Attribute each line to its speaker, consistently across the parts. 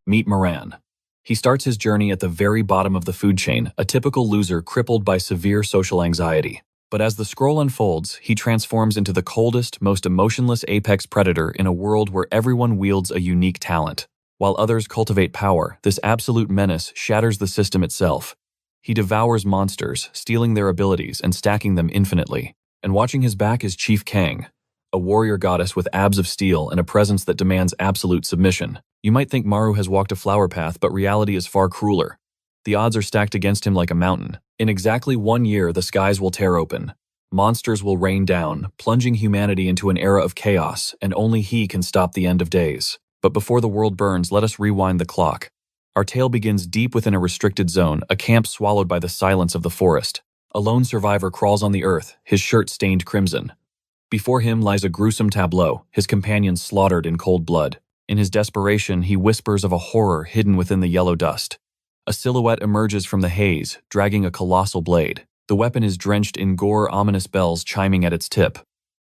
Speaker 1: Meet Moran. He starts his journey at the very bottom of the food chain, a typical loser crippled by severe social anxiety. But as the scroll unfolds, he transforms into the coldest, most emotionless apex predator in a world where everyone wields a unique talent. While others cultivate power, this absolute menace shatters the system itself. He devours monsters, stealing their abilities and stacking them infinitely. And watching his back is Chief Kang, a warrior goddess with abs of steel and a presence that demands absolute submission. You might think Maru has walked a flower path, but reality is far crueler. The odds are stacked against him like a mountain. In exactly 1 year, the skies will tear open. Monsters will rain down, plunging humanity into an era of chaos, and only he can stop the end of days. But before the world burns, let us rewind the clock. Our tale begins deep within a restricted zone, a camp swallowed by the silence of the forest. A lone survivor crawls on the earth, his shirt stained crimson. Before him lies a gruesome tableau, his companions slaughtered in cold blood. In his desperation, he whispers of a horror hidden within the yellow dust. A silhouette emerges from the haze, dragging a colossal blade. The weapon is drenched in gore, ominous bells chiming at its tip.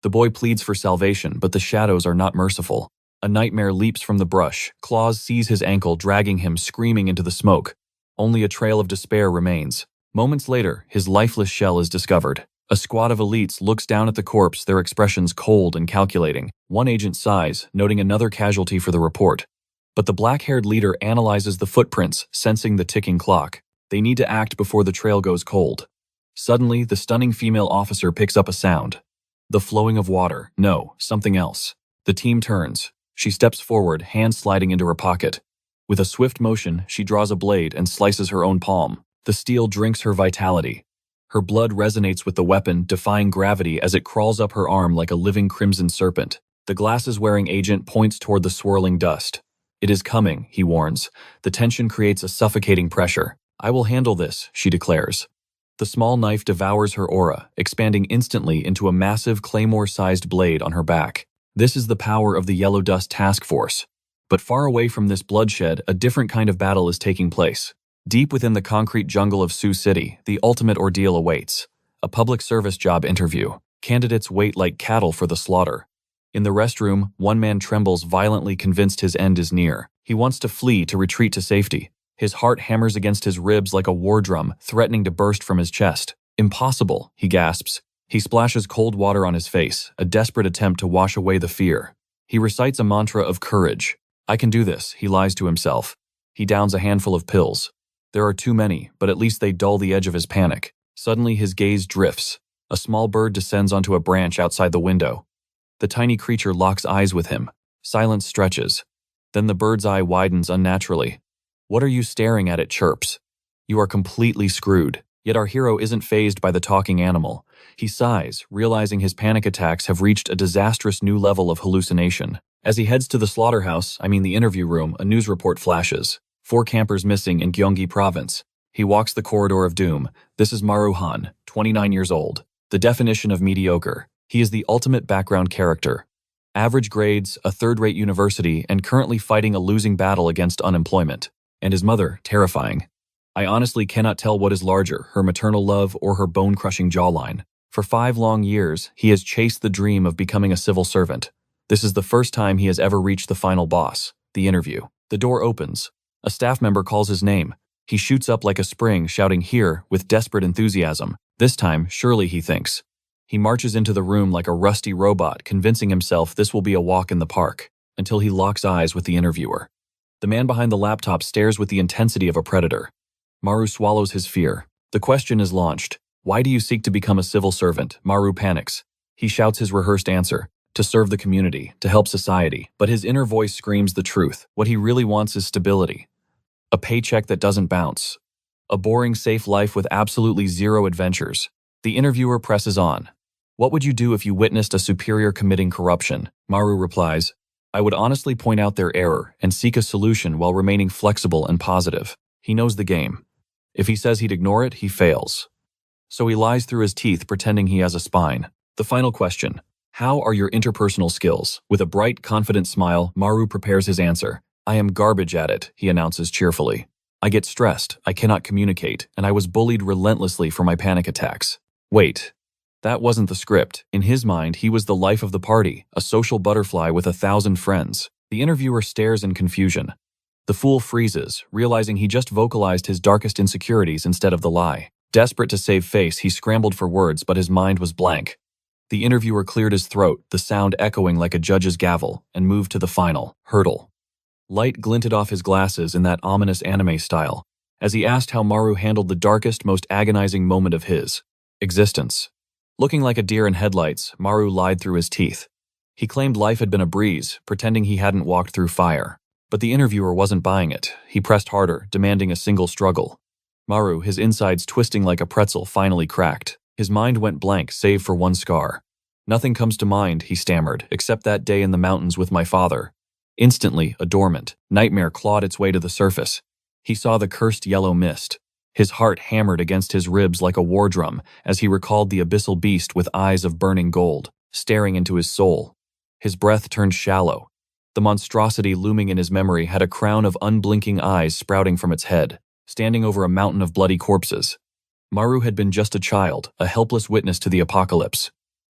Speaker 1: The boy pleads for salvation, but the shadows are not merciful. A nightmare leaps from the brush, claws seize his ankle, dragging him screaming into the smoke. Only a trail of despair remains. Moments later, his lifeless shell is discovered. A squad of elites looks down at the corpse, their expressions cold and calculating. One agent sighs, noting another casualty for the report. But the black-haired leader analyzes the footprints, sensing the ticking clock. They need to act before the trail goes cold. Suddenly, the stunning female officer picks up a sound. The flowing of water. No, something else. The team turns. She steps forward, hand sliding into her pocket. With a swift motion, she draws a blade and slices her own palm. The steel drinks her vitality. Her blood resonates with the weapon, defying gravity as it crawls up her arm like a living crimson serpent. The glasses-wearing agent points toward the swirling dust. It is coming, he warns. The tension creates a suffocating pressure. I will handle this, she declares. The small knife devours her aura, expanding instantly into a massive claymore-sized blade on her back. This is the power of the Yellow Dust Task Force. But far away from this bloodshed, a different kind of battle is taking place. Deep within the concrete jungle of Sioux City, the ultimate ordeal awaits. A public service job interview. Candidates wait like cattle for the slaughter. In the restroom, one man trembles violently, convinced his end is near. He wants to flee, to retreat to safety. His heart hammers against his ribs like a war drum, threatening to burst from his chest. Impossible, he gasps. He splashes cold water on his face, a desperate attempt to wash away the fear. He recites a mantra of courage. I can do this, he lies to himself. He downs a handful of pills. There are too many, but at least they dull the edge of his panic. Suddenly his gaze drifts. A small bird descends onto a branch outside the window. The tiny creature locks eyes with him. Silence stretches. Then the bird's eye widens unnaturally. What are you staring at? It chirps. You are completely screwed. Yet our hero isn't fazed by the talking animal. He sighs, realizing his panic attacks have reached a disastrous new level of hallucination. As he heads to the slaughterhouse, the interview room, a news report flashes. 4 campers missing in Gyeonggi province. He walks the corridor of doom. This is Maru Han, 29 years old. The definition of mediocre. He is the ultimate background character. Average grades, a third-rate university, and currently fighting a losing battle against unemployment. And his mother, terrifying. I honestly cannot tell what is larger, her maternal love or her bone-crushing jawline. For 5 long years, he has chased the dream of becoming a civil servant. This is the first time he has ever reached the final boss, the interview. The door opens. A staff member calls his name. He shoots up like a spring, shouting "Here" with desperate enthusiasm. This time, surely, he thinks. He marches into the room like a rusty robot, convincing himself this will be a walk in the park, until he locks eyes with the interviewer. The man behind the laptop stares with the intensity of a predator. Maru swallows his fear. The question is launched. Why do you seek to become a civil servant? Maru panics. He shouts his rehearsed answer. To serve the community, to help society. But his inner voice screams the truth. What he really wants is stability. A paycheck that doesn't bounce. A boring, safe life with absolutely zero adventures. The interviewer presses on. What would you do if you witnessed a superior committing corruption? Maru replies, I would honestly point out their error and seek a solution while remaining flexible and positive. He knows the game. If he says he'd ignore it, he fails. So he lies through his teeth, pretending he has a spine. The final question. How are your interpersonal skills? With a bright, confident smile, Maru prepares his answer. I am garbage at it, he announces cheerfully. I get stressed, I cannot communicate, and I was bullied relentlessly for my panic attacks. Wait. That wasn't the script. In his mind, he was the life of the party, a social butterfly with 1,000 friends. The interviewer stares in confusion. The fool freezes, realizing he just vocalized his darkest insecurities instead of the lie. Desperate to save face, he scrambled for words, but his mind was blank. The interviewer cleared his throat, the sound echoing like a judge's gavel, and moved to the final hurdle. Light glinted off his glasses in that ominous anime style, as he asked how Maru handled the darkest, most agonizing moment of his existence. Looking like a deer in headlights, Maru lied through his teeth. He claimed life had been a breeze, pretending he hadn't walked through fire. But the interviewer wasn't buying it. He pressed harder, demanding a single struggle. Maru, his insides twisting like a pretzel, finally cracked. His mind went blank, save for one scar. "Nothing comes to mind," he stammered, "except that day in the mountains with my father." Instantly, a dormant nightmare clawed its way to the surface. He saw the cursed yellow mist. His heart hammered against his ribs like a war drum as he recalled the abyssal beast with eyes of burning gold, staring into his soul. His breath turned shallow. The monstrosity looming in his memory had a crown of unblinking eyes sprouting from its head, standing over a mountain of bloody corpses. Maru had been just a child, a helpless witness to the apocalypse.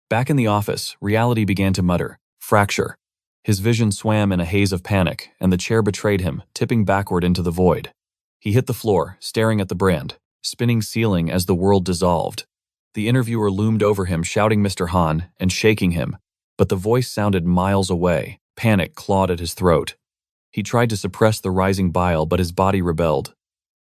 Speaker 1: Back in the office, reality began to mutter, "Fracture." His vision swam in a haze of panic, and the chair betrayed him, tipping backward into the void. He hit the floor, staring at the brand, spinning ceiling as the world dissolved. The interviewer loomed over him, shouting Mr. Han and shaking him, but the voice sounded miles away. Panic clawed at his throat. He tried to suppress the rising bile, but his body rebelled.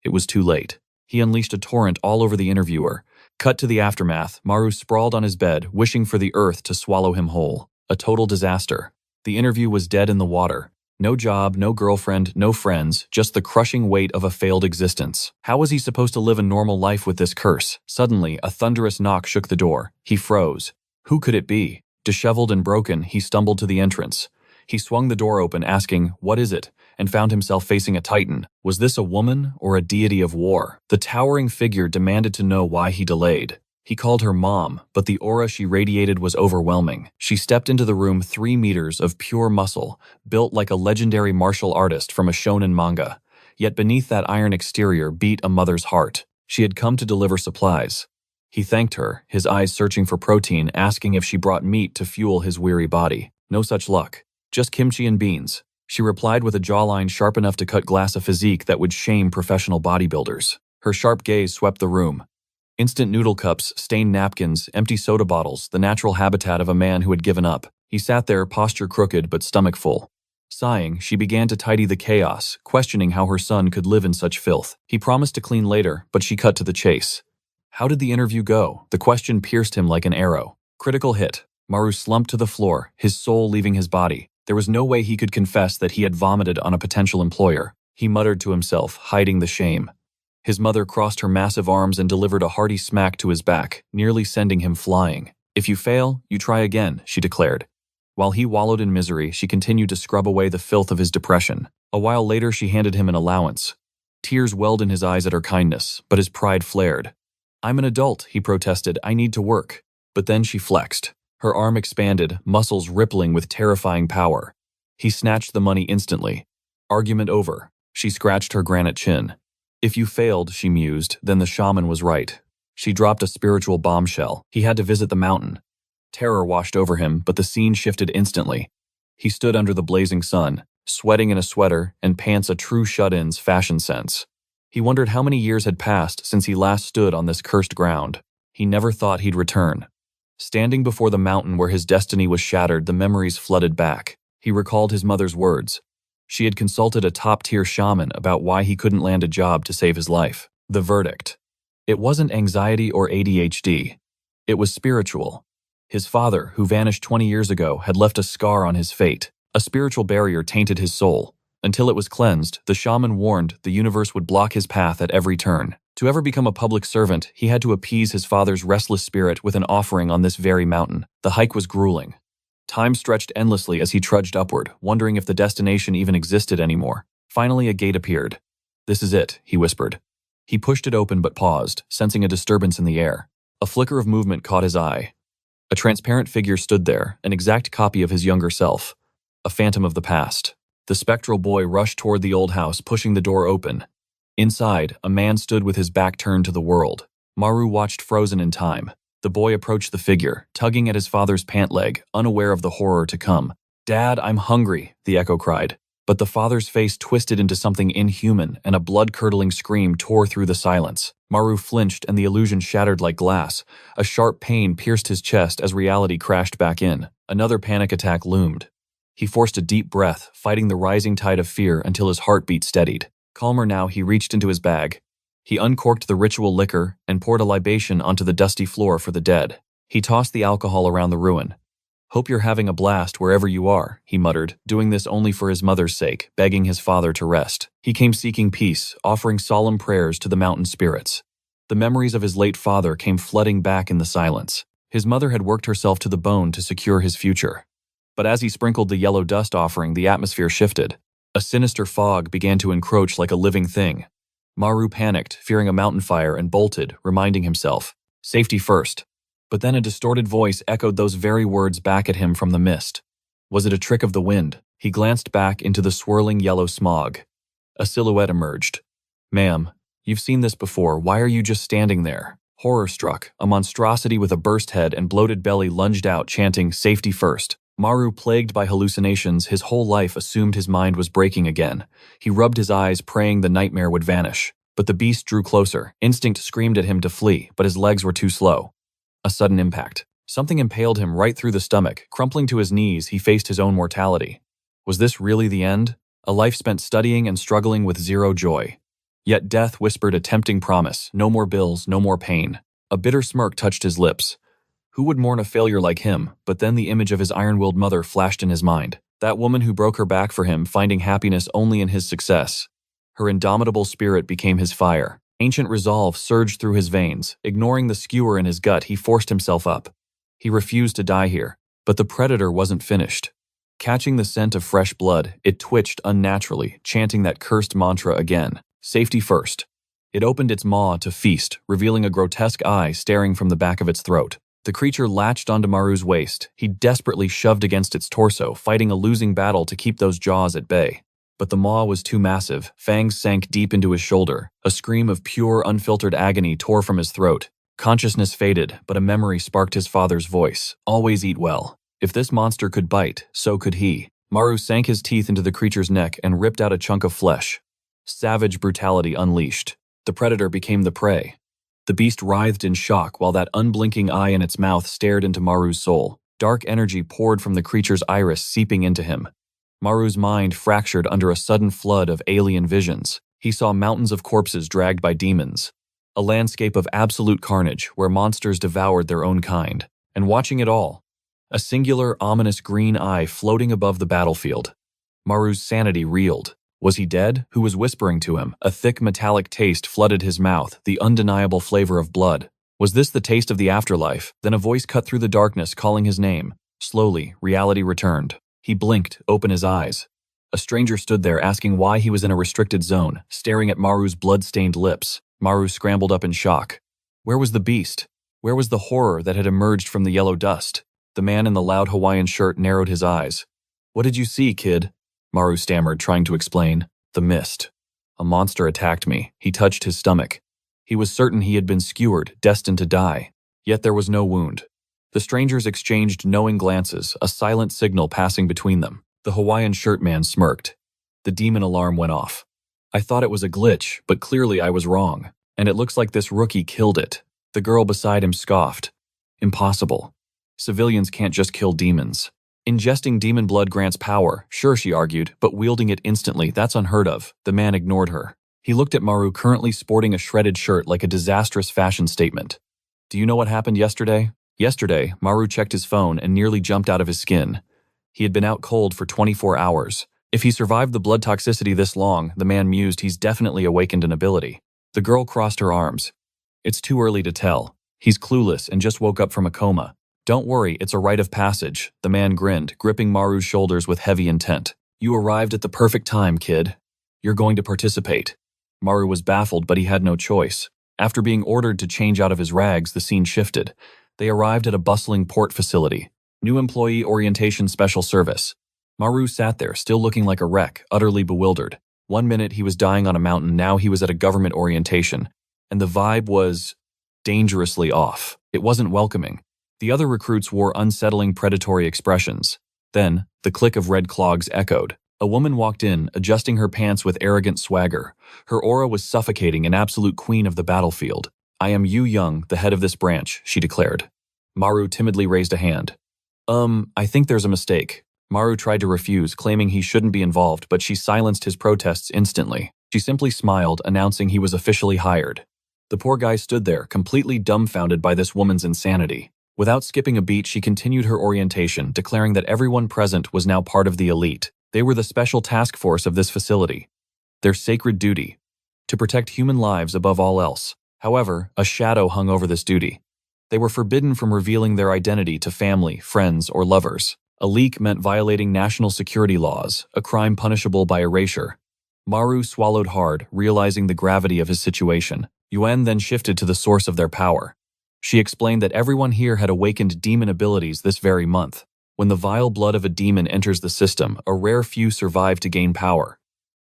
Speaker 1: It was too late. He unleashed a torrent all over the interviewer. Cut to the aftermath, Maru sprawled on his bed, wishing for the earth to swallow him whole. A total disaster. The interview was dead in the water. No job, no girlfriend, no friends, just the crushing weight of a failed existence. How was he supposed to live a normal life with this curse? Suddenly, a thunderous knock shook the door. He froze. Who could it be? Disheveled and broken, he stumbled to the entrance. He swung the door open, asking, "What is it?" and found himself facing a titan. Was this a woman or a deity of war? The towering figure demanded to know why he delayed. He called her mom, but the aura she radiated was overwhelming. She stepped into the room 3 meters of pure muscle, built like a legendary martial artist from a shonen manga. Yet beneath that iron exterior beat a mother's heart. She had come to deliver supplies. He thanked her, his eyes searching for protein, asking if she brought meat to fuel his weary body. No such luck. Just kimchi and beans. She replied with a jawline sharp enough to cut glass a physique that would shame professional bodybuilders. Her sharp gaze swept the room. Instant noodle cups, stained napkins, empty soda bottles, the natural habitat of a man who had given up. He sat there, posture crooked but stomach full. Sighing, she began to tidy the chaos, questioning how her son could live in such filth. He promised to clean later, but she cut to the chase. How did the interview go? The question pierced him like an arrow. Critical hit. Maru slumped to the floor, his soul leaving his body. There was no way he could confess that he had vomited on a potential employer. He muttered to himself, hiding the shame. His mother crossed her massive arms and delivered a hearty smack to his back, nearly sending him flying. "If you fail, you try again," she declared. While he wallowed in misery, she continued to scrub away the filth of his depression. A while later, she handed him an allowance. Tears welled in his eyes at her kindness, but his pride flared. "I'm an adult," he protested. "I need to work." But then she flexed. Her arm expanded, muscles rippling with terrifying power. He snatched the money instantly. Argument over. She scratched her granite chin. "If you failed," she mused, "then the shaman was right." She dropped a spiritual bombshell. He had to visit the mountain. Terror washed over him, but the scene shifted instantly. He stood under the blazing sun, sweating in a sweater and pants a true shut-in's fashion sense. He wondered how many years had passed since he last stood on this cursed ground. He never thought he'd return. Standing before the mountain where his destiny was shattered, the memories flooded back. He recalled his mother's words. She had consulted a top-tier shaman about why he couldn't land a job to save his life. The verdict. It wasn't anxiety or ADHD. It was spiritual. His father, who vanished 20 years ago, had left a scar on his fate. A spiritual barrier tainted his soul. Until it was cleansed, the shaman warned the universe would block his path at every turn. To ever become a public servant, he had to appease his father's restless spirit with an offering on this very mountain. The hike was grueling. Time stretched endlessly as he trudged upward, wondering if the destination even existed anymore. Finally, a gate appeared. "This is it," he whispered. He pushed it open but paused, sensing a disturbance in the air. A flicker of movement caught his eye. A transparent figure stood there, an exact copy of his younger self. A phantom of the past. The spectral boy rushed toward the old house, pushing the door open. Inside, a man stood with his back turned to the world. Maru watched frozen in time. The boy approached the figure, tugging at his father's pant leg, unaware of the horror to come. "Dad, I'm hungry," the echo cried. But the father's face twisted into something inhuman, and a blood-curdling scream tore through the silence. Maru flinched, and the illusion shattered like glass. A sharp pain pierced his chest as reality crashed back in. Another panic attack loomed. He forced a deep breath, fighting the rising tide of fear until his heartbeat steadied. Calmer now, he reached into his bag. He uncorked the ritual liquor and poured a libation onto the dusty floor for the dead. He tossed the alcohol around the ruin. "Hope you're having a blast wherever you are," he muttered, doing this only for his mother's sake, begging his father to rest. He came seeking peace, offering solemn prayers to the mountain spirits. The memories of his late father came flooding back in the silence. His mother had worked herself to the bone to secure his future. But as he sprinkled the yellow dust offering, the atmosphere shifted. A sinister fog began to encroach like a living thing. Maru panicked, fearing a mountain fire, and bolted, reminding himself, "Safety first." But then a distorted voice echoed those very words back at him from the mist. Was it a trick of the wind? He glanced back into the swirling yellow smog. A silhouette emerged. "Ma'am, you've seen this before. Why are you just standing there?" Horror-struck, a monstrosity with a burst head and bloated belly lunged out, chanting, "Safety first." Maru, plagued by hallucinations, his whole life assumed his mind was breaking again. He rubbed his eyes, praying the nightmare would vanish. But the beast drew closer. Instinct screamed at him to flee, but his legs were too slow. A sudden impact. Something impaled him right through the stomach. Crumpling to his knees, he faced his own mortality. Was this really the end? A life spent studying and struggling with zero joy. Yet death whispered a tempting promise. No more bills, no more pain. A bitter smirk touched his lips. Who would mourn a failure like him? But then the image of his iron-willed mother flashed in his mind. That woman who broke her back for him, finding happiness only in his success. Her indomitable spirit became his fire. Ancient resolve surged through his veins. Ignoring the skewer in his gut, he forced himself up. He refused to die here. But the predator wasn't finished. Catching the scent of fresh blood, it twitched unnaturally, chanting that cursed mantra again. Safety first. It opened its maw to feast, revealing a grotesque eye staring from the back of its throat. The creature latched onto Maru's waist. He desperately shoved against its torso, fighting a losing battle to keep those jaws at bay. But the maw was too massive. Fangs sank deep into his shoulder. A scream of pure, unfiltered agony tore from his throat. Consciousness faded, but a memory sparked his father's voice. "Always eat well. If this monster could bite, so could he." Maru sank his teeth into the creature's neck and ripped out a chunk of flesh. Savage brutality unleashed. The predator became the prey. The beast writhed in shock while that unblinking eye in its mouth stared into Maru's soul. Dark energy poured from the creature's iris, seeping into him. Maru's mind fractured under a sudden flood of alien visions. He saw mountains of corpses dragged by demons. A landscape of absolute carnage where monsters devoured their own kind. And watching it all, a singular, ominous green eye floating above the battlefield. Maru's sanity reeled. Was he dead? Who was whispering to him? A thick metallic taste flooded his mouth, the undeniable flavor of blood. Was this the taste of the afterlife? Then a voice cut through the darkness, calling his name. Slowly, reality returned. He blinked, opened his eyes. A stranger stood there, asking why he was in a restricted zone, staring at Maru's blood-stained lips. Maru scrambled up in shock. Where was the beast? Where was the horror that had emerged from the yellow dust? The man in the loud Hawaiian shirt narrowed his eyes. "What did you see, kid?" Maru stammered, trying to explain. "The mist. A monster attacked me." He touched his stomach. He was certain he had been skewered, destined to die. Yet there was no wound. The strangers exchanged knowing glances, a silent signal passing between them. The Hawaiian shirt man smirked. The demon alarm went off. "I thought it was a glitch, but clearly I was wrong. And it looks like this rookie killed it." The girl beside him scoffed. "Impossible. Civilians can't just kill demons. Ingesting demon blood grants power, sure," she argued, "but wielding it instantly, that's unheard of." The man ignored her. He looked at Maru, currently sporting a shredded shirt like a disastrous fashion statement. "Do you know what happened yesterday?" Yesterday, Maru checked his phone and nearly jumped out of his skin. He had been out cold for 24 hours. If he survived the blood toxicity this long, the man mused, he's definitely awakened an ability. The girl crossed her arms. "It's too early to tell. He's clueless and just woke up from a coma. Don't worry, it's a rite of passage." The man grinned, gripping Maru's shoulders with heavy intent. "You arrived at the perfect time, kid. You're going to participate." Maru was baffled, but he had no choice. After being ordered to change out of his rags, the scene shifted. They arrived at a bustling port facility. New employee orientation special service. Maru sat there, still looking like a wreck, utterly bewildered. One minute he was dying on a mountain, now he was at a government orientation. And the vibe was dangerously off. It wasn't welcoming. The other recruits wore unsettling predatory expressions. Then, the click of red clogs echoed. A woman walked in, adjusting her pants with arrogant swagger. Her aura was suffocating, an absolute queen of the battlefield. "I am Yu Young, the head of this branch," she declared. Maru timidly raised a hand. I think there's a mistake." Maru tried to refuse, claiming he shouldn't be involved, but she silenced his protests instantly. She simply smiled, announcing he was officially hired. The poor guy stood there, completely dumbfounded by this woman's insanity. Without skipping a beat, she continued her orientation, declaring that everyone present was now part of the elite. They were the special task force of this facility. Their sacred duty: to protect human lives above all else. However, a shadow hung over this duty. They were forbidden from revealing their identity to family, friends, or lovers. A leak meant violating national security laws, a crime punishable by erasure. Maru swallowed hard, realizing the gravity of his situation. Yuan then shifted to the source of their power. She explained that everyone here had awakened demon abilities this very month. When the vile blood of a demon enters the system, a rare few survive to gain power.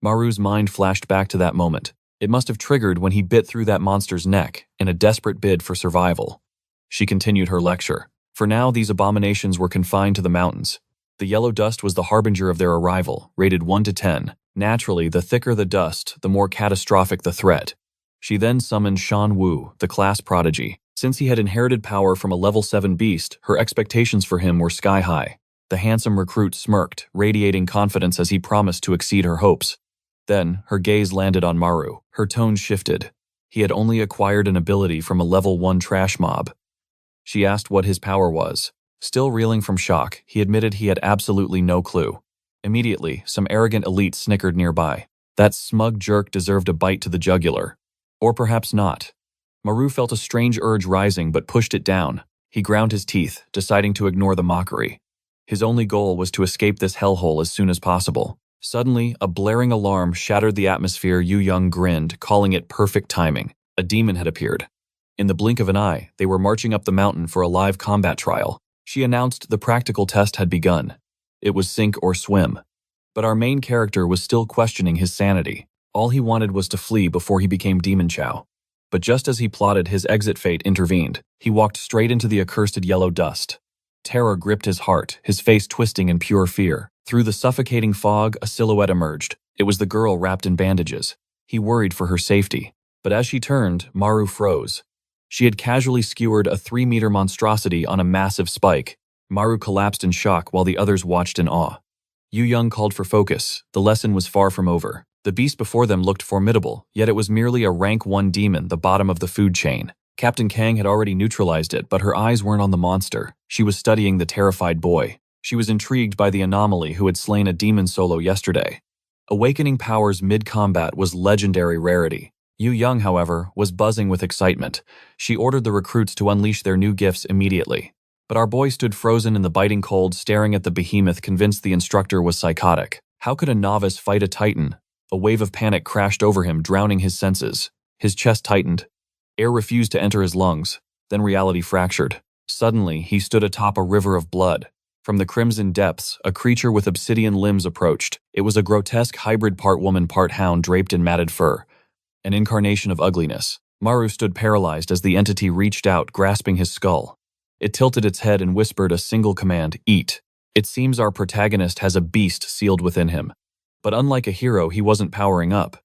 Speaker 1: Maru's mind flashed back to that moment. It must have triggered when he bit through that monster's neck in a desperate bid for survival. She continued her lecture. For now, these abominations were confined to the mountains. The yellow dust was the harbinger of their arrival, rated 1 to 10. Naturally, the thicker the dust, the more catastrophic the threat. She then summoned Shan Wu, the class prodigy. Since he had inherited power from a level 7 beast, her expectations for him were sky high. The handsome recruit smirked, radiating confidence as he promised to exceed her hopes. Then, her gaze landed on Maru. Her tone shifted. He had only acquired an ability from a level 1 trash mob. She asked what his power was. Still reeling from shock, he admitted he had absolutely no clue. Immediately, some arrogant elite snickered nearby. That smug jerk deserved a bite to the jugular. Or perhaps not. Maru felt a strange urge rising but pushed it down. He ground his teeth, deciding to ignore the mockery. His only goal was to escape this hellhole as soon as possible. Suddenly, a blaring alarm shattered the atmosphere. Yu Young grinned, calling it perfect timing. A demon had appeared. In the blink of an eye, they were marching up the mountain for a live combat trial. She announced the practical test had begun. It was sink or swim. But our main character was still questioning his sanity. All he wanted was to flee before he became Demon Chow. But just as he plotted, his exit fate intervened. He walked straight into the accursed yellow dust. Terror gripped his heart, his face twisting in pure fear. Through the suffocating fog, a silhouette emerged. It was the girl wrapped in bandages. He worried for her safety. But as she turned, Maru froze. She had casually skewered a 3-meter monstrosity on a massive spike. Maru collapsed in shock while the others watched in awe. Yu Young called for focus. The lesson was far from over. The beast before them looked formidable, yet it was merely a rank 1 demon, the bottom of the food chain. Captain Kang had already neutralized it, but her eyes weren't on the monster. She was studying the terrified boy. She was intrigued by the anomaly who had slain a demon solo yesterday. Awakening powers mid-combat was legendary rarity. Yu Young, however, was buzzing with excitement. She ordered the recruits to unleash their new gifts immediately. But our boy stood frozen in the biting cold, staring at the behemoth, convinced the instructor was psychotic. How could a novice fight a titan? A wave of panic crashed over him, drowning his senses. His chest tightened. Air refused to enter his lungs. Then reality fractured. Suddenly, he stood atop a river of blood. From the crimson depths, a creature with obsidian limbs approached. It was a grotesque hybrid, part woman, part hound, draped in matted fur. An incarnation of ugliness. Maru stood paralyzed as the entity reached out, grasping his skull. It tilted its head and whispered a single command: eat. It seems our protagonist has a beast sealed within him. But unlike a hero, he wasn't powering up.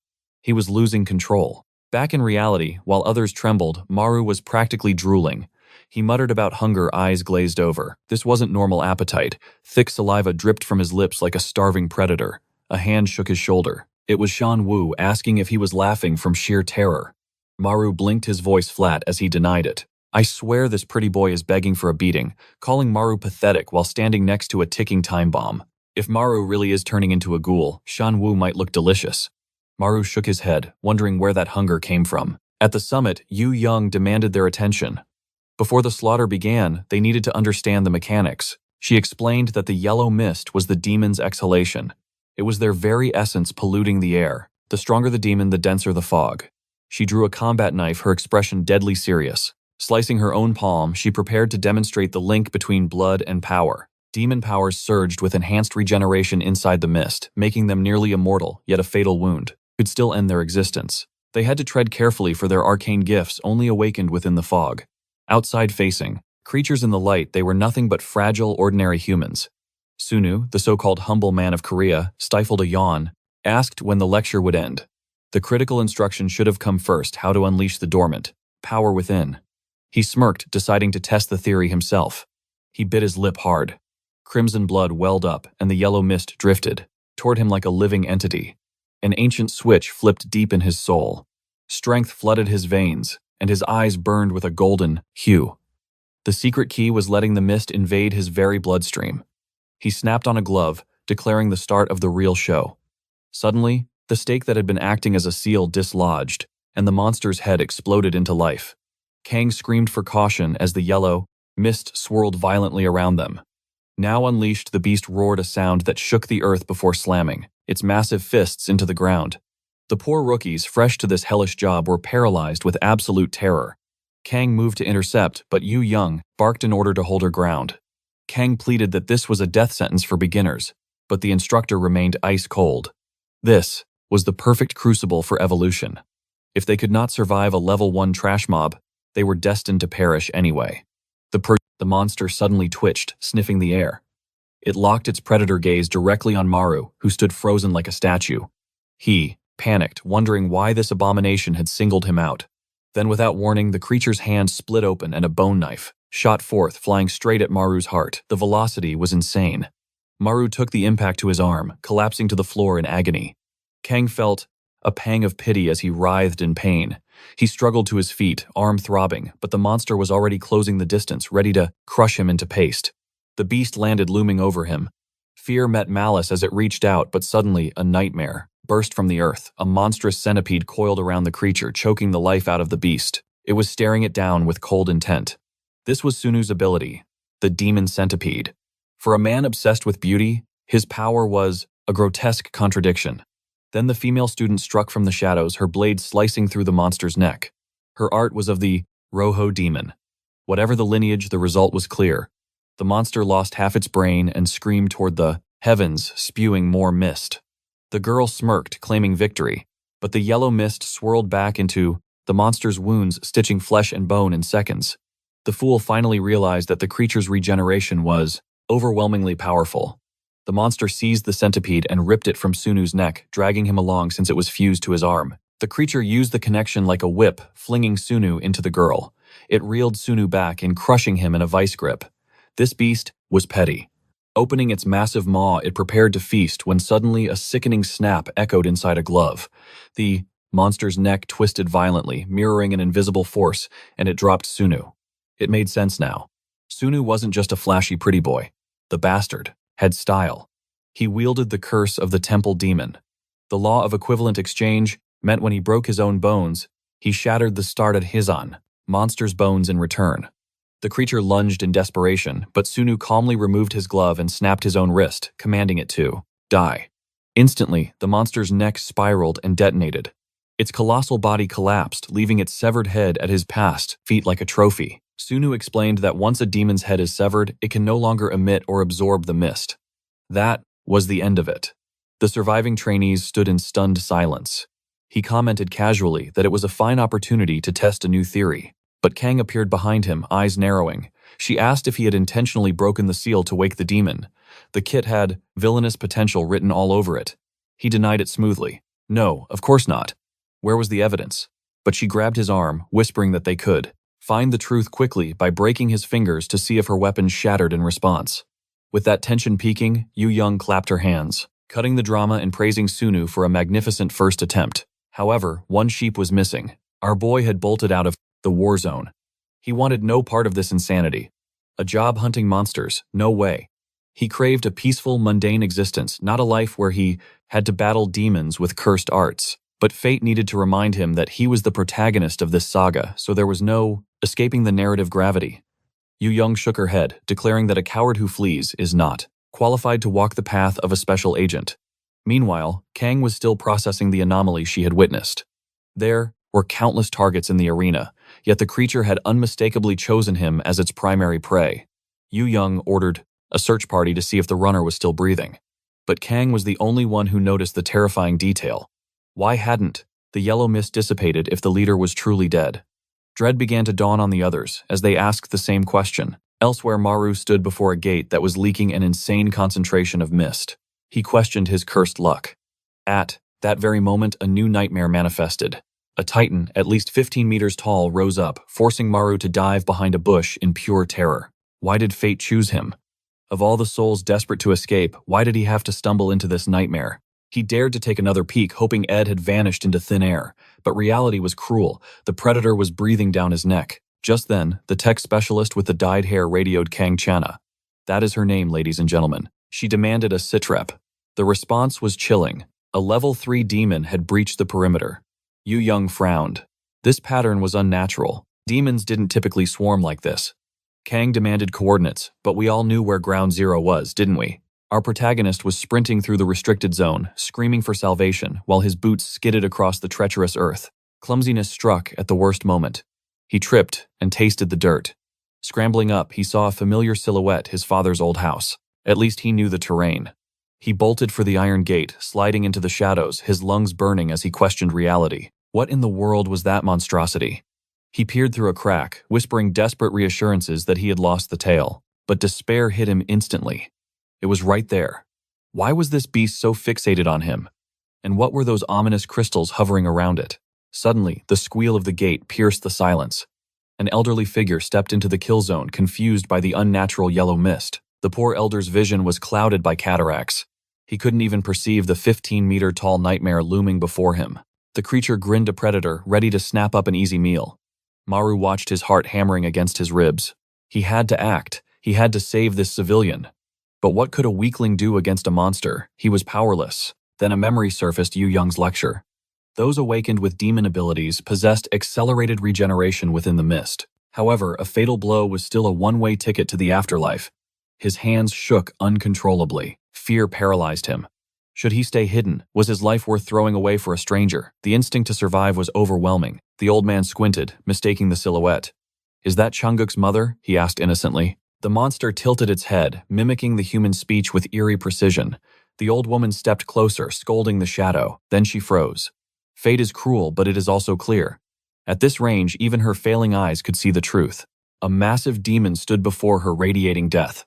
Speaker 1: He was losing control. Back in reality, while others trembled, Maru was practically drooling. He muttered about hunger, eyes glazed over. This wasn't normal appetite. Thick saliva dripped from his lips like a starving predator. A hand shook his shoulder. It was Shan Wu, asking if he was laughing from sheer terror. Maru blinked, his voice flat as he denied it. I swear this pretty boy is begging for a beating, calling Maru pathetic while standing next to a ticking time bomb. If Maru really is turning into a ghoul, Shan Wu might look delicious. Maru shook his head, wondering where that hunger came from. At the summit, Yu Young demanded their attention. Before the slaughter began, they needed to understand the mechanics. She explained that the yellow mist was the demon's exhalation. It was their very essence polluting the air. The stronger the demon, the denser the fog. She drew a combat knife, her expression deadly serious. Slicing her own palm, she prepared to demonstrate the link between blood and power. Demon powers surged with enhanced regeneration inside the mist, making them nearly immortal, yet a fatal wound could still end their existence. They had to tread carefully, for their arcane gifts only awakened within the fog. Outside facing, creatures in the light, they were nothing but fragile, ordinary humans. Sunu, the so-called humble man of Korea, stifled a yawn, asked when the lecture would end. The critical instruction should have come first: how to unleash the dormant power within. He smirked, deciding to test the theory himself. He bit his lip hard. Crimson blood welled up, and the yellow mist drifted toward him like a living entity. An ancient switch flipped deep in his soul. Strength flooded his veins, and his eyes burned with a golden hue. The secret key was letting the mist invade his very bloodstream. He snapped on a glove, declaring the start of the real show. Suddenly, the stake that had been acting as a seal dislodged, and the monster's head exploded into life. Kang screamed for caution as the yellow mist swirled violently around them. Now unleashed, the beast roared a sound that shook the earth before slamming its massive fists into the ground. The poor rookies, fresh to this hellish job, were paralyzed with absolute terror. Kang moved to intercept, but Yu Young barked in order to hold her ground. Kang pleaded that this was a death sentence for beginners, but the instructor remained ice cold. This was the perfect crucible for evolution. If they could not survive a level 1 trash mob, they were destined to perish anyway. The monster suddenly twitched, sniffing the air. It locked its predator gaze directly on Maru, who stood frozen like a statue. He panicked, wondering why this abomination had singled him out. Then, without warning, the creature's hand split open and a bone knife shot forth, flying straight at Maru's heart. The velocity was insane. Maru took the impact to his arm, collapsing to the floor in agony. Kang felt a pang of pity as he writhed in pain. He struggled to his feet, arm throbbing, but the monster was already closing the distance, ready to crush him into paste. The beast landed looming over him. Fear met malice as it reached out, but suddenly a nightmare burst from the earth. A monstrous centipede coiled around the creature, choking the life out of the beast. It was staring it down with cold intent. This was Sunu's ability, the demon centipede. For a man obsessed with beauty, his power was a grotesque contradiction. Then the female student struck from the shadows, her blade slicing through the monster's neck. Her art was of the Rojo demon. Whatever the lineage, the result was clear. The monster lost half its brain and screamed toward the heavens, spewing more mist. The girl smirked, claiming victory, but the yellow mist swirled back into the monster's wounds, stitching flesh and bone in seconds. The fool finally realized that the creature's regeneration was overwhelmingly powerful. The monster seized the centipede and ripped it from Sunu's neck, dragging him along since it was fused to his arm. The creature used the connection like a whip, flinging Sunu into the girl. It reeled Sunu back in, crushing him in a vice grip. This beast was petty. Opening its massive maw, it prepared to feast when suddenly a sickening snap echoed inside a glove. The monster's neck twisted violently, mirroring an invisible force, and it dropped Sunu. It made sense now. Sunu wasn't just a flashy pretty boy. The bastard had style. He wielded the curse of the temple demon. The law of equivalent exchange meant when he broke his own bones, he shattered the started Hizan, monster's bones in return. The creature lunged in desperation, but Sunu calmly removed his glove and snapped his own wrist, commanding it to die. Instantly, the monster's neck spiraled and detonated. Its colossal body collapsed, leaving its severed head at his past feet like a trophy. Sunu explained that once a demon's head is severed, it can no longer emit or absorb the mist. That was the end of it. The surviving trainees stood in stunned silence. He commented casually that it was a fine opportunity to test a new theory. But Kang appeared behind him, eyes narrowing. She asked if he had intentionally broken the seal to wake the demon. The kit had villainous potential written all over it. He denied it smoothly. No, of course not. Where was the evidence? But she grabbed his arm, whispering that they could find the truth quickly by breaking his fingers to see if her weapon shattered in response. With that tension peaking, Yu Young clapped her hands, cutting the drama and praising Sunu for a magnificent first attempt. However, one sheep was missing. Our boy had bolted out of the war zone. He wanted no part of this insanity. A job hunting monsters, no way. He craved a peaceful, mundane existence, not a life where he had to battle demons with cursed arts. But fate needed to remind him that he was the protagonist of this saga, so there was no escaping the narrative gravity. Yu Young shook her head, declaring that a coward who flees is not qualified to walk the path of a special agent. Meanwhile, Kang was still processing the anomaly she had witnessed. There were countless targets in the arena, yet the creature had unmistakably chosen him as its primary prey. Yu Young ordered a search party to see if the runner was still breathing. But Kang was the only one who noticed the terrifying detail. Why hadn't the yellow mist dissipated if the leader was truly dead? Dread began to dawn on the others as they asked the same question. Elsewhere, Maru stood before a gate that was leaking an insane concentration of mist. He questioned his cursed luck. At that very moment, a new nightmare manifested. A titan, at least 15 meters tall, rose up, forcing Maru to dive behind a bush in pure terror. Why did fate choose him? Of all the souls desperate to escape, why did he have to stumble into this nightmare? He dared to take another peek, hoping Ed had vanished into thin air. But reality was cruel. The predator was breathing down his neck. Just then, the tech specialist with the dyed hair radioed Kang Channa. That is her name, ladies and gentlemen. She demanded a sitrep. The response was chilling. A level 3 demon had breached the perimeter. Yu Young frowned. This pattern was unnatural. Demons didn't typically swarm like this. Kang demanded coordinates, but we all knew where Ground Zero was, didn't we? Our protagonist was sprinting through the restricted zone, screaming for salvation, while his boots skidded across the treacherous earth. Clumsiness struck at the worst moment. He tripped and tasted the dirt. Scrambling up, he saw a familiar silhouette, his father's old house. At least he knew the terrain. He bolted for the iron gate, sliding into the shadows, his lungs burning as he questioned reality. What in the world was that monstrosity? He peered through a crack, whispering desperate reassurances that he had lost the tail. But despair hit him instantly. It was right there. Why was this beast so fixated on him? And what were those ominous crystals hovering around it? Suddenly, the squeal of the gate pierced the silence. An elderly figure stepped into the kill zone, confused by the unnatural yellow mist. The poor elder's vision was clouded by cataracts. He couldn't even perceive the 15-meter-tall nightmare looming before him. The creature grinned a predator, ready to snap up an easy meal. Maru watched his heart hammering against his ribs. He had to act. He had to save this civilian. But what could a weakling do against a monster? He was powerless. Then a memory surfaced Yu Young's lecture. Those awakened with demon abilities possessed accelerated regeneration within the mist. However, a fatal blow was still a one-way ticket to the afterlife. His hands shook uncontrollably. Fear paralyzed him. Should he stay hidden? Was his life worth throwing away for a stranger? The instinct to survive was overwhelming. The old man squinted, mistaking the silhouette. "Is that Changuk's mother?" he asked innocently. The monster tilted its head, mimicking the human speech with eerie precision. The old woman stepped closer, scolding the shadow. Then she froze. Fate is cruel, but it is also clear. At this range, even her failing eyes could see the truth. A massive demon stood before her, radiating death.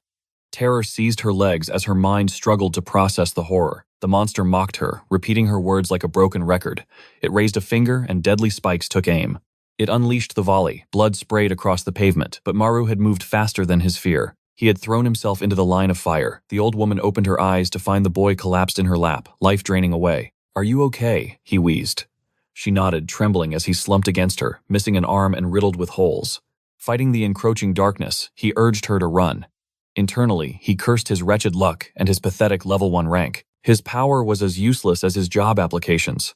Speaker 1: Terror seized her legs as her mind struggled to process the horror. The monster mocked her, repeating her words like a broken record. It raised a finger, and deadly spikes took aim. It unleashed the volley. Blood sprayed across the pavement, but Maru had moved faster than his fear. He had thrown himself into the line of fire. The old woman opened her eyes to find the boy collapsed in her lap, life draining away. "Are you okay?" he wheezed. She nodded, trembling as he slumped against her, missing an arm and riddled with holes. Fighting the encroaching darkness, he urged her to run. Internally, he cursed his wretched luck and his pathetic level 1 rank. His power was as useless as his job applications.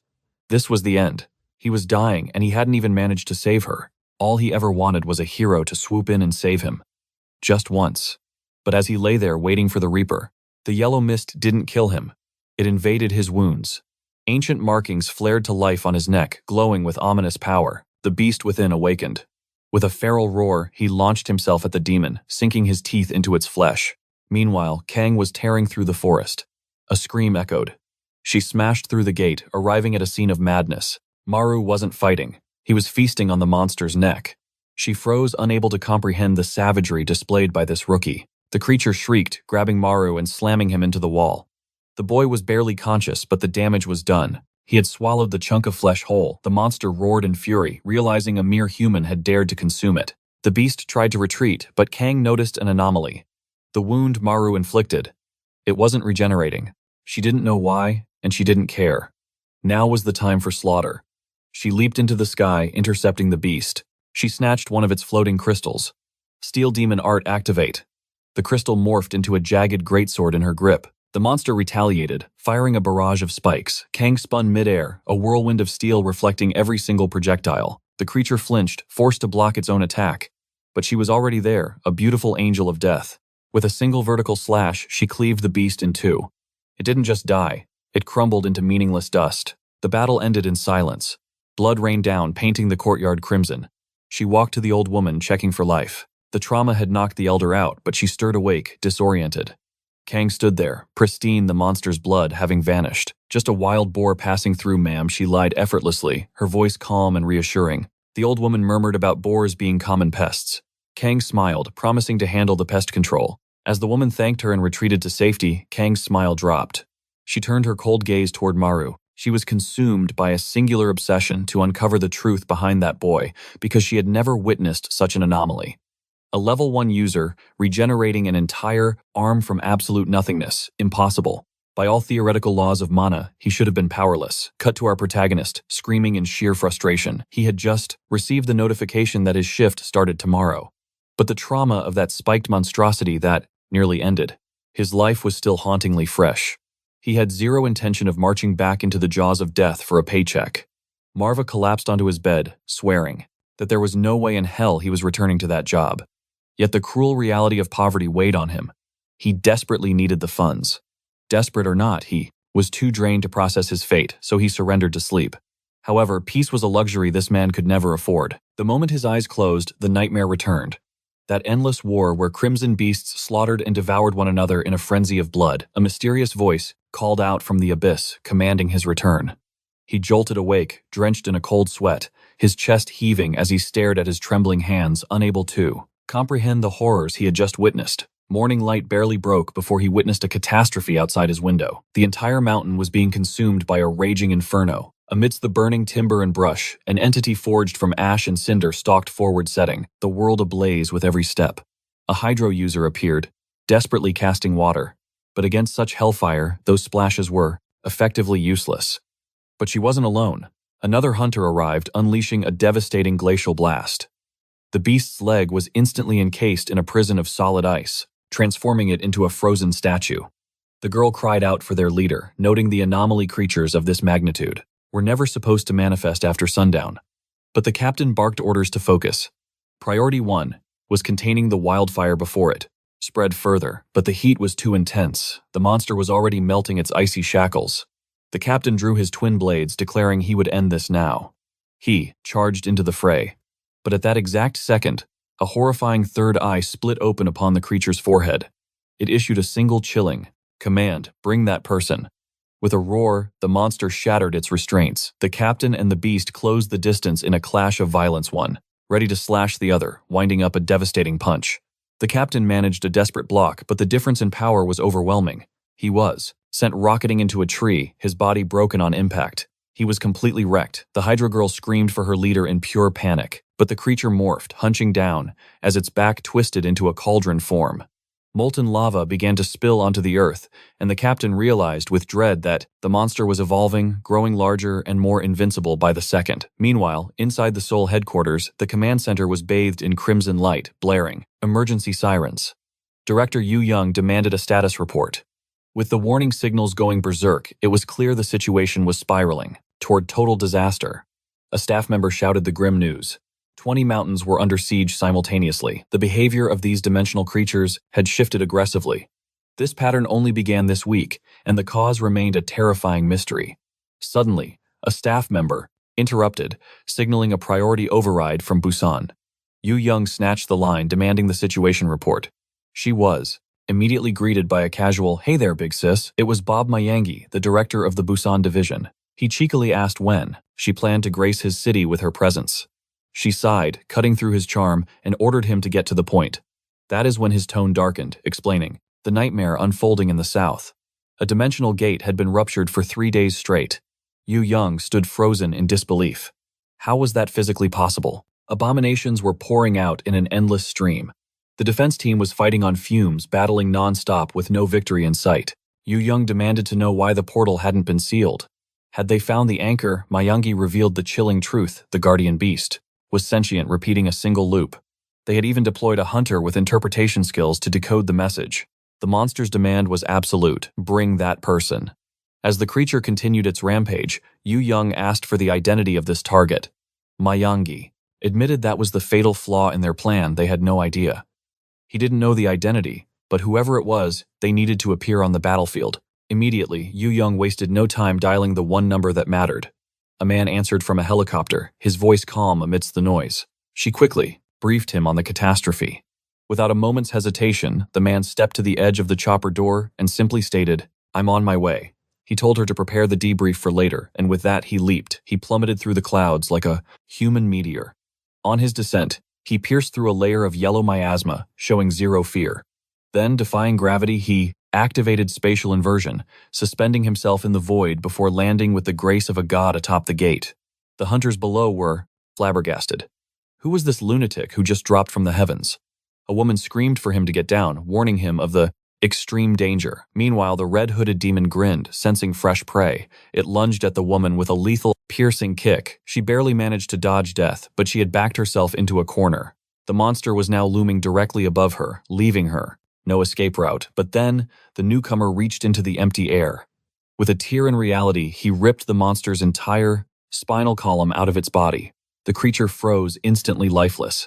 Speaker 1: This was the end. He was dying, and he hadn't even managed to save her. All he ever wanted was a hero to swoop in and save him. Just once. But as he lay there waiting for the Reaper, the yellow mist didn't kill him. It invaded his wounds. Ancient markings flared to life on his neck, glowing with ominous power. The beast within awakened. With a feral roar, he launched himself at the demon, sinking his teeth into its flesh. Meanwhile, Kang was tearing through the forest. A scream echoed. She smashed through the gate, arriving at a scene of madness. Maru wasn't fighting. He was feasting on the monster's neck. She froze, unable to comprehend the savagery displayed by this rookie. The creature shrieked, grabbing Maru and slamming him into the wall. The boy was barely conscious, but the damage was done. He had swallowed the chunk of flesh whole. The monster roared in fury, realizing a mere human had dared to consume it. The beast tried to retreat, but Kang noticed an anomaly. The wound Maru inflicted. It wasn't regenerating. She didn't know why, and she didn't care. Now was the time for slaughter. She leaped into the sky, intercepting the beast. She snatched one of its floating crystals. Steel Demon Art activate. The crystal morphed into a jagged greatsword in her grip. The monster retaliated, firing a barrage of spikes. Kang spun midair, a whirlwind of steel reflecting every single projectile. The creature flinched, forced to block its own attack. But she was already there, a beautiful angel of death. With a single vertical slash, she cleaved the beast in two. It didn't just die. It crumbled into meaningless dust. The battle ended in silence. Blood rained down, painting the courtyard crimson. She walked to the old woman, checking for life. The trauma had knocked the elder out, but she stirred awake, disoriented. Kang stood there, pristine, the monster's blood having vanished. "Just a wild boar passing through, ma'am," she lied effortlessly, her voice calm and reassuring. The old woman murmured about boars being common pests. Kang smiled, promising to handle the pest control. As the woman thanked her and retreated to safety, Kang's smile dropped. She turned her cold gaze toward Maru. She was consumed by a singular obsession to uncover the truth behind that boy, because she had never witnessed such an anomaly. A level 1 user regenerating an entire arm from absolute nothingness. Impossible. By all theoretical laws of mana, he should have been powerless. Cut to our protagonist, screaming in sheer frustration. He had just received the notification that his shift started tomorrow. But the trauma of that spiked monstrosity that nearly ended. His life was still hauntingly fresh. He had zero intention of marching back into the jaws of death for a paycheck. Marva collapsed onto his bed, swearing that there was no way in hell he was returning to that job. Yet the cruel reality of poverty weighed on him. He desperately needed the funds. Desperate or not, he was too drained to process his fate, so he surrendered to sleep. However, peace was a luxury this man could never afford. The moment his eyes closed, the nightmare returned. That endless war where crimson beasts slaughtered and devoured one another in a frenzy of blood. A mysterious voice called out from the abyss, commanding his return. He jolted awake, drenched in a cold sweat, his chest heaving as he stared at his trembling hands, unable to comprehend the horrors he had just witnessed. Morning light barely broke before he witnessed a catastrophe outside his window. The entire mountain was being consumed by a raging inferno. Amidst the burning timber and brush, an entity forged from ash and cinder stalked forward, setting the world ablaze with every step. A hydro user appeared, desperately casting water. But against such hellfire, those splashes were effectively useless. But she wasn't alone. Another hunter arrived, unleashing a devastating glacial blast. The beast's leg was instantly encased in a prison of solid ice, transforming it into a frozen statue. The girl cried out for their leader, noting the anomaly creatures of this magnitude were never supposed to manifest after sundown. But the captain barked orders to focus. Priority 1 was containing the wildfire before it spread further, but the heat was too intense. The monster was already melting its icy shackles. The captain drew his twin blades, declaring he would end this now. He charged into the fray. But at that exact second, a horrifying third eye split open upon the creature's forehead. It issued a single chilling command, "Bring that person." With a roar, the monster shattered its restraints. The captain and the beast closed the distance in a clash of violence, one ready to slash the other, winding up a devastating punch. The captain managed a desperate block, but the difference in power was overwhelming. He was sent rocketing into a tree, his body broken on impact. He was completely wrecked. The Hydra girl screamed for her leader in pure panic, but the creature morphed, hunching down, as its back twisted into a cauldron form. Molten lava began to spill onto the earth, and the captain realized with dread that the monster was evolving, growing larger and more invincible by the second. Meanwhile, inside the Seoul headquarters, the command center was bathed in crimson light, blaring emergency sirens. Director Yu Young demanded a status report. With the warning signals going berserk, it was clear the situation was spiraling toward total disaster. A staff member shouted the grim news. 20 mountains were under siege simultaneously. The behavior of these dimensional creatures had shifted aggressively. This pattern only began this week, and the cause remained a terrifying mystery. Suddenly, a staff member interrupted, signaling a priority override from Busan. Yu Young snatched the line, demanding the situation report. She was immediately greeted by a casual, "Hey there, big sis." It was Bob Mayangi, the director of the Busan division. He cheekily asked when she planned to grace his city with her presence. She sighed, cutting through his charm, and ordered him to get to the point. That is when his tone darkened, explaining the nightmare unfolding in the south. A dimensional gate had been ruptured for 3 days straight. Yu Young stood frozen in disbelief. How was that physically possible? Abominations were pouring out in an endless stream. The defense team was fighting on fumes, battling non-stop with no victory in sight. Yu Young demanded to know why the portal hadn't been sealed. Had they found the anchor, Mayangi revealed the chilling truth: the guardian beast was sentient, repeating a single loop. They had even deployed a hunter with interpretation skills to decode the message. The monster's demand was absolute: bring that person. As the creature continued its rampage, Yu Young asked for the identity of this target. Mayangi admitted that was the fatal flaw in their plan. They had no idea. He didn't know the identity, but whoever it was, they needed to appear on the battlefield. Immediately, Yu Young wasted no time dialing the one number that mattered. A man answered from a helicopter, his voice calm amidst the noise. She quickly briefed him on the catastrophe. Without a moment's hesitation, the man stepped to the edge of the chopper door and simply stated, "I'm on my way." He told her to prepare the debrief for later, and with that he leaped. He plummeted through the clouds like a human meteor. On his descent, He pierced through a layer of yellow miasma, showing zero fear. Then, defying gravity, he activated spatial inversion, suspending himself in the void before landing with the grace of a god atop the gate. The hunters below were flabbergasted. Who was this lunatic who just dropped from the heavens? A woman screamed for him to get down, warning him of the extreme danger. Meanwhile, the red-hooded demon grinned, sensing fresh prey. It lunged at the woman with a lethal, piercing kick. She barely managed to dodge death, but she had backed herself into a corner. The monster was now looming directly above her, leaving her. No escape route. But then, the newcomer reached into the empty air. With a tear in reality, he ripped the monster's entire spinal column out of its body. The creature froze, instantly lifeless.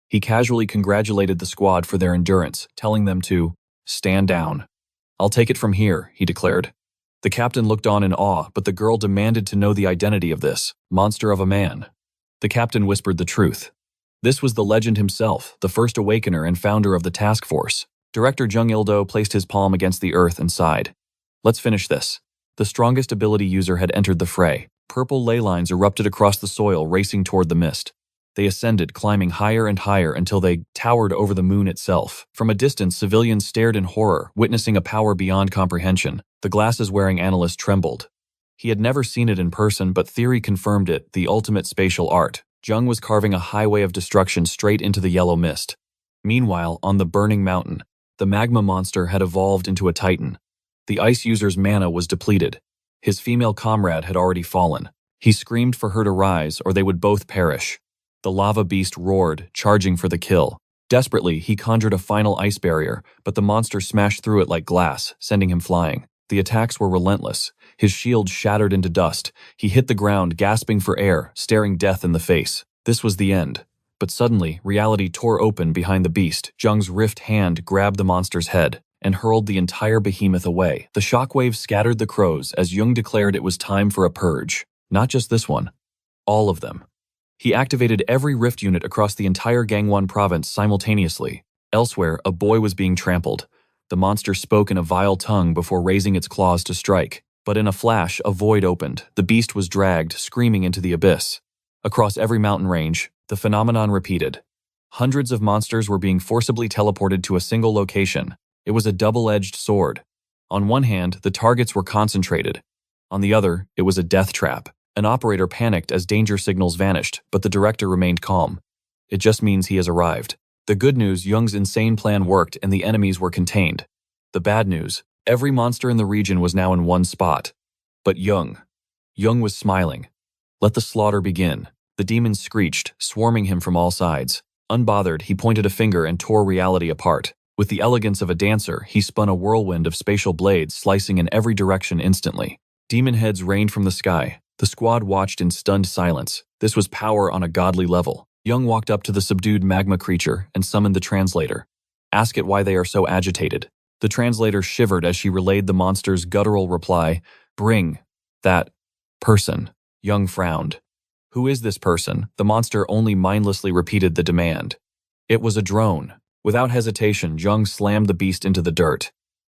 Speaker 1: He casually congratulated the squad for their endurance, telling them to stand down. "I'll take it from here," he declared. The captain looked on in awe, but the girl demanded to know the identity of this monster of a man. The captain whispered the truth. This was the legend himself, the first awakener and founder of the task force. Director Jung Il-do placed his palm against the earth and sighed. "Let's finish this." The strongest ability user had entered the fray. Purple ley lines erupted across the soil, racing toward the mist. They ascended, climbing higher and higher until they towered over the moon itself. From a distance, civilians stared in horror, witnessing a power beyond comprehension. The glasses-wearing analyst trembled. He had never seen it in person, but theory confirmed it, the ultimate spatial art. Jung was carving a highway of destruction straight into the yellow mist. Meanwhile, on the burning mountain, the magma monster had evolved into a titan. The ice user's mana was depleted. His female comrade had already fallen. He screamed for her to rise, or they would both perish. The lava beast roared, charging for the kill. Desperately, he conjured a final ice barrier, but the monster smashed through it like glass, sending him flying. The attacks were relentless. His shield shattered into dust. He hit the ground, gasping for air, staring death in the face. This was the end. But suddenly, reality tore open behind the beast. Jung's rift hand grabbed the monster's head and hurled the entire behemoth away. The shockwaves scattered the crows as Jung declared it was time for a purge. Not just this one. All of them. He activated every rift unit across the entire Gangwon province simultaneously. Elsewhere, a boy was being trampled. The monster spoke in a vile tongue before raising its claws to strike. But in a flash, a void opened. The beast was dragged, screaming into the abyss. Across every mountain range, the phenomenon repeated. Hundreds of monsters were being forcibly teleported to a single location. It was a double-edged sword. On one hand, the targets were concentrated. On the other, it was a death trap. An operator panicked as danger signals vanished, but the director remained calm. It just means he has arrived. The good news, Jung's insane plan worked and the enemies were contained. The bad news, every monster in the region was now in one spot. But Jung was smiling. Let the slaughter begin. The demons screeched, swarming him from all sides. Unbothered, he pointed a finger and tore reality apart. With the elegance of a dancer, he spun a whirlwind of spatial blades, slicing in every direction instantly. Demon heads rained from the sky. The squad watched in stunned silence. This was power on a godly level. Jung walked up to the subdued magma creature and summoned the translator. Ask it why they are so agitated. The translator shivered as she relayed the monster's guttural reply, "Bring that person." Jung frowned. Who is this person? The monster only mindlessly repeated the demand. It was a drone. Without hesitation, Jung slammed the beast into the dirt.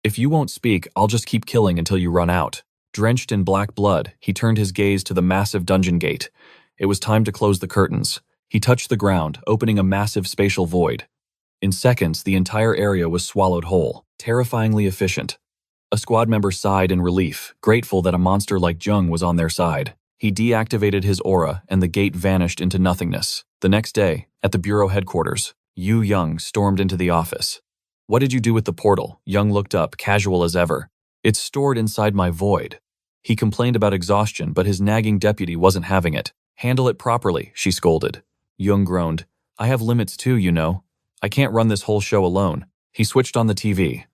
Speaker 1: "If you won't speak, I'll just keep killing until you run out." Drenched in black blood, he turned his gaze to the massive dungeon gate. It was time to close the curtains. He touched the ground, opening a massive spatial void. In seconds, the entire area was swallowed whole, terrifyingly efficient. A squad member sighed in relief, grateful that a monster like Jung was on their side. He deactivated his aura, and the gate vanished into nothingness. The next day, at the bureau headquarters, Jung stormed into the office. "What did you do with the portal?" Jung looked up, casual as ever. "It's stored inside my void." He complained about exhaustion, but his nagging deputy wasn't having it. "Handle it properly," she scolded. Jung groaned. "I have limits too, you know. I can't run this whole show alone." He switched on the TV.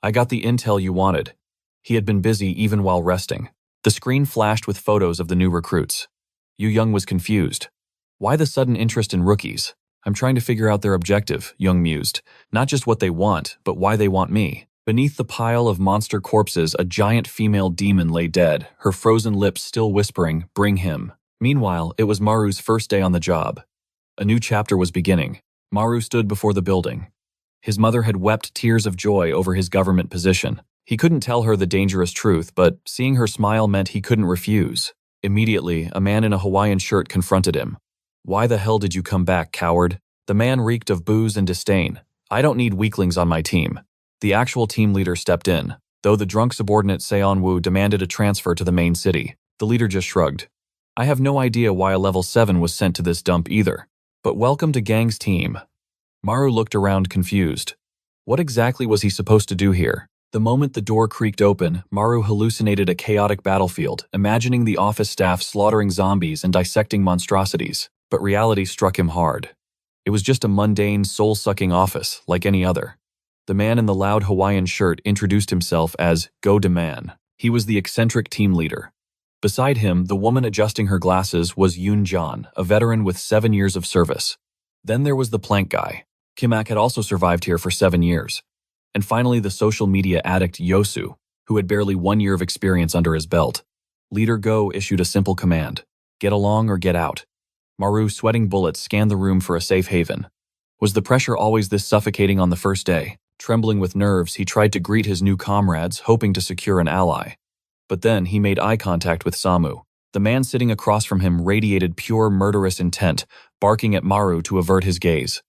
Speaker 1: "I got the intel you wanted." He had been busy even while resting. The screen flashed with photos of the new recruits. Jung was confused. Why the sudden interest in rookies? I'm trying to figure out their objective, Jung mused. Not just what they want, but why they want me. Beneath the pile of monster corpses, a giant female demon lay dead, her frozen lips still whispering, "Bring him." Meanwhile, it was Maru's first day on the job. A new chapter was beginning. Maru stood before the building. His mother had wept tears of joy over his government position. He couldn't tell her the dangerous truth, but seeing her smile meant he couldn't refuse. Immediately, a man in a Hawaiian shirt confronted him. "Why the hell did you come back, coward?" The man reeked of booze and disdain. "I don't need weaklings on my team." The actual team leader stepped in. Though the drunk subordinate Seon-woo demanded a transfer to the main city, the leader just shrugged. "I have no idea why a level 7 was sent to this dump either. But welcome to Gang's team." Maru looked around confused. What exactly was he supposed to do here? The moment the door creaked open, Maru hallucinated a chaotic battlefield, imagining the office staff slaughtering zombies and dissecting monstrosities. But reality struck him hard. It was just a mundane, soul-sucking office, like any other. The man in the loud Hawaiian shirt introduced himself as Go-de-man. He was the eccentric team leader. Beside him, the woman adjusting her glasses was Yoon-jan, a veteran with 7 years of service. Then there was the plank guy. Kim-ak had also survived here for 7 years. And finally, the social media addict Yosu, who had barely 1 year of experience under his belt. Leader Go issued a simple command: get along or get out. Maru, sweating bullets, scanned the room for a safe haven. Was the pressure always this suffocating on the first day? Trembling with nerves, he tried to greet his new comrades, hoping to secure an ally. But then he made eye contact with Samu. The man sitting across from him radiated pure murderous intent, barking at Maru to avert his gaze.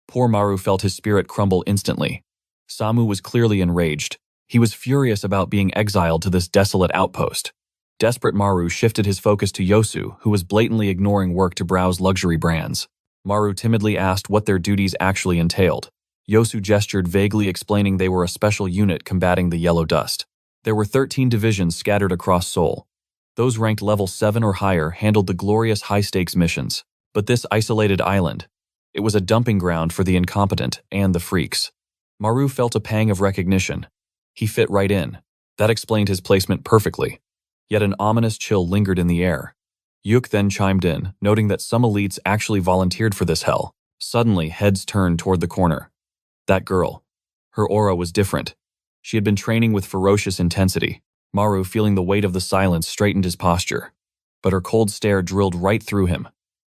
Speaker 1: Poor Maru felt his spirit crumble instantly. Samu was clearly enraged. He was furious about being exiled to this desolate outpost. Desperate Maru shifted his focus to Yosu, who was blatantly ignoring work to browse luxury brands. Maru timidly asked what their duties actually entailed. Yosu gestured, vaguely explaining they were a special unit combating the yellow dust. There were 13 divisions scattered across Seoul. Those ranked level 7 or higher handled the glorious high-stakes missions. But this isolated island, it was a dumping ground for the incompetent and the freaks. Maru felt a pang of recognition. He fit right in. That explained his placement perfectly. Yet an ominous chill lingered in the air. Yuk then chimed in, noting that some elites actually volunteered for this hell. Suddenly, heads turned toward the corner. That girl. Her aura was different. She had been training with ferocious intensity. Maru, feeling the weight of the silence, straightened his posture. But her cold stare drilled right through him.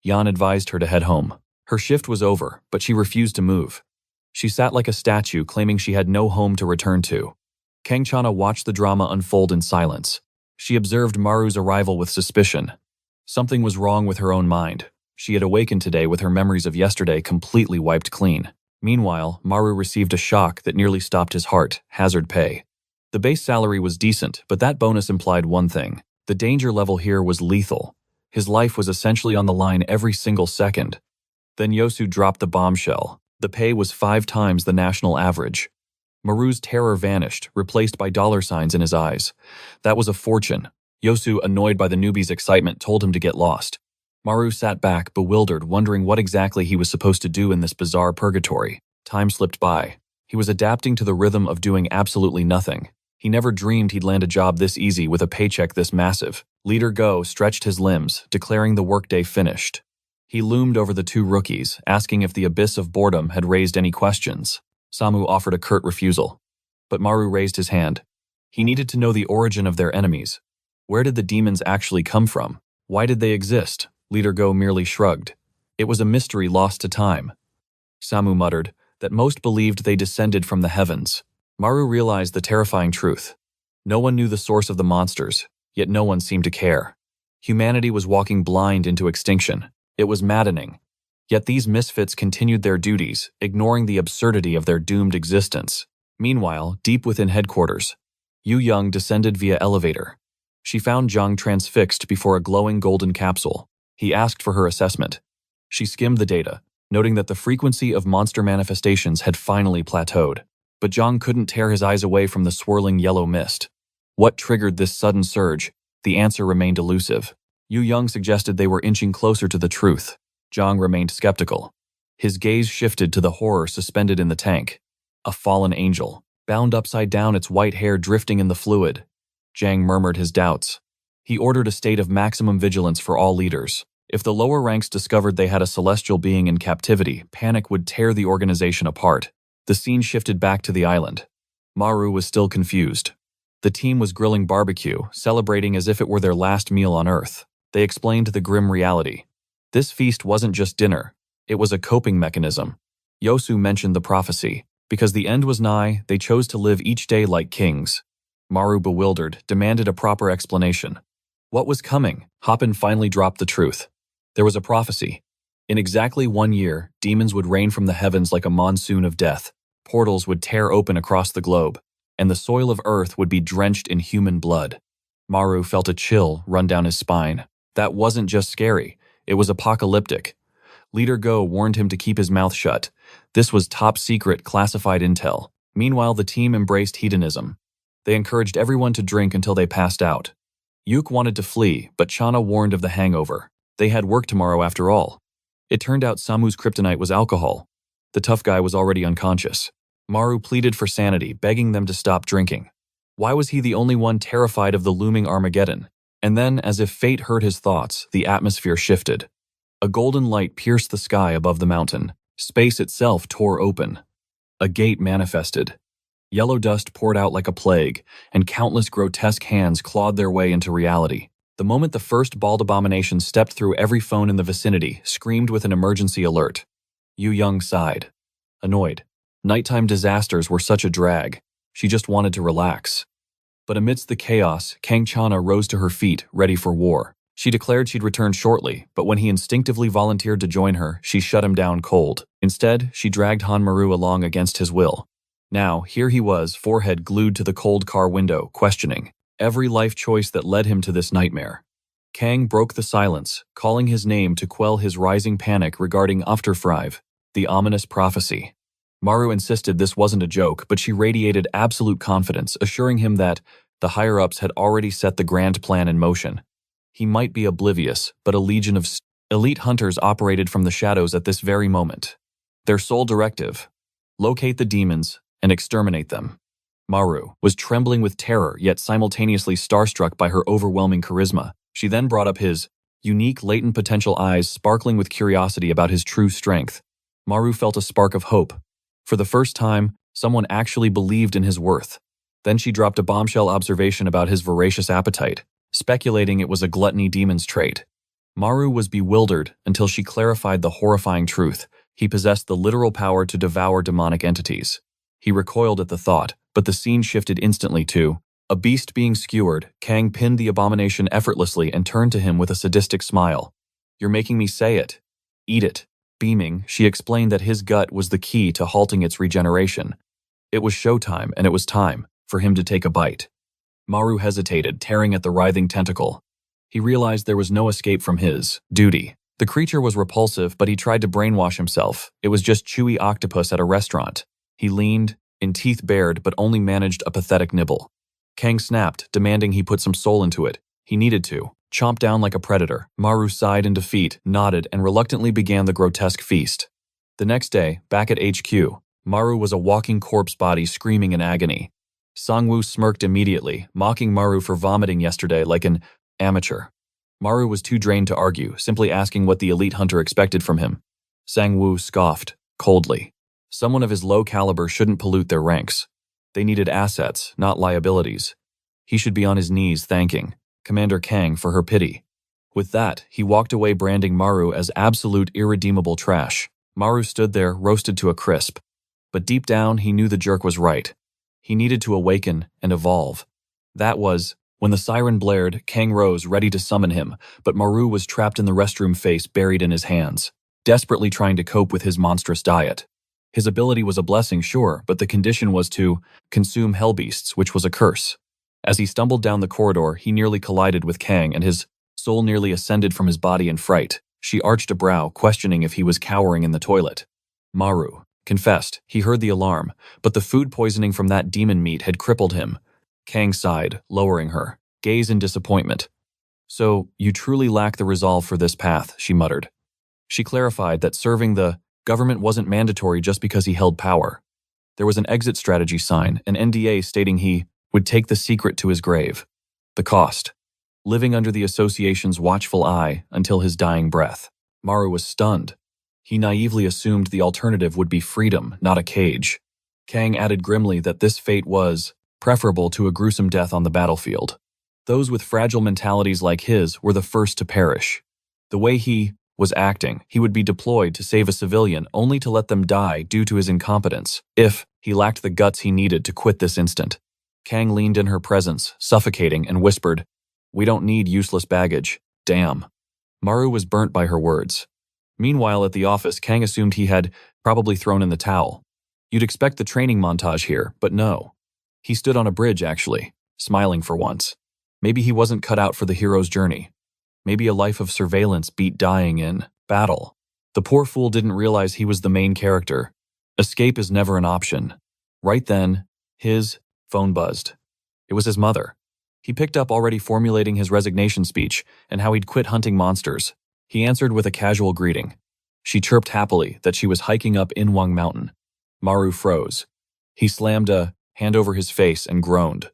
Speaker 1: Yan advised her to head home. Her shift was over, but she refused to move. She sat like a statue, claiming she had no home to return to. Kangchana watched the drama unfold in silence. She observed Maru's arrival with suspicion. Something was wrong with her own mind. She had awakened today with her memories of yesterday completely wiped clean. Meanwhile, Maru received a shock that nearly stopped his heart: hazard pay. The base salary was decent, but that bonus implied one thing: the danger level here was lethal. His life was essentially on the line every single second. Then Yosu dropped the bombshell. The pay was 5 times the national average. Maru's terror vanished, replaced by dollar signs in his eyes. That was a fortune. Yosu, annoyed by the newbie's excitement, told him to get lost. Maru sat back, bewildered, wondering what exactly he was supposed to do in this bizarre purgatory. Time slipped by. He was adapting to the rhythm of doing absolutely nothing. He never dreamed he'd land a job this easy with a paycheck this massive. Leader Go stretched his limbs, declaring the workday finished. He loomed over the 2 rookies, asking if the abyss of boredom had raised any questions. Samu offered a curt refusal. But Maru raised his hand. He needed to know the origin of their enemies. Where did the demons actually come from? Why did they exist? Leader Go merely shrugged. It was a mystery lost to time. Samu muttered that most believed they descended from the heavens. Maru realized the terrifying truth. No one knew the source of the monsters, yet no one seemed to care. Humanity was walking blind into extinction. It was maddening. Yet these misfits continued their duties, ignoring the absurdity of their doomed existence. Meanwhile, deep within headquarters, Yu Young descended via elevator. She found Zhang transfixed before a glowing golden capsule. He asked for her assessment. She skimmed the data, noting that the frequency of monster manifestations had finally plateaued. But Zhang couldn't tear his eyes away from the swirling yellow mist. What triggered this sudden surge? The answer remained elusive. Yu Young suggested they were inching closer to the truth. Zhang remained skeptical. His gaze shifted to the horror suspended in the tank. A fallen angel, bound upside down, its white hair drifting in the fluid. Zhang murmured his doubts. He ordered a state of maximum vigilance for all leaders. If the lower ranks discovered they had a celestial being in captivity, panic would tear the organization apart. The scene shifted back to the island. Maru was still confused. The team was grilling barbecue, celebrating as if it were their last meal on Earth. They explained the grim reality. This feast wasn't just dinner. It was a coping mechanism. Yosu mentioned the prophecy. Because the end was nigh, they chose to live each day like kings. Maru, bewildered, demanded a proper explanation. What was coming? Hopin finally dropped the truth. There was a prophecy. In exactly 1 year, demons would rain from the heavens like a monsoon of death. Portals would tear open across the globe, and the soil of Earth would be drenched in human blood. Maru felt a chill run down his spine. That wasn't just scary, it was apocalyptic. Leader Go warned him to keep his mouth shut. This was top-secret classified intel. Meanwhile, the team embraced hedonism. They encouraged everyone to drink until they passed out. Yuk wanted to flee, but Chana warned of the hangover. They had work tomorrow after all. It turned out Samu's kryptonite was alcohol. The tough guy was already unconscious. Maru pleaded for sanity, begging them to stop drinking. Why was he the only one terrified of the looming Armageddon? And then, as if fate heard his thoughts, the atmosphere shifted. A golden light pierced the sky above the mountain. Space itself tore open. A gate manifested. Yellow dust poured out like a plague, and countless grotesque hands clawed their way into reality. The moment the first bald abomination stepped through, every phone in the vicinity screamed with an emergency alert. Yu Young sighed. Annoyed. Nighttime disasters were such a drag. She just wanted to relax. But amidst the chaos, Kang Chana rose to her feet, ready for war. She declared she'd return shortly, but when he instinctively volunteered to join her, she shut him down cold. Instead, she dragged Han Maru along against his will. Now, here he was, forehead glued to the cold car window, questioning every life choice that led him to this nightmare. Kang broke the silence, calling his name to quell his rising panic regarding Afterthrive, the ominous prophecy. Maru insisted this wasn't a joke, but she radiated absolute confidence, assuring him that the higher-ups had already set the grand plan in motion. He might be oblivious, but a legion of elite hunters operated from the shadows at this very moment. Their sole directive: locate the demons and exterminate them. Maru was trembling with terror, yet simultaneously starstruck by her overwhelming charisma. She then brought up his unique latent potential, eyes sparkling with curiosity about his true strength. Maru felt a spark of hope. For the first time, someone actually believed in his worth. Then she dropped a bombshell observation about his voracious appetite, speculating it was a gluttony demon's trait. Maru was bewildered until she clarified the horrifying truth. He possessed the literal power to devour demonic entities. He recoiled at the thought, but the scene shifted instantly to a beast being skewered. Kang pinned the abomination effortlessly and turned to him with a sadistic smile. "You're making me say it. Eat it." Beaming, she explained that his gut was the key to halting its regeneration. It was showtime, and it was time for him to take a bite. Maru hesitated, tearing at the writhing tentacle. He realized there was no escape from his duty. The creature was repulsive, but he tried to brainwash himself. It was just chewy octopus at a restaurant. He leaned, in teeth bared, but only managed a pathetic nibble. Kang snapped, demanding he put some soul into it. He needed to. Chomped down like a predator. Maru sighed in defeat, nodded, and reluctantly began the grotesque feast. The next day, back at HQ, Maru was a walking corpse body screaming in agony. Sangwoo smirked immediately, mocking Maru for vomiting yesterday like an amateur. Maru was too drained to argue, simply asking what the elite hunter expected from him. Sangwoo scoffed, coldly. Someone of his low caliber shouldn't pollute their ranks. They needed assets, not liabilities. He should be on his knees thanking Commander Kang for her pity. With that, he walked away, branding Maru as absolute irredeemable trash. Maru stood there, roasted to a crisp. But deep down, he knew the jerk was right. He needed to awaken and evolve. That was, when the siren blared, Kang rose, ready to summon him, but Maru was trapped in the restroom, face buried in his hands, desperately trying to cope with his monstrous diet. His ability was a blessing, sure, but the condition was to consume hellbeasts, which was a curse. As he stumbled down the corridor, he nearly collided with Kang, and his soul nearly ascended from his body in fright. She arched a brow, questioning if he was cowering in the toilet. Maru confessed he heard the alarm, but the food poisoning from that demon meat had crippled him. Kang sighed, lowering her gaze in disappointment. "So, you truly lack the resolve for this path," she muttered. She clarified that serving the government wasn't mandatory just because he held power. There was an exit strategy sign, an NDA stating he would take the secret to his grave. The cost: living under the association's watchful eye until his dying breath. Maru was stunned. He naively assumed the alternative would be freedom, not a cage. Kang added grimly that this fate was preferable to a gruesome death on the battlefield. Those with fragile mentalities like his were the first to perish. The way he was acting, he would be deployed to save a civilian only to let them die due to his incompetence, if he lacked the guts he needed to quit this instant. Kang leaned in her presence, suffocating, and whispered, "We don't need useless baggage. Damn." Maru was burnt by her words. Meanwhile, at the office, Kang assumed he had probably thrown in the towel. You'd expect the training montage here, but no. He stood on a bridge, actually, smiling for once. Maybe he wasn't cut out for the hero's journey. Maybe a life of surveillance beat dying in battle. The poor fool didn't realize he was the main character. Escape is never an option. Right then, his phone buzzed. It was his mother. He picked up, already formulating his resignation speech and how he'd quit hunting monsters. He answered with a casual greeting. She chirped happily that she was hiking up Inwang Mountain. Maru froze. He slammed a hand over his face and groaned.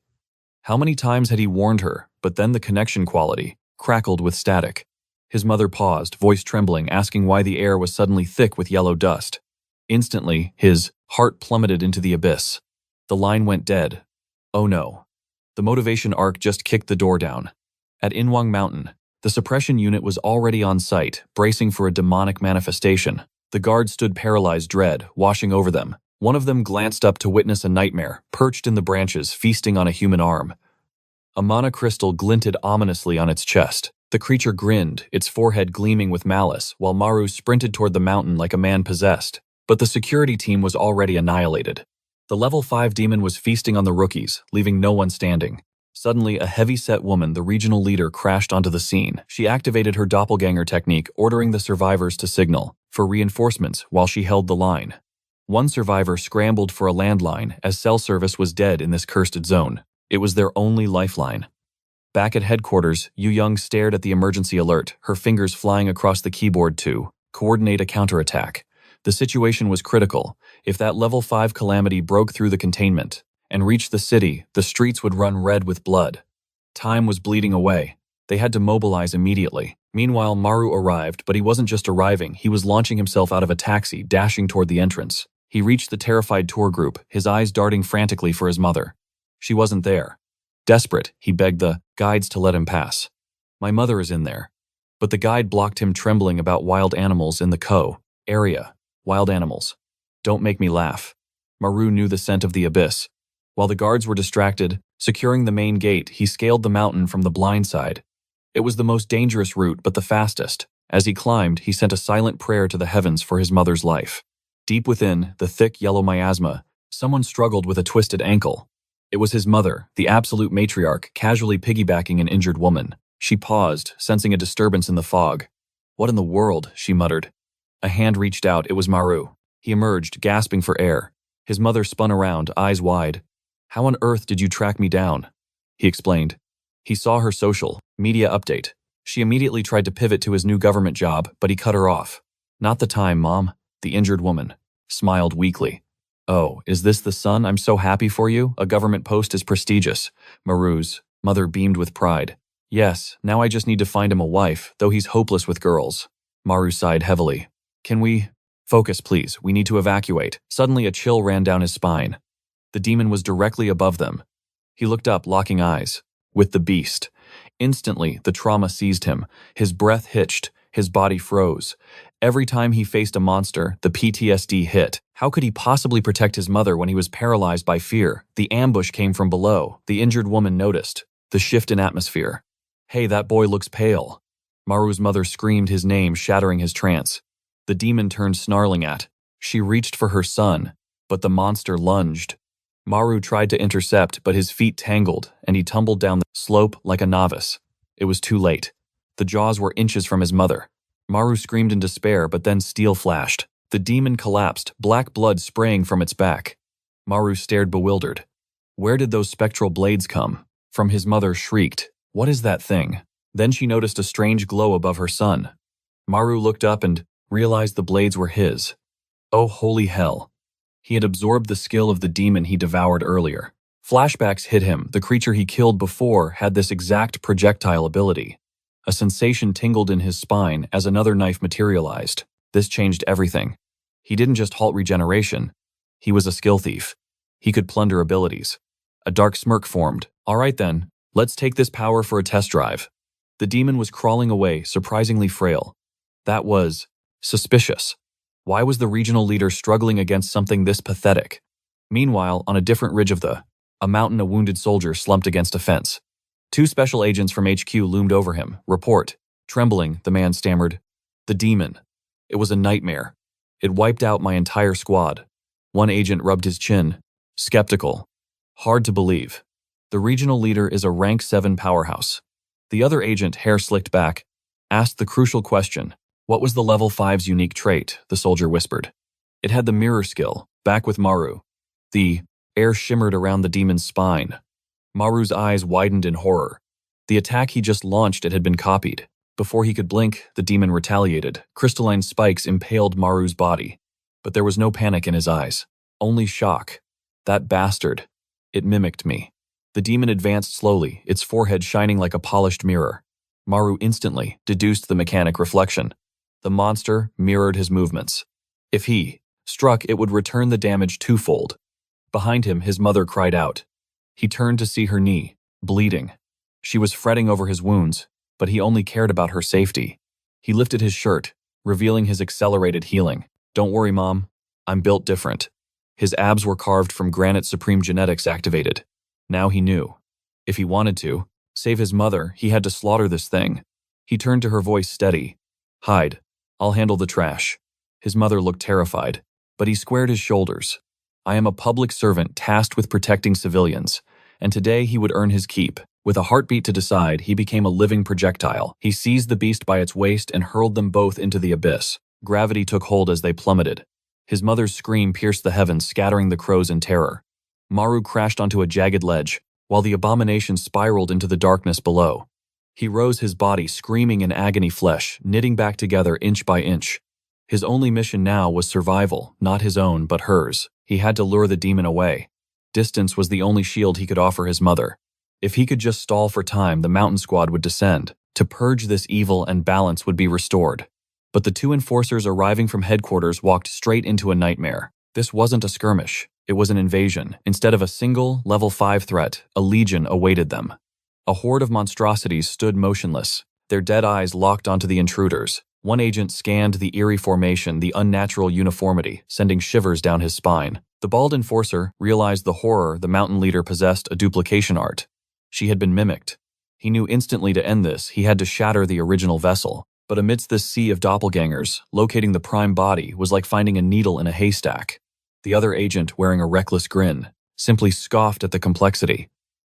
Speaker 1: How many times had he warned her, but then the connection quality crackled with static. His mother paused, voice trembling, asking why the air was suddenly thick with yellow dust. Instantly, his heart plummeted into the abyss. The line went dead. Oh no. The motivation arc just kicked the door down. At Inwang Mountain, the suppression unit was already on site, bracing for a demonic manifestation. The guards stood paralyzed, dread washing over them. One of them glanced up to witness a nightmare, perched in the branches, feasting on a human arm. A mana crystal glinted ominously on its chest. The creature grinned, its forehead gleaming with malice, while Maru sprinted toward the mountain like a man possessed. But the security team was already annihilated. The level 5 demon was feasting on the rookies, leaving no one standing. Suddenly, a heavy-set woman, the regional leader, crashed onto the scene. She activated her doppelganger technique, ordering the survivors to signal for reinforcements while she held the line. One survivor scrambled for a landline, as cell service was dead in this cursed zone. It was their only lifeline. Back at headquarters, Yu Young stared at the emergency alert, her fingers flying across the keyboard to coordinate a counterattack. The situation was critical. If that level 5 calamity broke through the containment and reached the city, the streets would run red with blood. Time was bleeding away. They had to mobilize immediately. Meanwhile, Maru arrived, but he wasn't just arriving, he was launching himself out of a taxi, dashing toward the entrance. He reached the terrified tour group, his eyes darting frantically for his mother. She wasn't there. Desperate, he begged the guides to let him pass. My mother is in there. But the guide blocked him, trembling about wild animals in the area. Wild animals. Don't make me laugh. Maru knew the scent of the abyss. While the guards were distracted, securing the main gate, he scaled the mountain from the blind side. It was the most dangerous route, but the fastest. As he climbed, he sent a silent prayer to the heavens for his mother's life. Deep within, the thick yellow miasma, someone struggled with a twisted ankle. It was his mother, the absolute matriarch, casually piggybacking an injured woman. She paused, sensing a disturbance in the fog. What in the world, she muttered. A hand reached out, it was Maru. He emerged, gasping for air. His mother spun around, eyes wide. How on earth did you track me down? He explained. He saw her social media update. She immediately tried to pivot to his new government job, but he cut her off. Not the time, Mom. The injured woman smiled weakly. Oh, is this the son? I'm so happy for you. A government post is prestigious. Maru's mother beamed with pride. Yes, now I just need to find him a wife, though he's hopeless with girls. Maru sighed heavily. Can we focus, please? We need to evacuate. Suddenly a chill ran down his spine. The demon was directly above them. He looked up, locking eyes with the beast. Instantly, the trauma seized him. His breath hitched, his body froze. Every time he faced a monster, the PTSD hit. How could he possibly protect his mother when he was paralyzed by fear? The ambush came from below. The injured woman noticed the shift in atmosphere. Hey, that boy looks pale. Maru's mother screamed his name, shattering his trance. The demon turned, snarling at. She reached for her son, but the monster lunged. Maru tried to intercept, but his feet tangled, and he tumbled down the slope like a novice. It was too late. The jaws were inches from his mother. Maru screamed in despair, but then steel flashed. The demon collapsed, black blood spraying from its back. Maru stared bewildered. Where did those spectral blades come from? His mother shrieked. What is that thing? Then she noticed a strange glow above her son. Maru looked up and realized the blades were his. Oh, holy hell. He had absorbed the skill of the demon he devoured earlier. Flashbacks hit him. The creature he killed before had this exact projectile ability. A sensation tingled in his spine as another knife materialized. This changed everything. He didn't just halt regeneration. He was a skill thief. He could plunder abilities. A dark smirk formed. All right then, let's take this power for a test drive. The demon was crawling away, surprisingly frail. That was suspicious. Why was the regional leader struggling against something this pathetic? Meanwhile, on a different ridge of a mountain, a wounded soldier slumped against a fence. Two special agents from HQ loomed over him. Report. Trembling, the man stammered. The demon. It was a nightmare. It wiped out my entire squad. One agent rubbed his chin. Skeptical. Hard to believe. The regional leader is a rank 7 powerhouse. The other agent, hair slicked back, asked the crucial question. What was the level 5's unique trait? The soldier whispered. It had the mirror skill, back with Maru. The air shimmered around the demon's spine. Maru's eyes widened in horror. The attack he just launched, it had been copied. Before he could blink, the demon retaliated. Crystalline spikes impaled Maru's body. But there was no panic in his eyes. Only shock. That bastard. It mimicked me. The demon advanced slowly, its forehead shining like a polished mirror. Maru instantly deduced the mechanic reflection. The monster mirrored his movements. If he struck, it would return the damage twofold. Behind him, his mother cried out. He turned to see her knee, bleeding. She was fretting over his wounds, but he only cared about her safety. He lifted his shirt, revealing his accelerated healing. Don't worry, Mom. I'm built different. His abs were carved from granite supreme genetics activated. Now he knew. If he wanted to save his mother, he had to slaughter this thing. He turned to her, voice steady. Hide. I'll handle the trash. His mother looked terrified, but he squared his shoulders. I am a public servant tasked with protecting civilians, and today he would earn his keep. With a heartbeat to decide, he became a living projectile. He seized the beast by its waist and hurled them both into the abyss. Gravity took hold as they plummeted. His mother's scream pierced the heavens, scattering the crows in terror. Maru crashed onto a jagged ledge, while the abomination spiraled into the darkness below. He rose, his body screaming in agony, flesh knitting back together inch by inch. His only mission now was survival, not his own but hers. He had to lure the demon away. Distance was the only shield he could offer his mother. If he could just stall for time, the mountain squad would descend. To purge this evil and balance would be restored. But the two enforcers arriving from headquarters walked straight into a nightmare. This wasn't a skirmish. It was an invasion. Instead of a single, level 5 threat, a legion awaited them. A horde of monstrosities stood motionless, their dead eyes locked onto the intruders. One agent scanned the eerie formation, the unnatural uniformity, sending shivers down his spine. The bald enforcer realized the horror the mountain leader possessed, a duplication art. She had been mimicked. He knew instantly to end this, he had to shatter the original vessel. But amidst this sea of doppelgangers, locating the prime body was like finding a needle in a haystack. The other agent, wearing a reckless grin, simply scoffed at the complexity.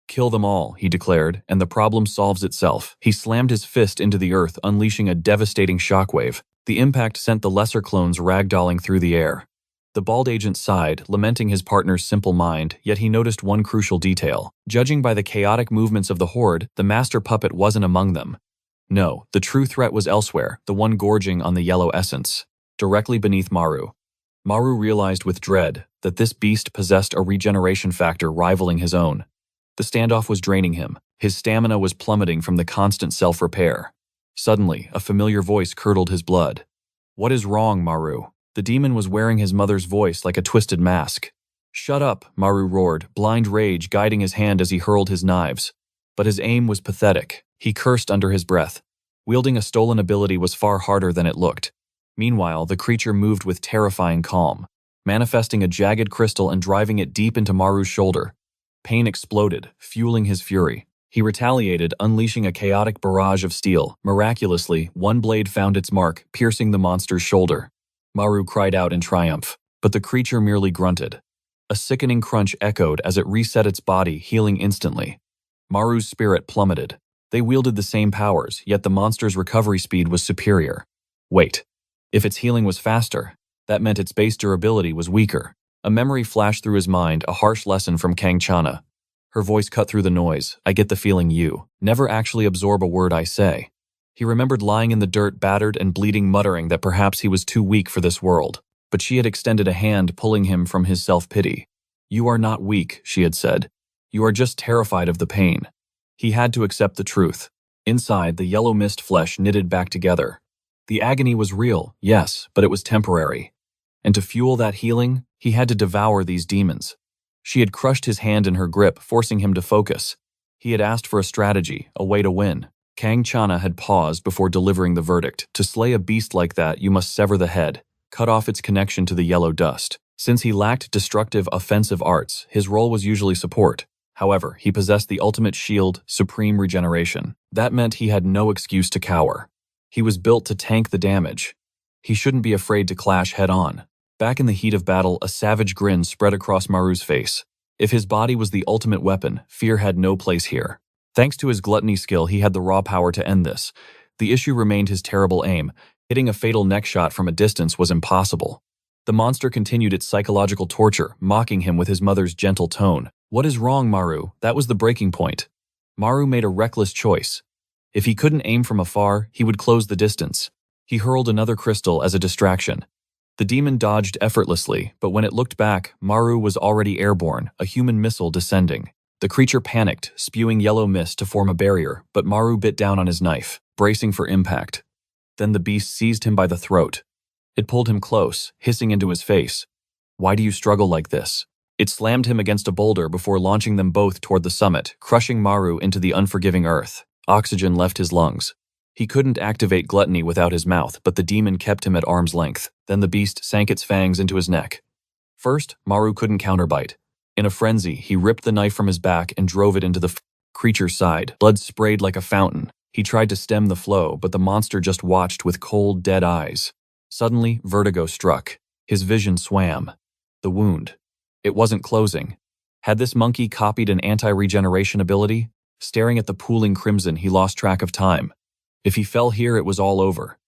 Speaker 1: Kill them all, he declared, and the problem solves itself. He slammed his fist into the earth, unleashing a devastating shockwave. The impact sent the lesser clones ragdolling through the air. The bald agent sighed, lamenting his partner's simple mind, yet he noticed one crucial detail. Judging by the chaotic movements of the horde, the master puppet wasn't among them. No, the true threat was elsewhere, the one gorging on the yellow essence, directly beneath Maru. Maru realized with dread that this beast possessed a regeneration factor rivaling his own. The standoff was draining him. His stamina was plummeting from the constant self-repair. Suddenly, a familiar voice curdled his blood. What is wrong, Maru? The demon was wearing his mother's voice like a twisted mask. Shut up, Maru roared, blind rage guiding his hand as he hurled his knives. But his aim was pathetic. He cursed under his breath. Wielding a stolen ability was far harder than it looked. Meanwhile, the creature moved with terrifying calm, manifesting a jagged crystal and driving it deep into Maru's shoulder. Pain exploded, fueling his fury. He retaliated, unleashing a chaotic barrage of steel. Miraculously, one blade found its mark, piercing the monster's shoulder. Maru cried out in triumph, but the creature merely grunted. A sickening crunch echoed as it reset its body, healing instantly. Maru's spirit plummeted. They wielded the same powers, yet the monster's recovery speed was superior. Wait. If its healing was faster, that meant its base durability was weaker. A memory flashed through his mind, a harsh lesson from Kang Chana. Her voice cut through the noise. I get the feeling you never actually absorb a word I say. He remembered lying in the dirt, battered and bleeding, muttering that perhaps he was too weak for this world. But she had extended a hand, pulling him from his self-pity. You are not weak, she had said. You are just terrified of the pain. He had to accept the truth. Inside, the yellow mist flesh knitted back together. The agony was real, yes, but it was temporary. And to fuel that healing, he had to devour these demons. She had crushed his hand in her grip, forcing him to focus. He had asked for a strategy, a way to win. Kang Chana had paused before delivering the verdict. To slay a beast like that, you must sever the head, cut off its connection to the yellow dust. Since he lacked destructive offensive arts, his role was usually support. However, he possessed the ultimate shield, supreme regeneration. That meant he had no excuse to cower. He was built to tank the damage. He shouldn't be afraid to clash head-on. Back in the heat of battle, a savage grin spread across Maru's face. If his body was the ultimate weapon, fear had no place here. Thanks to his gluttony skill, he had the raw power to end this. The issue remained his terrible aim. Hitting a fatal neck shot from a distance was impossible. The monster continued its psychological torture, mocking him with his mother's gentle tone. "What is wrong, Maru?" That was the breaking point. Maru made a reckless choice. If he couldn't aim from afar, he would close the distance. He hurled another crystal as a distraction. The demon dodged effortlessly, but when it looked back, Maru was already airborne, a human missile descending. The creature panicked, spewing yellow mist to form a barrier, but Maru bit down on his knife, bracing for impact. Then the beast seized him by the throat. It pulled him close, hissing into his face. "Why do you struggle like this?" It slammed him against a boulder before launching them both toward the summit, crushing Maru into the unforgiving earth. Oxygen left his lungs. He couldn't activate gluttony without his mouth, but the demon kept him at arm's length. Then the beast sank its fangs into his neck. First, Maru couldn't counterbite. In a frenzy, he ripped the knife from his back and drove it into the creature's side. Blood sprayed like a fountain. He tried to stem the flow, but the monster just watched with cold, dead eyes. Suddenly, vertigo struck. His vision swam. The wound. It wasn't closing. Had this monkey copied an anti-regeneration ability? Staring at the pooling crimson, he lost track of time. If he fell here, it was all over.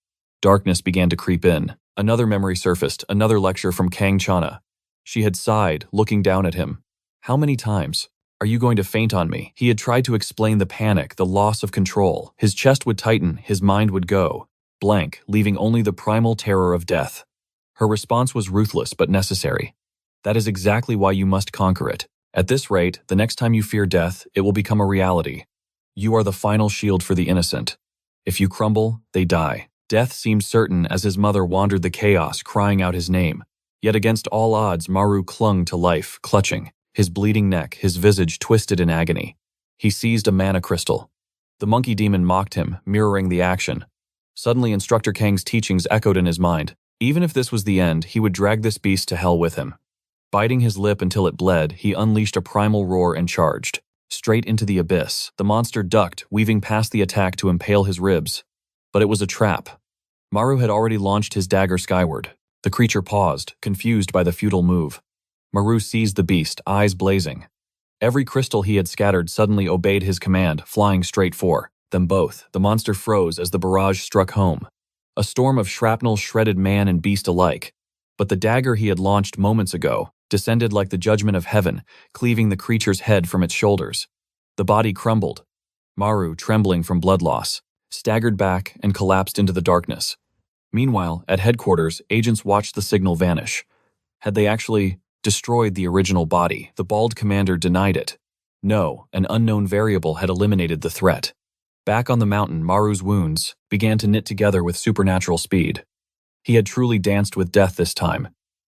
Speaker 1: Darkness began to creep in. Another memory surfaced, another lecture from Kang Chana. She had sighed, looking down at him. "How many times? Are you going to faint on me?" He had tried to explain the panic, the loss of control. His chest would tighten, his mind would go blank, leaving only the primal terror of death. Her response was ruthless but necessary. "That is exactly why you must conquer it. At this rate, the next time you fear death, it will become a reality. You are the final shield for the innocent. If you crumble, they die." Death seemed certain as his mother wandered the chaos, crying out his name. Yet against all odds, Maru clung to life, clutching, his bleeding neck, his visage twisted in agony. He seized a mana crystal. The monkey demon mocked him, mirroring the action. Suddenly, Instructor Kang's teachings echoed in his mind. Even if this was the end, he would drag this beast to hell with him. Biting his lip until it bled, he unleashed a primal roar and charged. Straight into the abyss. The monster ducked, weaving past the attack to impale his ribs. But it was a trap. Maru had already launched his dagger skyward. The creature paused, confused by the futile move. Maru seized the beast, eyes blazing. Every crystal he had scattered suddenly obeyed his command, flying straight for them both. The monster froze as the barrage struck home. A storm of shrapnel shredded man and beast alike. But the dagger he had launched moments ago descended like the judgment of heaven, cleaving the creature's head from its shoulders. The body crumbled. Maru, trembling from blood loss, staggered back and collapsed into the darkness. Meanwhile, at headquarters, agents watched the signal vanish. Had they actually destroyed the original body? The bald commander denied it. No, an unknown variable had eliminated the threat. Back on the mountain, Maru's wounds began to knit together with supernatural speed. He had truly danced with death this time.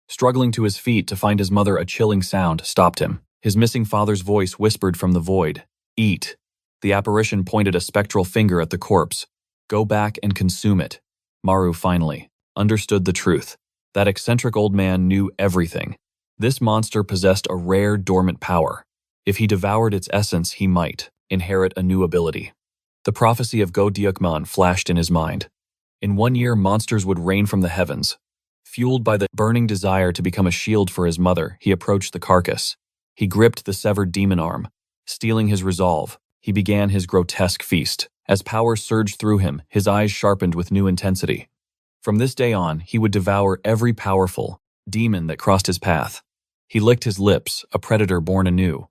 Speaker 1: Struggling to his feet to find his mother, a chilling sound stopped him. His missing father's voice whispered from the void, "Eat." The apparition pointed a spectral finger at the corpse. "Go back and consume it." Maru finally understood the truth. That eccentric old man knew everything. This monster possessed a rare, dormant power. If he devoured its essence, he might inherit a new ability. The prophecy of Go Dyukman flashed in his mind. In 1 year, monsters would rain from the heavens. Fueled by the burning desire to become a shield for his mother, he approached the carcass. He gripped the severed demon arm. Steeling his resolve, he began his grotesque feast. As power surged through him, his eyes sharpened with new intensity. From this day on, he would devour every powerful demon that crossed his path. He licked his lips, a predator born anew.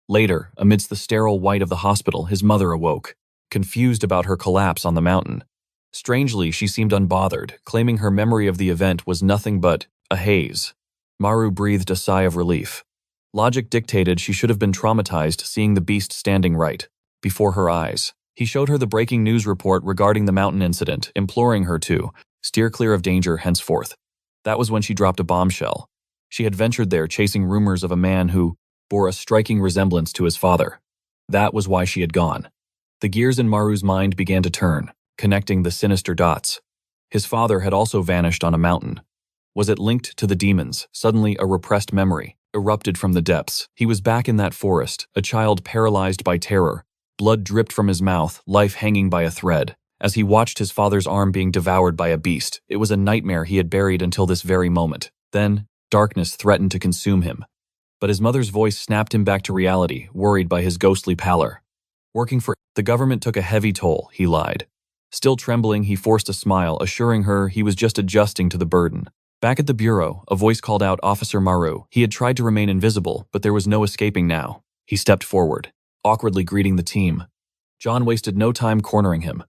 Speaker 1: Later, amidst the sterile white of the hospital, his mother awoke, confused about her collapse on the mountain. Strangely, she seemed unbothered, claiming her memory of the event was nothing but a haze. Maru breathed a sigh of relief. Logic dictated she should have been traumatized seeing the beast standing right before her eyes. He showed her the breaking news report regarding the mountain incident, imploring her to steer clear of danger henceforth. That was when she dropped a bombshell. She had ventured there chasing rumors of a man who bore a striking resemblance to his father. That was why she had gone. The gears in Maru's mind began to turn, connecting the sinister dots. His father had also vanished on a mountain. Was it linked to the demons? Suddenly, a repressed memory erupted from the depths. He was back in that forest, a child paralyzed by terror. Blood dripped from his mouth, life hanging by a thread. as he watched his father's arm being devoured by a beast. It was a nightmare he had buried until this very moment. Then, darkness threatened to consume him. But his mother's voice snapped him back to reality, worried by his ghostly pallor. Working for the government took a heavy toll, he lied. Still trembling, he forced a smile, assuring her he was just adjusting to the burden. Back at the bureau, a voice called out Officer Maru. He had tried to remain invisible, but there was no escaping now. He stepped forward, awkwardly greeting the team. John wasted no time cornering him.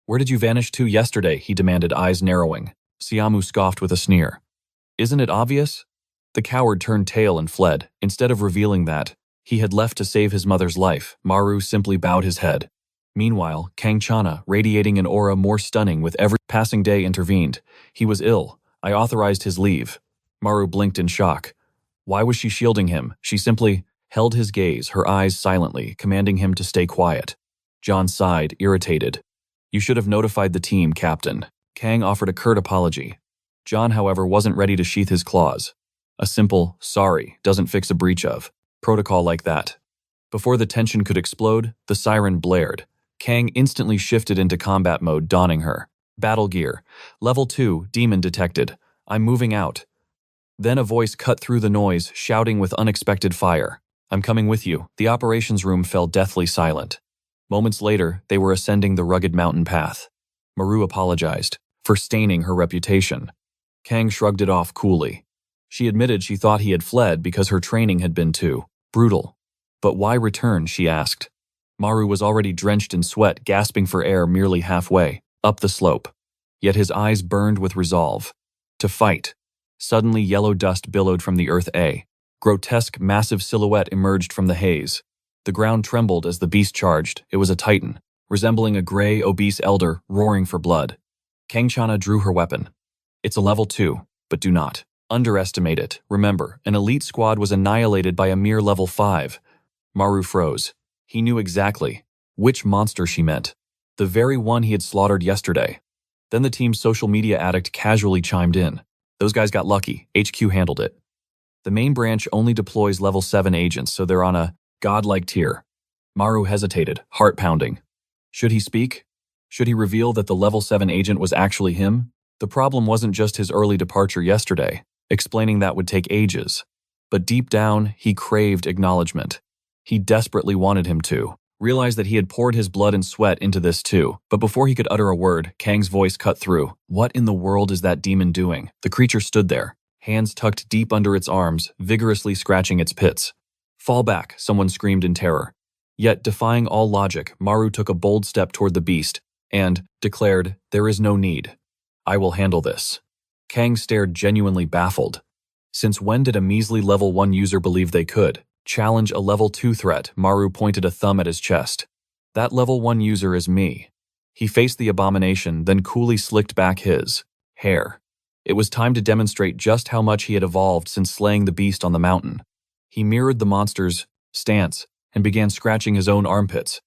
Speaker 1: "Where did you vanish to yesterday?" he demanded, eyes narrowing. Siamu scoffed with a sneer. "Isn't it obvious?" The coward turned tail and fled. Instead of revealing that he had left to save his mother's life, Maru simply bowed his head. Meanwhile, Kang Chana, radiating an aura more stunning with every passing day, intervened. "He was ill. I authorized his leave." Maru blinked in shock. Why was she shielding him? She simply held his gaze, her eyes silently, commanding him to stay quiet. John sighed, irritated. "You should have notified the team, Captain." Kang offered a curt apology. John, however, wasn't ready to sheath his claws. A simple, "sorry," doesn't fix a breach of protocol like that. Before the tension could explode, the siren blared. Kang instantly shifted into combat mode, donning her battle gear. Level 2, demon detected. "I'm moving out." Then a voice cut through the noise, shouting with unexpected fire. "I'm coming with you." The operations room fell deathly silent. Moments later, they were ascending the rugged mountain path. Maru apologized for staining her reputation. Kang shrugged it off coolly. She admitted she thought he had fled because her training had been too brutal. But why return, she asked. Maru was already drenched in sweat, gasping for air merely halfway up the slope. Yet his eyes burned with resolve. To fight. Suddenly, yellow dust billowed from the earth. A grotesque, massive silhouette emerged from the haze. The ground trembled as the beast charged. It was a titan, resembling a gray, obese elder, roaring for blood. Kang Chana drew her weapon. "It's a level 2, but do not underestimate it. Remember, an elite squad was annihilated by a mere level 5. Maru froze. He knew exactly which monster she meant. The very one he had slaughtered yesterday. Then the team's social media addict casually chimed in. "Those guys got lucky. HQ handled it. The main branch only deploys level 7 agents, so they're on a godlike tier." Maru hesitated, heart pounding. Should he speak? Should he reveal that the level 7 agent was actually him? The problem wasn't just his early departure yesterday. Explaining that would take ages. But deep down, he craved acknowledgement. He desperately wanted him to realize that he had poured his blood and sweat into this too. But before he could utter a word, Kang's voice cut through. "What in the world is that demon doing?" The creature stood there, hands tucked deep under its arms, vigorously scratching its pits. "Fall back," someone screamed in terror. Yet, defying all logic, Maru took a bold step toward the beast and declared, "There is no need. I will handle this." Kang stared, genuinely baffled. Since when did a measly level 1 user believe they could challenge a level 2 threat? Maru pointed a thumb at his chest. "That level 1 user is me." He faced the abomination, then coolly slicked back his hair. It was time to demonstrate just how much he had evolved since slaying the beast on the mountain. He mirrored the monster's stance and began scratching his own armpits.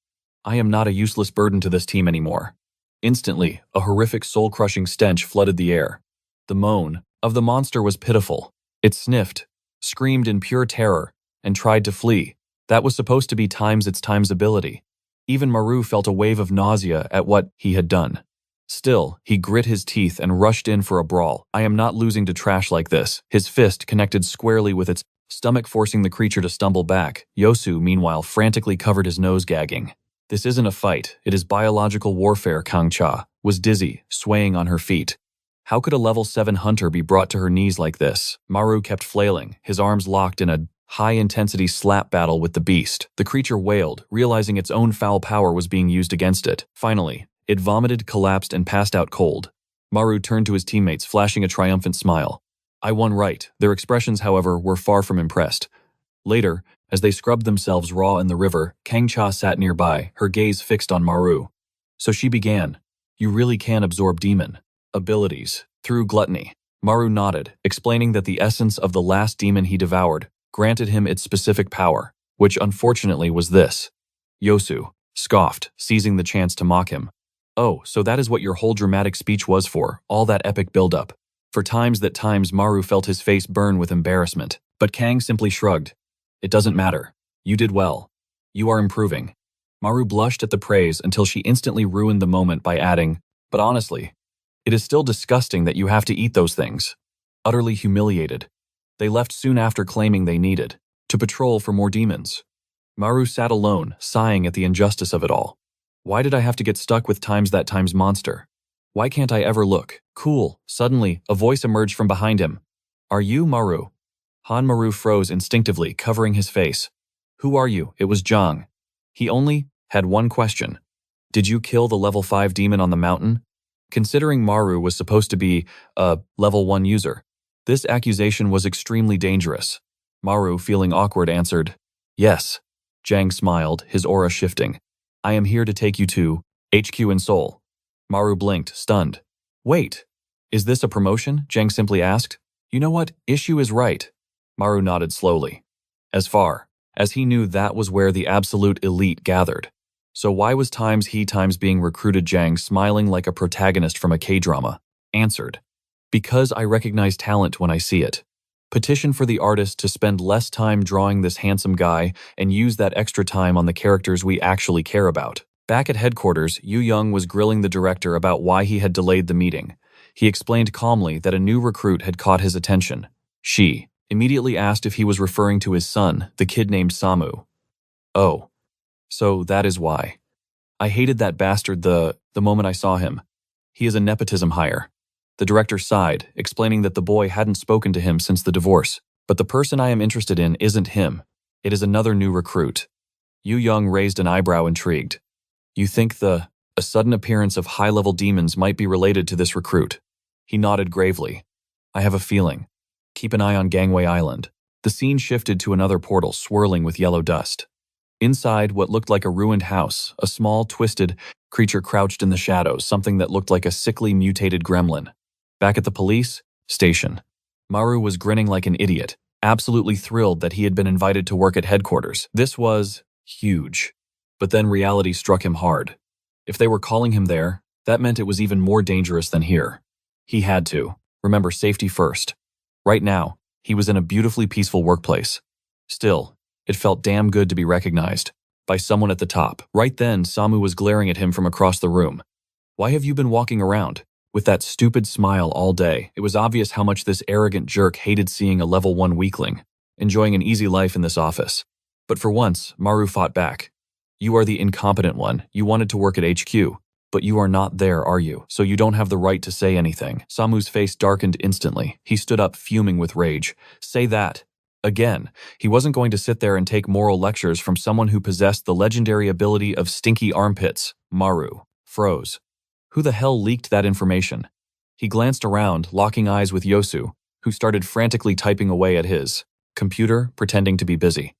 Speaker 1: "I am not a useless burden to this team anymore." Instantly, a horrific soul-crushing stench flooded the air. The moan of the monster was pitiful. It sniffed, screamed in pure terror, and tried to flee. That was supposed to be its times ability. Even Maru felt a wave of nausea at what he had done. Still, he grit his teeth and rushed in for a brawl. "I am not losing to trash like this." His fist connected squarely with its stomach, forcing the creature to stumble back. Yosu, meanwhile, frantically covered his nose, gagging. "This isn't a fight, it is biological warfare." Kang Cha was dizzy, swaying on her feet. How could a level 7 hunter be brought to her knees like this? Maru kept flailing, his arms locked in a high-intensity slap battle with the beast. The creature wailed, realizing its own foul power was being used against it. Finally, it vomited, collapsed, and passed out cold. Maru turned to his teammates, flashing a triumphant smile. "I won right." Their expressions, however, were far from impressed. Later, as they scrubbed themselves raw in the river, Kang Cha sat nearby, her gaze fixed on Maru. "So she began. You really can absorb demon abilities through gluttony." Maru nodded, explaining that the essence of the last demon he devoured granted him its specific power, which unfortunately was this. Yosu scoffed, seizing the chance to mock him. "Oh, so that is what your whole dramatic speech was for, all that epic build-up." For times Maru felt his face burn with embarrassment, but Kang simply shrugged. "It doesn't matter. You did well. You are improving." Maru blushed at the praise until she instantly ruined the moment by adding, "But honestly, it is still disgusting that you have to eat those things." Utterly humiliated, they left soon after claiming they needed to patrol for more demons. Maru sat alone, sighing at the injustice of it all. Why did I have to get stuck with times that times monster? Why can't I ever look cool? Suddenly, a voice emerged from behind him. "Are you Maru?" Maru froze instinctively, covering his face. "Who are you?" It was Zhang. He only had one question. "Did you kill the level 5 demon on the mountain?" Considering Maru was supposed to be a level 1 user, this accusation was extremely dangerous. Maru, feeling awkward, answered, "Yes." Zhang smiled, his aura shifting. "I am here to take you to HQ in Seoul." Maru blinked, stunned. "Wait, is this a promotion?" Zhang simply asked. "You know what? Issue is right." Maru nodded slowly. As far as he knew, that was where the absolute elite gathered. So why was he being recruited? Zhang, smiling like a protagonist from a K-drama, answered, "Because I recognize talent when I see it. Petition for the artist to spend less time drawing this handsome guy and use that extra time on the characters we actually care about." Back at headquarters, Yu Young was grilling the director about why he had delayed the meeting. He explained calmly that a new recruit had caught his attention. She immediately asked if he was referring to his son, the kid named Samu. "Oh, so that is why. I hated that bastard the moment I saw him. He is a nepotism hire." The director sighed, explaining that the boy hadn't spoken to him since the divorce. "But the person I am interested in isn't him. It is another new recruit." Yu Young raised an eyebrow, intrigued. "You think a sudden appearance of high-level demons might be related to this recruit?" He nodded gravely. "I have a feeling. Keep an eye on Gangway Island." The scene shifted to another portal swirling with yellow dust. Inside what looked like a ruined house, a small, twisted creature crouched in the shadows, something that looked like a sickly, mutated gremlin. Back at the police station, Maru was grinning like an idiot, absolutely thrilled that he had been invited to work at headquarters. This was huge. But then reality struck him hard. If they were calling him there, that meant it was even more dangerous than here. He had to remember safety first. Right now, he was in a beautifully peaceful workplace. Still, it felt damn good to be recognized by someone at the top. Right then, Samu was glaring at him from across the room. "Why have you been walking around with that stupid smile all day?" It was obvious how much this arrogant jerk hated seeing a level 1 weakling enjoying an easy life in this office. But for once, Maru fought back. "You are the incompetent one. You wanted to work at HQ, but you are not there, are you? So you don't have the right to say anything." Samu's face darkened instantly. He stood up, fuming with rage. "Say that again." He wasn't going to sit there and take moral lectures from someone who possessed the legendary ability of stinky armpits. Maru froze. Who the hell leaked that information? He glanced around, locking eyes with Yosu, who started frantically typing away at his computer, pretending to be busy.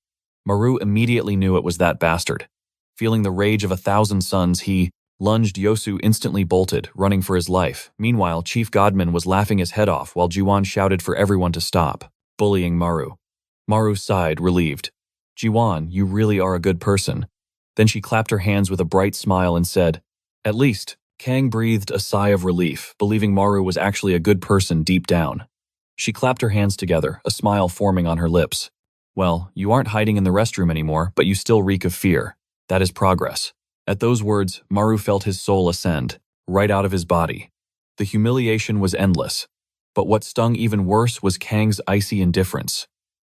Speaker 1: Maru immediately knew it was that bastard. Feeling the rage of 1,000 suns, he lunged. Yosu instantly bolted, running for his life. Meanwhile, Chief Godman was laughing his head off while Jiwan shouted for everyone to stop bullying Maru. Maru sighed, relieved. "Jiwan, you really are a good person." Then she clapped her hands with a bright smile and said, "At least." Kang breathed a sigh of relief, believing Maru was actually a good person deep down. She clapped her hands together, a smile forming on her lips. "Well, you aren't hiding in the restroom anymore, but you still reek of fear. That is progress." At those words, Maru felt his soul ascend, right out of his body. The humiliation was endless. But what stung even worse was Kang's icy indifference.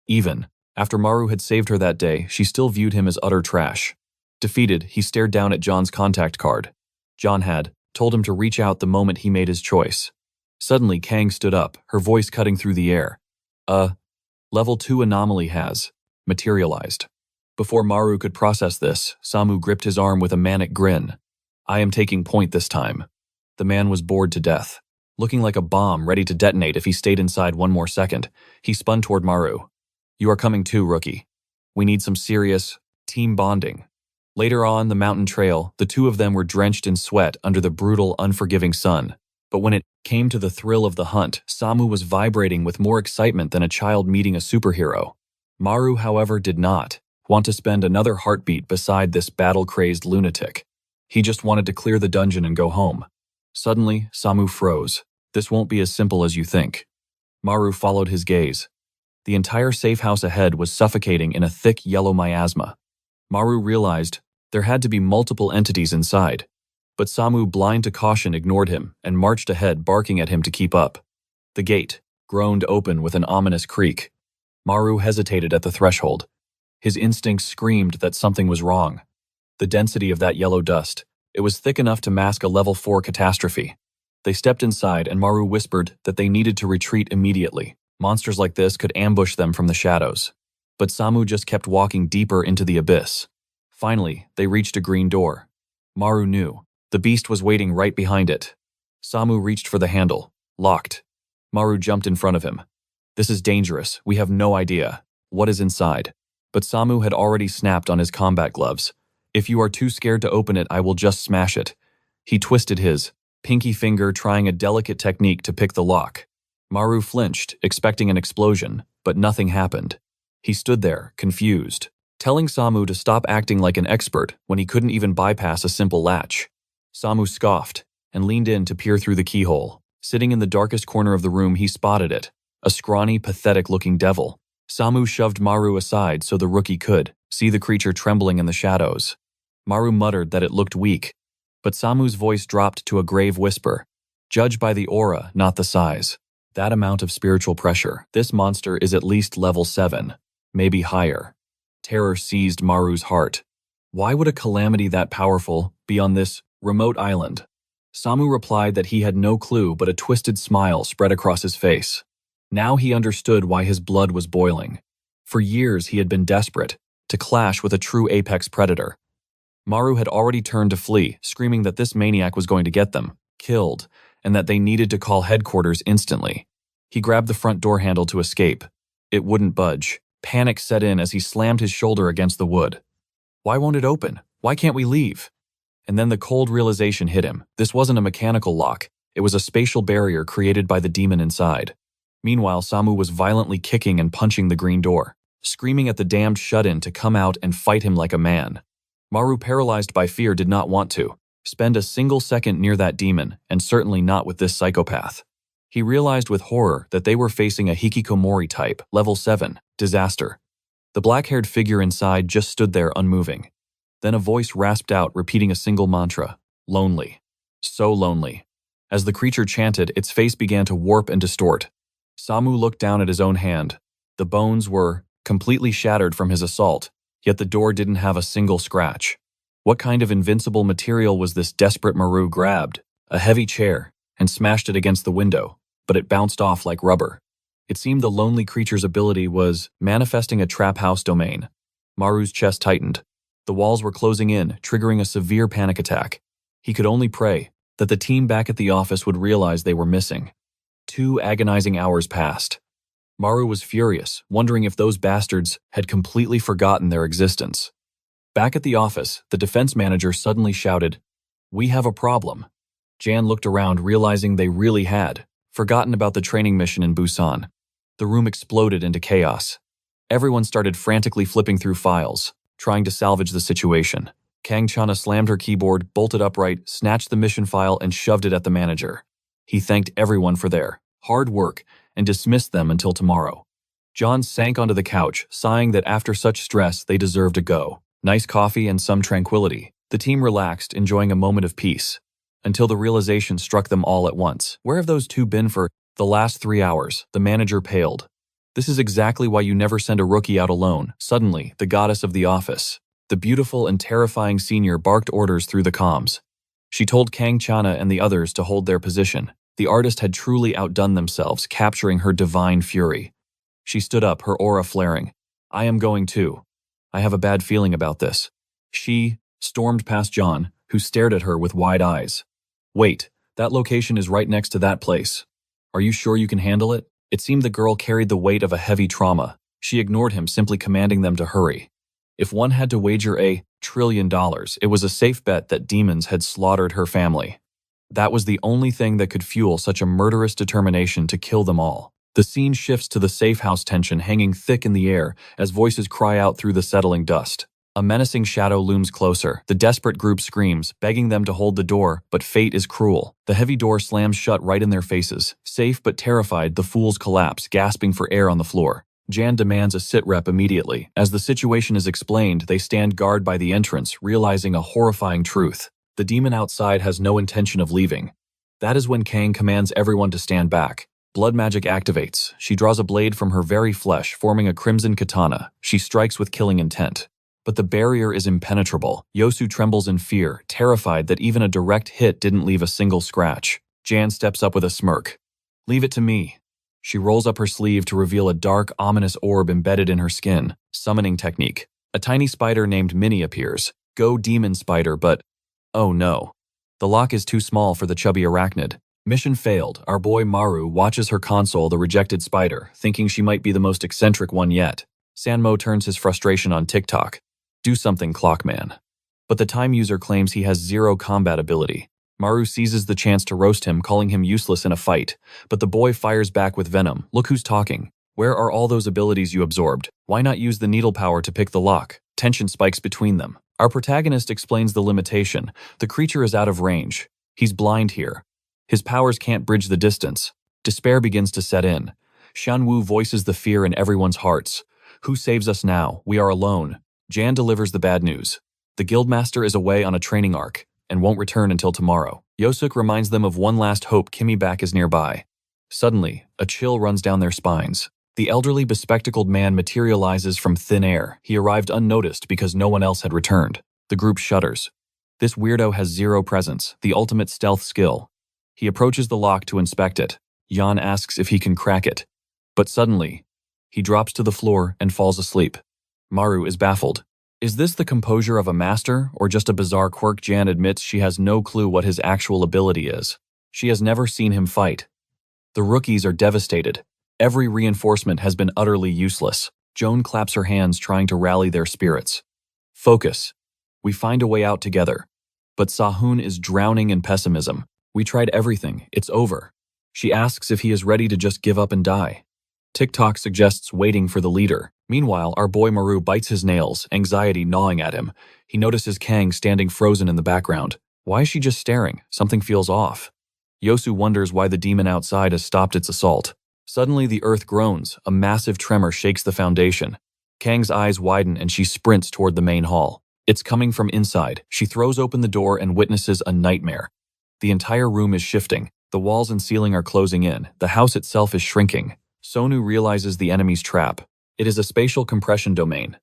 Speaker 1: Even after Maru had saved her that day, she still viewed him as utter trash. Defeated, he stared down at John's contact card. John had told him to reach out the moment he made his choice. Suddenly, Kang stood up, her voice cutting through the air. Level 2 anomaly has materialized." Before Maru could process this, Samu gripped his arm with a manic grin. "I am taking point this time." The man was bored to death. Looking like a bomb ready to detonate if he stayed inside one more second, he spun toward Maru. "You are coming too, rookie. We need some serious team bonding." Later on the mountain trail, the two of them were drenched in sweat under the brutal, unforgiving sun. But when it came to the thrill of the hunt, Samu was vibrating with more excitement than a child meeting a superhero. Maru, however, did not want to spend another heartbeat beside this battle-crazed lunatic. He just wanted to clear the dungeon and go home. Suddenly, Samu froze. "This won't be as simple as you think." Maru followed his gaze. The entire safe house ahead was suffocating in a thick yellow miasma. Maru realized There had to be multiple entities inside. But Samu, blind to caution, ignored him and marched ahead, barking at him to keep up. The gate groaned open with an ominous creak. Maru hesitated at the threshold. His instincts screamed that something was wrong. The density of that yellow dust, it was thick enough to mask a level 4 catastrophe. They stepped inside and Maru whispered that they needed to retreat immediately. Monsters like this could ambush them from the shadows. But Samu just kept walking deeper into the abyss. Finally, they reached a green door. Maru knew. The beast was waiting right behind it. Samu reached for the handle. Locked. Maru jumped in front of him. This is dangerous. We have no idea what is inside. But Samu had already snapped on his combat gloves. If you are too scared to open it, I will just smash it. He twisted his pinky finger, trying a delicate technique to pick the lock. Maru flinched, expecting an explosion, but nothing happened. He stood there, confused, telling Samu to stop acting like an expert when he couldn't even bypass a simple latch. Samu scoffed and leaned in to peer through the keyhole. Sitting in the darkest corner of the room, he spotted it, a scrawny, pathetic-looking devil. Samu shoved Maru aside so the rookie could see the creature trembling in the shadows. Maru muttered that it looked weak, but Samu's voice dropped to a grave whisper. Judge by the aura, not the size. That amount of spiritual pressure. This monster is at least level 7, maybe higher. Terror seized Maru's heart. Why would a calamity that powerful be on this remote island? Samu replied that he had no clue, but a twisted smile spread across his face. Now he understood why his blood was boiling. For years he had been desperate to clash with a true apex predator. Maru had already turned to flee, screaming that this maniac was going to get them killed, and that they needed to call headquarters instantly. He grabbed the front door handle to escape. It wouldn't budge. Panic set in as he slammed his shoulder against the wood. Why won't it open? Why can't we leave? And then the cold realization hit him. This wasn't a mechanical lock. It was a spatial barrier created by the demon inside. Meanwhile, Samu was violently kicking and punching the green door, screaming at the damned shut-in to come out and fight him like a man. Maru, paralyzed by fear, did not want to spend a single second near that demon, and certainly not with this psychopath. He realized with horror that they were facing a hikikomori type, level 7, disaster. The black-haired figure inside just stood there unmoving. Then a voice rasped out, repeating a single mantra. Lonely. So lonely. As the creature chanted, its face began to warp and distort. Samu looked down at his own hand. The bones were completely shattered from his assault, yet the door didn't have a single scratch. What kind of invincible material was this? Desperate Maru grabbed a heavy chair and smashed it against the window, but it bounced off like rubber. It seemed the lonely creature's ability was manifesting a trap house domain. Maru's chest tightened. The walls were closing in, triggering a severe panic attack. He could only pray that the team back at the office would realize they were missing. 2 agonizing hours passed. Maru was furious, wondering if those bastards had completely forgotten their existence. Back at the office, the defense manager suddenly shouted, "We have a problem." Jan looked around, realizing they really had forgotten about the training mission in Busan. The room exploded into chaos. Everyone started frantically flipping through files, trying to salvage the situation. Kang Chana slammed her keyboard, bolted upright, snatched the mission file, and shoved it at the manager. He thanked everyone for their hard work and dismissed them until tomorrow. John sank onto the couch, sighing that after such stress, they deserved a go. Nice coffee and some tranquility. The team relaxed, enjoying a moment of peace, until the realization struck them all at once. Where have those two been for the last 3 hours? The manager paled. This is exactly why you never send a rookie out alone. Suddenly, the goddess of the office, the beautiful and terrifying senior, barked orders through the comms. She told Kang Chana and the others to hold their position. The artist had truly outdone themselves, capturing her divine fury. She stood up, her aura flaring. I am going too. I have a bad feeling about this. She stormed past John, who stared at her with wide eyes. Wait, that location is right next to that place. Are you sure you can handle it? It seemed the girl carried the weight of a heavy trauma. She ignored him, simply commanding them to hurry. If one had to wager $1 trillion, it was a safe bet that demons had slaughtered her family. That was the only thing that could fuel such a murderous determination to kill them all. The scene shifts to the safe house, tension hanging thick in the air as voices cry out through the settling dust. A menacing shadow looms closer. The desperate group screams, begging them to hold the door, but fate is cruel. The heavy door slams shut right in their faces. Safe but terrified, the fools collapse, gasping for air on the floor. Jan demands a sit rep immediately. As the situation is explained, they stand guard by the entrance, realizing a horrifying truth. The demon outside has no intention of leaving. That is when Kang commands everyone to stand back. Blood magic activates. She draws a blade from her very flesh, forming a crimson katana. She strikes with killing intent. But the barrier is impenetrable. Yosu trembles in fear, terrified that even a direct hit didn't leave a single scratch. Jan steps up with a smirk. "Leave it to me." She rolls up her sleeve to reveal a dark, ominous orb embedded in her skin. Summoning technique. A tiny spider named Minnie appears. Go demon spider, but oh no. The lock is too small for the chubby arachnid. Mission failed. Our boy Maru watches her console the rejected spider, thinking she might be the most eccentric one yet. Sanmo turns his frustration on TikTok. Do something, Clockman. But the time user claims he has zero combat ability. Maru seizes the chance to roast him, calling him useless in a fight. But the boy fires back with venom. Look who's talking. Where are all those abilities you absorbed? Why not use the needle power to pick the lock? Tension spikes between them. Our protagonist explains the limitation. The creature is out of range. He's blind here. His powers can't bridge the distance. Despair begins to set in. Shanwu voices the fear in everyone's hearts. Who saves us now? We are alone. Jan delivers the bad news. The guildmaster is away on a training arc and won't return until tomorrow. Yosuk reminds them of one last hope. Kimmy back is nearby. Suddenly, a chill runs down their spines. The elderly, bespectacled man materializes from thin air. He arrived unnoticed because no one else had returned. The group shudders. This weirdo has zero presence, the ultimate stealth skill. He approaches the lock to inspect it. Jan asks if he can crack it. But suddenly, he drops to the floor and falls asleep. Maru is baffled. Is this the composure of a master, or just a bizarre quirk? Jan admits she has no clue what his actual ability is. She has never seen him fight. The rookies are devastated. Every reinforcement has been utterly useless. Joan claps her hands, trying to rally their spirits. Focus. We find a way out together. But Sahun is drowning in pessimism. We tried everything. It's over. She asks if he is ready to just give up and die. TikTok suggests waiting for the leader. Meanwhile, our boy Maru bites his nails, anxiety gnawing at him. He notices Kang standing frozen in the background. Why is she just staring? Something feels off. Yosu wonders why the demon outside has stopped its assault. Suddenly, the earth groans. A massive tremor shakes the foundation. Kang's eyes widen and she sprints toward the main hall. It's coming from inside. She throws open the door and witnesses a nightmare. The entire room is shifting. The walls and ceiling are closing in. The house itself is shrinking. Sonu realizes the enemy's trap. It is a spatial compression domain.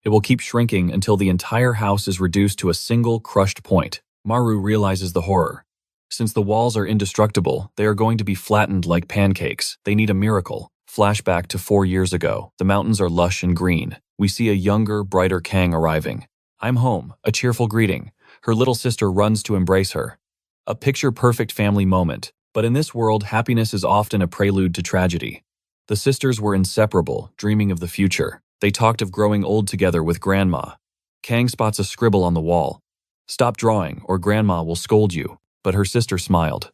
Speaker 1: It will keep shrinking until the entire house is reduced to a single crushed point. Maru realizes the horror. Since the walls are indestructible, they are going to be flattened like pancakes. They need a miracle. Flashback to 4 years ago. The mountains are lush and green. We see a younger, brighter Kang arriving. I'm home, a cheerful greeting. Her little sister runs to embrace her. A picture-perfect family moment. But in this world, happiness is often a prelude to tragedy. The sisters were inseparable, dreaming of the future. They talked of growing old together with Grandma. Kang spots a scribble on the wall. Stop drawing, or Grandma will scold you. But her sister smiled.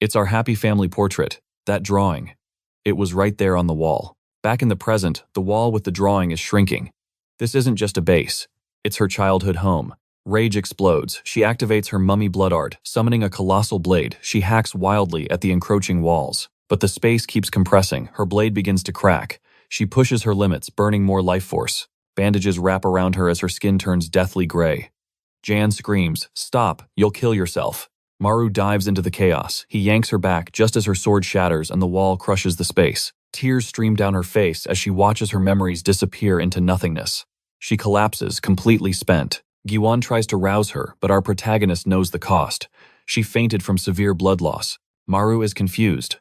Speaker 1: It's our happy family portrait. That drawing. It was right there on the wall. Back in the present, the wall with the drawing is shrinking. This isn't just a base. It's her childhood home. Rage explodes. She activates her mummy blood art. Summoning a colossal blade, she hacks wildly at the encroaching walls. But the space keeps compressing. Her blade begins to crack. She pushes her limits, burning more life force. Bandages wrap around her as her skin turns deathly gray. Jan screams, "Stop, you'll kill yourself." Maru dives into the chaos. He yanks her back just as her sword shatters and the wall crushes the space. Tears stream down her face as she watches her memories disappear into nothingness. She collapses, completely spent. Giwan tries to rouse her, but our protagonist knows the cost. She fainted from severe blood loss. Maru is confused.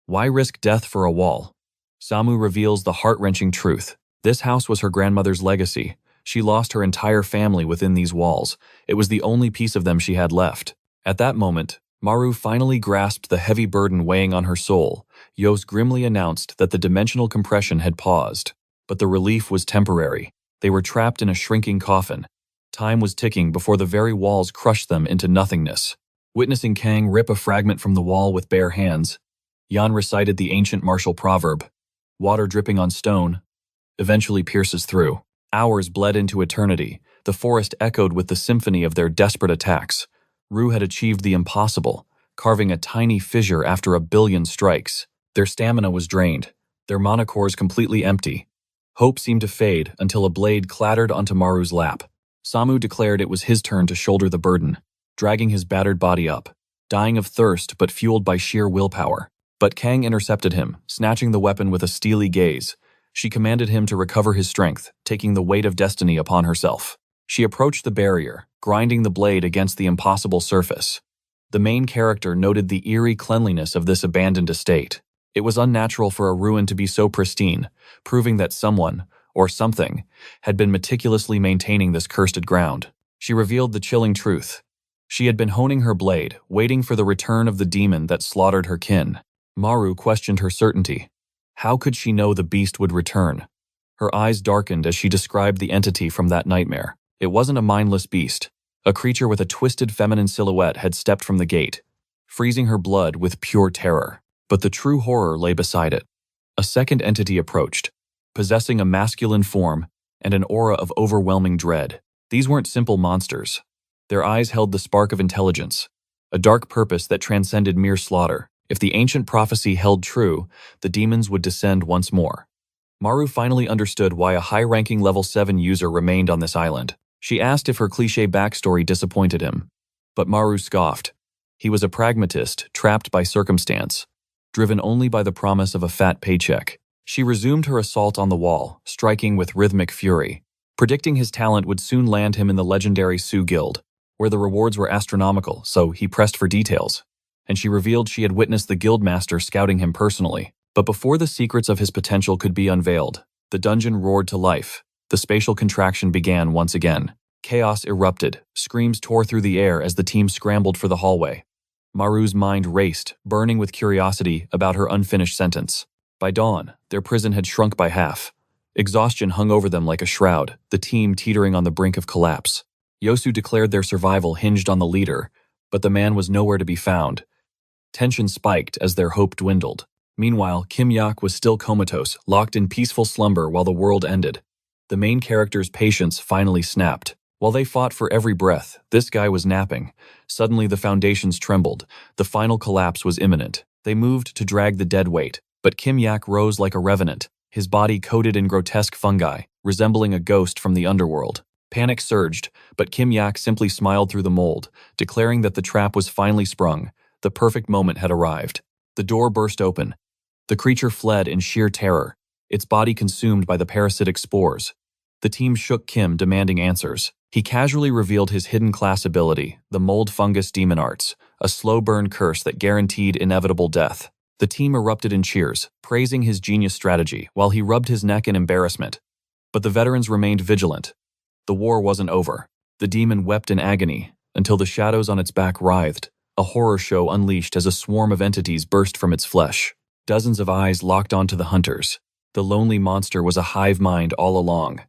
Speaker 1: Why risk death for a wall? Samu reveals the heart-wrenching truth. This house was her grandmother's legacy. She lost her entire family within these walls. It was the only piece of them she had left. At that moment, Maru finally grasped the heavy burden weighing on her soul. Yos grimly announced that the dimensional compression had paused. But the relief was temporary. They were trapped in a shrinking coffin. Time was ticking before the very walls crushed them into nothingness. Witnessing Kang rip a fragment from the wall with bare hands, Jan recited the ancient martial proverb, "Water dripping on stone eventually pierces through." Hours bled into eternity. The forest echoed with the symphony of their desperate attacks. Ru had achieved the impossible, carving a tiny fissure after 1 billion strikes. Their stamina was drained, their mana cores completely empty. Hope seemed to fade until a blade clattered onto Maru's lap. Samu declared it was his turn to shoulder the burden, dragging his battered body up, dying of thirst but fueled by sheer willpower. But Kang intercepted him, snatching the weapon with a steely gaze. She commanded him to recover his strength, taking the weight of destiny upon herself. She approached the barrier, grinding the blade against the impossible surface. The main character noted the eerie cleanliness of this abandoned estate. It was unnatural for a ruin to be so pristine, proving that someone, or something, had been meticulously maintaining this cursed ground. She revealed the chilling truth. She had been honing her blade, waiting for the return of the demon that slaughtered her kin. Maru questioned her certainty. How could she know the beast would return? Her eyes darkened as she described the entity from that nightmare. It wasn't a mindless beast. A creature with a twisted feminine silhouette had stepped from the gate, freezing her blood with pure terror. But the true horror lay beside it. A second entity approached, possessing a masculine form and an aura of overwhelming dread. These weren't simple monsters. Their eyes held the spark of intelligence, a dark purpose that transcended mere slaughter. If the ancient prophecy held true, the demons would descend once more. Maru finally understood why a high-ranking level 7 user remained on this island. She asked if her cliché backstory disappointed him. But Maru scoffed. He was a pragmatist, trapped by circumstance, driven only by the promise of a fat paycheck. She resumed her assault on the wall, striking with rhythmic fury, predicting his talent would soon land him in the legendary Sioux Guild, where the rewards were astronomical, so he pressed for details. And she revealed she had witnessed the guildmaster scouting him personally. But before the secrets of his potential could be unveiled, the dungeon roared to life. The spatial contraction began once again. Chaos erupted. Screams tore through the air as the team scrambled for the hallway. Maru's mind raced, burning with curiosity about her unfinished sentence. By dawn, their prison had shrunk by half. Exhaustion hung over them like a shroud, the team teetering on the brink of collapse. Yosu declared their survival hinged on the leader, but the man was nowhere to be found. Tension spiked as their hope dwindled. Meanwhile, Kim Yak was still comatose, locked in peaceful slumber while the world ended. The main character's patience finally snapped. While they fought for every breath, this guy was napping. Suddenly the foundations trembled. The final collapse was imminent. They moved to drag the dead weight, but Kim Yak rose like a revenant, his body coated in grotesque fungi, resembling a ghost from the underworld. Panic surged, but Kim Yak simply smiled through the mold, declaring that the trap was finally sprung. The perfect moment had arrived. The door burst open. The creature fled in sheer terror, its body consumed by the parasitic spores. The team shook Kim, demanding answers. He casually revealed his hidden class ability, the mold fungus demon arts, a slow burn curse that guaranteed inevitable death. The team erupted in cheers, praising his genius strategy, while he rubbed his neck in embarrassment. But the veterans remained vigilant. The war wasn't over. The demon wept in agony, until the shadows on its back writhed, a horror show unleashed as a swarm of entities burst from its flesh. Dozens of eyes locked onto the hunters. The lonely monster was a hive mind all along.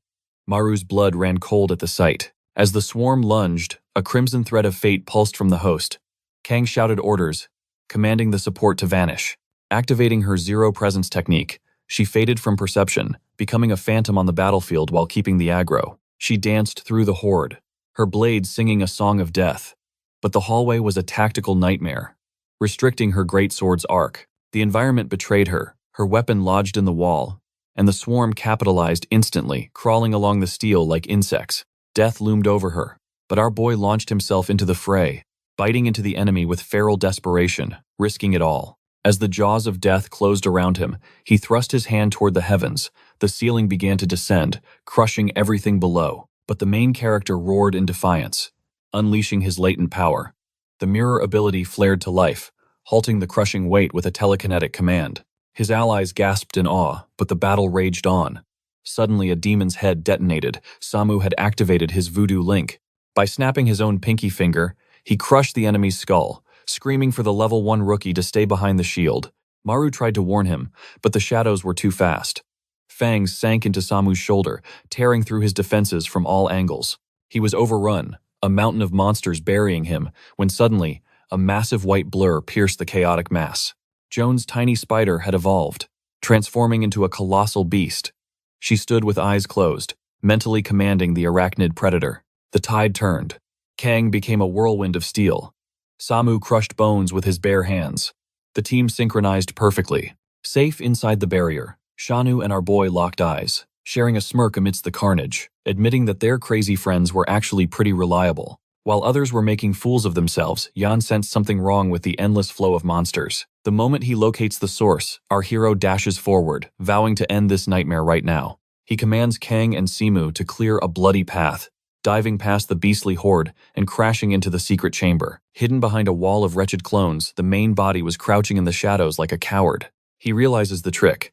Speaker 1: Maru's blood ran cold at the sight. As the swarm lunged, a crimson thread of fate pulsed from the host. Kang shouted orders, commanding the support to vanish. Activating her zero-presence technique, she faded from perception, becoming a phantom on the battlefield while keeping the aggro. She danced through the horde, her blade singing a song of death. But the hallway was a tactical nightmare, restricting her greatsword's arc. The environment betrayed her, her weapon lodged in the wall, and the swarm capitalized instantly, crawling along the steel like insects. Death loomed over her, but our boy launched himself into the fray, biting into the enemy with feral desperation, risking it all. As the jaws of death closed around him, he thrust his hand toward the heavens. The ceiling began to descend, crushing everything below. But the main character roared in defiance, unleashing his latent power. The mirror ability flared to life, halting the crushing weight with a telekinetic command. His allies gasped in awe, but the battle raged on. Suddenly, a demon's head detonated. Samu had activated his voodoo link. By snapping his own pinky finger, he crushed the enemy's skull, screaming for the level 1 rookie to stay behind the shield. Maru tried to warn him, but the shadows were too fast. Fangs sank into Samu's shoulder, tearing through his defenses from all angles. He was overrun, a mountain of monsters burying him, when suddenly, a massive white blur pierced the chaotic mass. Joan's tiny spider had evolved, transforming into a colossal beast. She stood with eyes closed, mentally commanding the arachnid predator. The tide turned. Kang became a whirlwind of steel. Samu crushed bones with his bare hands. The team synchronized perfectly. Safe inside the barrier, Shanu and our boy locked eyes. sharing a smirk amidst the carnage, admitting that their crazy friends were actually pretty reliable. While others were making fools of themselves, Yan sensed something wrong with the endless flow of monsters. The moment he locates the source, our hero dashes forward, vowing to end this nightmare right now. He commands Kang and Simu to clear a bloody path, diving past the beastly horde and crashing into the secret chamber. Hidden behind a wall of wretched clones, the main body was crouching in the shadows like a coward. He realizes the trick.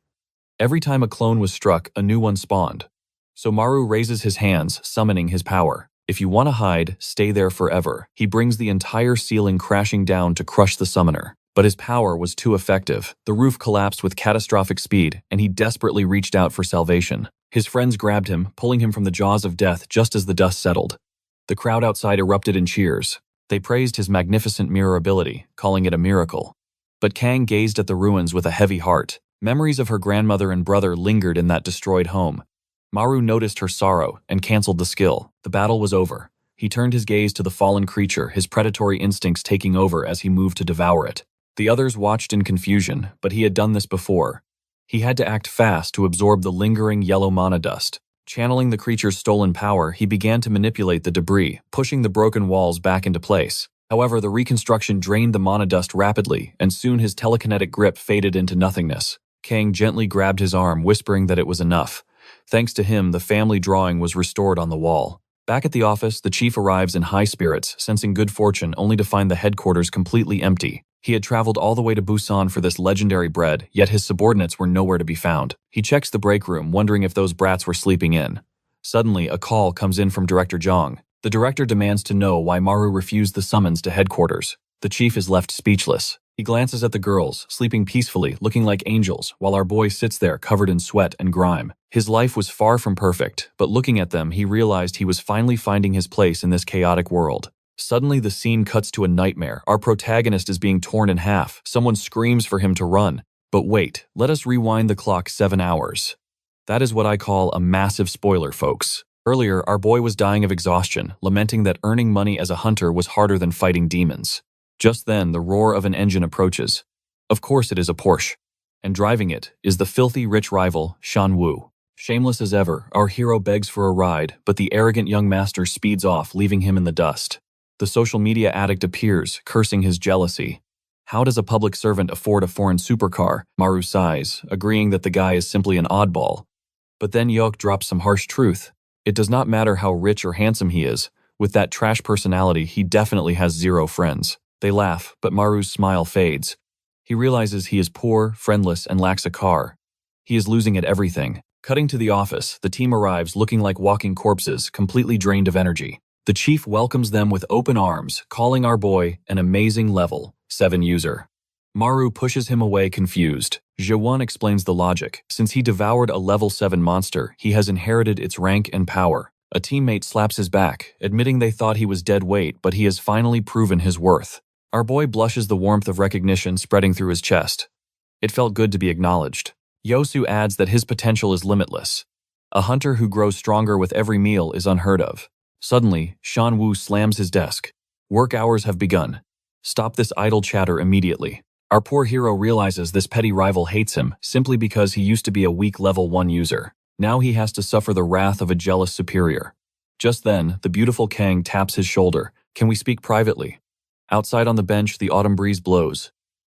Speaker 1: Every time a clone was struck, a new one spawned. So Maru raises his hands, summoning his power. If you want to hide, stay there forever. He brings the entire ceiling crashing down to crush the summoner. But his power was too effective. The roof collapsed with catastrophic speed, and he desperately reached out for salvation. His friends grabbed him, pulling him from the jaws of death just as the dust settled. The crowd outside erupted in cheers. They praised his magnificent mirror ability, calling it a miracle. But Kang gazed at the ruins with a heavy heart. Memories of her grandmother and brother lingered in that destroyed home. Maru noticed her sorrow and canceled the skill. The battle was over. He turned his gaze to the fallen creature, his predatory instincts taking over as he moved to devour it. The others watched in confusion, but he had done this before. He had to act fast to absorb the lingering yellow mana dust. Channeling the creature's stolen power, he began to manipulate the debris, pushing the broken walls back into place. However, the reconstruction drained the mana dust rapidly, and soon his telekinetic grip faded into nothingness. Kang gently grabbed his arm, whispering that it was enough. Thanks to him, the family drawing was restored on the wall. Back at the office, the chief arrives in high spirits, sensing good fortune only to find the headquarters completely empty. He had traveled all the way to Busan for this legendary bread, yet his subordinates were nowhere to be found. He checks the break room, wondering if those brats were sleeping in. Suddenly, a call comes in from Director Zhang. The director demands to know why Maru refused the summons to headquarters. The chief is left speechless. He glances at the girls, sleeping peacefully, looking like angels, while our boy sits there covered in sweat and grime. His life was far from perfect, but looking at them, he realized he was finally finding his place in this chaotic world. Suddenly, the scene cuts to a nightmare. Our protagonist is being torn in half. Someone screams for him to run. But wait, let us rewind the clock 7 hours. That is what I call a massive spoiler, folks. Earlier, our boy was dying of exhaustion, lamenting that earning money as a hunter was harder than fighting demons. Just then, the roar of an engine approaches. Of course it is a Porsche. And driving it is the filthy rich rival, Shan Wu. Shameless as ever, our hero begs for a ride, but the arrogant young master speeds off, leaving him in the dust. The social media addict appears, cursing his jealousy. How does a public servant afford a foreign supercar? Maru sighs, agreeing that the guy is simply an oddball. But then Yok drops some harsh truth. It does not matter how rich or handsome he is. With that trash personality, he definitely has 0 friends. They laugh, but Maru's smile fades. He realizes he is poor, friendless, and lacks a car. He is losing at everything. Cutting to the office, the team arrives looking like walking corpses, completely drained of energy. The chief welcomes them with open arms, calling our boy an amazing level 7 user. Maru pushes him away confused. Jaewon explains the logic. Since he devoured a level 7 monster, he has inherited its rank and power. A teammate slaps his back, admitting they thought he was dead weight, but he has finally proven his worth. Our boy blushes, the warmth of recognition spreading through his chest. It felt good to be acknowledged. Yosu adds that his potential is limitless. A hunter who grows stronger with every meal is unheard of. Suddenly, Shan Wu slams his desk. Work hours have begun. Stop this idle chatter immediately. Our poor hero realizes this petty rival hates him simply because he used to be a weak level 1 user. Now he has to suffer the wrath of a jealous superior. Just then, the beautiful Kang taps his shoulder. Can we speak privately? Outside on the bench, the autumn breeze blows.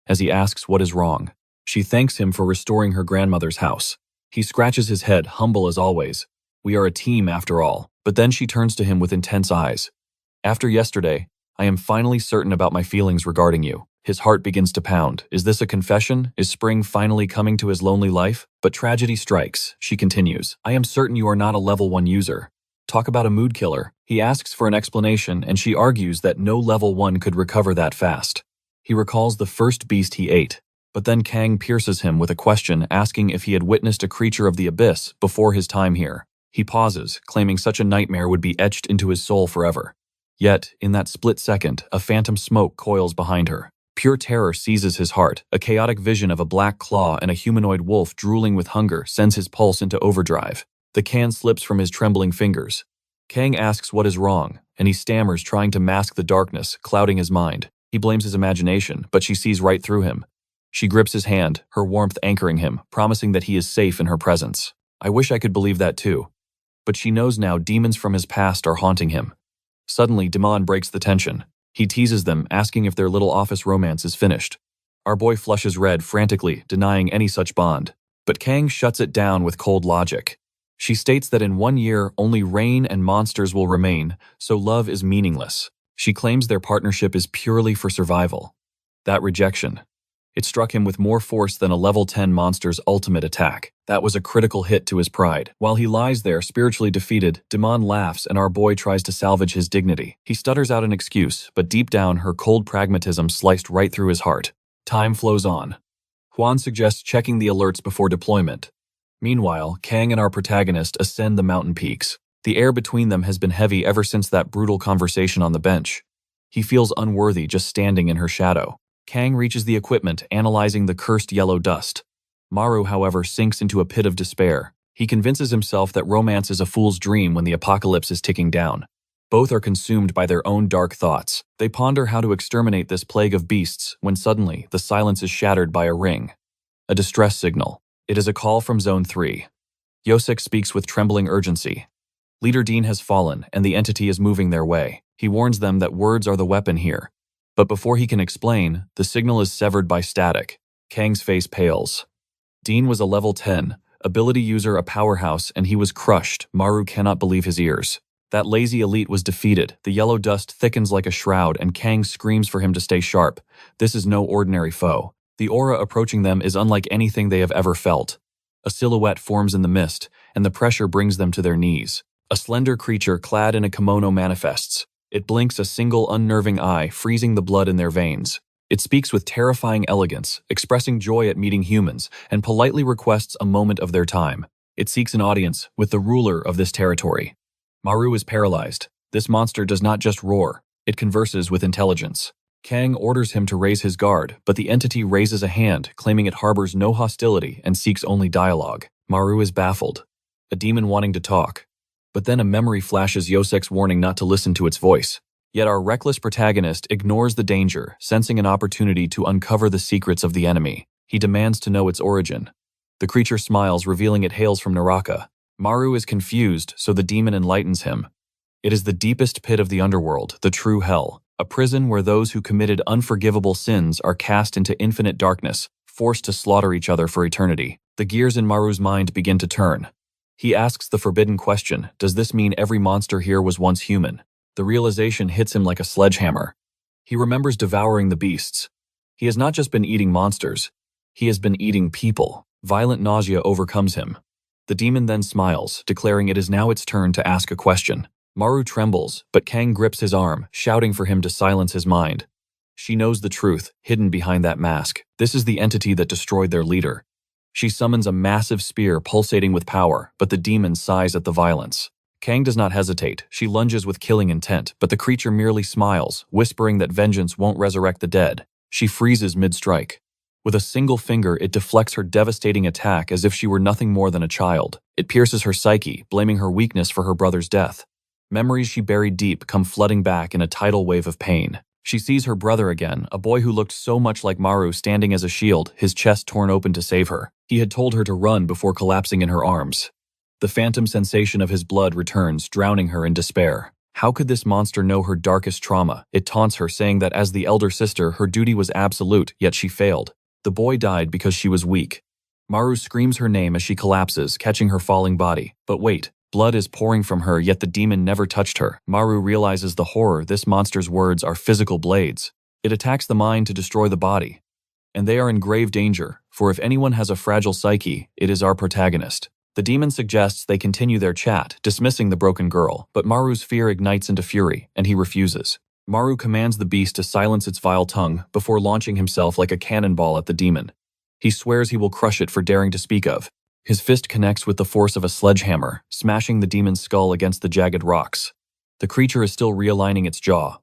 Speaker 1: As he asks what is wrong, she thanks him for restoring her grandmother's house. He scratches his head, humble as always. We are a team after all. But then she turns to him with intense eyes. After yesterday, I am finally certain about my feelings regarding you. His heart begins to pound. Is this a confession? Is spring finally coming to his lonely life? But tragedy strikes. She continues. I am certain you are not a level 1 user. Talk about a mood killer. He asks for an explanation, and she argues that no level 1 could recover that fast. He recalls the first beast he ate. But then Kang pierces him with a question, asking if he had witnessed a creature of the abyss before his time here. He pauses, claiming such a nightmare would be etched into his soul forever. Yet, in that split second, a phantom smoke coils behind her. Pure terror seizes his heart. A chaotic vision of a black claw and a humanoid wolf drooling with hunger sends his pulse into overdrive. The can slips from his trembling fingers. Kang asks what is wrong, and he stammers, trying to mask the darkness clouding his mind. He blames his imagination, but she sees right through him. She grips his hand, her warmth anchoring him, promising that he is safe in her presence. I wish I could believe that too. But she knows now demons from his past are haunting him. Suddenly, Damon breaks the tension. He teases them, asking if their little office romance is finished. Our boy flushes red frantically, denying any such bond. But Kang shuts it down with cold logic. She states that in 1 year, only rain and monsters will remain, so love is meaningless. She claims their partnership is purely for survival. That rejection. It struck him with more force than a level 10 monster's ultimate attack. That was a critical hit to his pride. While he lies there, spiritually defeated, Damon laughs and our boy tries to salvage his dignity. He stutters out an excuse, but deep down, her cold pragmatism sliced right through his heart. Time flows on. Juan suggests checking the alerts before deployment. Meanwhile, Kang and our protagonist ascend the mountain peaks. The air between them has been heavy ever since that brutal conversation on the bench. He feels unworthy just standing in her shadow. Kang reaches the equipment, analyzing the cursed yellow dust. Maru, however, sinks into a pit of despair. He convinces himself that romance is a fool's dream when the apocalypse is ticking down. Both are consumed by their own dark thoughts. They ponder how to exterminate this plague of beasts when suddenly the silence is shattered by a ring. A distress signal. It is a call from Zone 3. Yosek speaks with trembling urgency. Leader Dean has fallen and the entity is moving their way. He warns them that words are the weapon here. But before he can explain, the signal is severed by static. Kang's face pales. Dean was a level 10, ability user, a powerhouse, and he was crushed. Maru cannot believe his ears. That lazy elite was defeated. The yellow dust thickens like a shroud, and Kang screams for him to stay sharp. This is no ordinary foe. The aura approaching them is unlike anything they have ever felt. A silhouette forms in the mist, and the pressure brings them to their knees. A slender creature clad in a kimono manifests. It blinks a single unnerving eye, freezing the blood in their veins. It speaks with terrifying elegance, expressing joy at meeting humans, and politely requests a moment of their time. It seeks an audience with the ruler of this territory. Maru is paralyzed. This monster does not just roar, it converses with intelligence. Kang orders him to raise his guard, but the entity raises a hand, claiming it harbors no hostility and seeks only dialogue. Maru is baffled. A demon wanting to talk. But then a memory flashes Yosek's warning not to listen to its voice. Yet our reckless protagonist ignores the danger, sensing an opportunity to uncover the secrets of the enemy. He demands to know its origin. The creature smiles, revealing it hails from Naraka. Maru is confused, so the demon enlightens him. It is the deepest pit of the underworld, the true hell, a prison where those who committed unforgivable sins are cast into infinite darkness, forced to slaughter each other for eternity. The gears in Maru's mind begin to turn. He asks the forbidden question, does this mean every monster here was once human? The realization hits him like a sledgehammer. He remembers devouring the beasts. He has not just been eating monsters, he has been eating people. Violent nausea overcomes him. The demon then smiles, declaring it is now its turn to ask a question. Maru trembles, but Kang grips his arm, shouting for him to silence his mind. She knows the truth, hidden behind that mask. This is the entity that destroyed their leader. She summons a massive spear pulsating with power, but the demon sighs at the violence. Kang does not hesitate. She lunges with killing intent, but the creature merely smiles, whispering that vengeance won't resurrect the dead. She freezes mid-strike. With a single finger, it deflects her devastating attack as if she were nothing more than a child. It pierces her psyche, blaming her weakness for her brother's death. Memories she buried deep come flooding back in a tidal wave of pain. She sees her brother again, a boy who looked so much like Maru standing as a shield, his chest torn open to save her. He had told her to run before collapsing in her arms. The phantom sensation of his blood returns, drowning her in despair. How could this monster know her darkest trauma? It taunts her, saying that as the elder sister, her duty was absolute, yet she failed. The boy died because she was weak. Maru screams her name as she collapses, catching her falling body. But wait. Blood is pouring from her, yet the demon never touched her. Maru realizes the horror. This monster's words are physical blades. It attacks the mind to destroy the body. And they are in grave danger, for if anyone has a fragile psyche, it is our protagonist. The demon suggests they continue their chat, dismissing the broken girl, but Maru's fear ignites into fury, and he refuses. Maru commands the beast to silence its vile tongue before launching himself like a cannonball at the demon. He swears he will crush it for daring to speak of. His fist connects with the force of a sledgehammer, smashing the demon's skull against the jagged rocks. The creature is still realigning its jaw.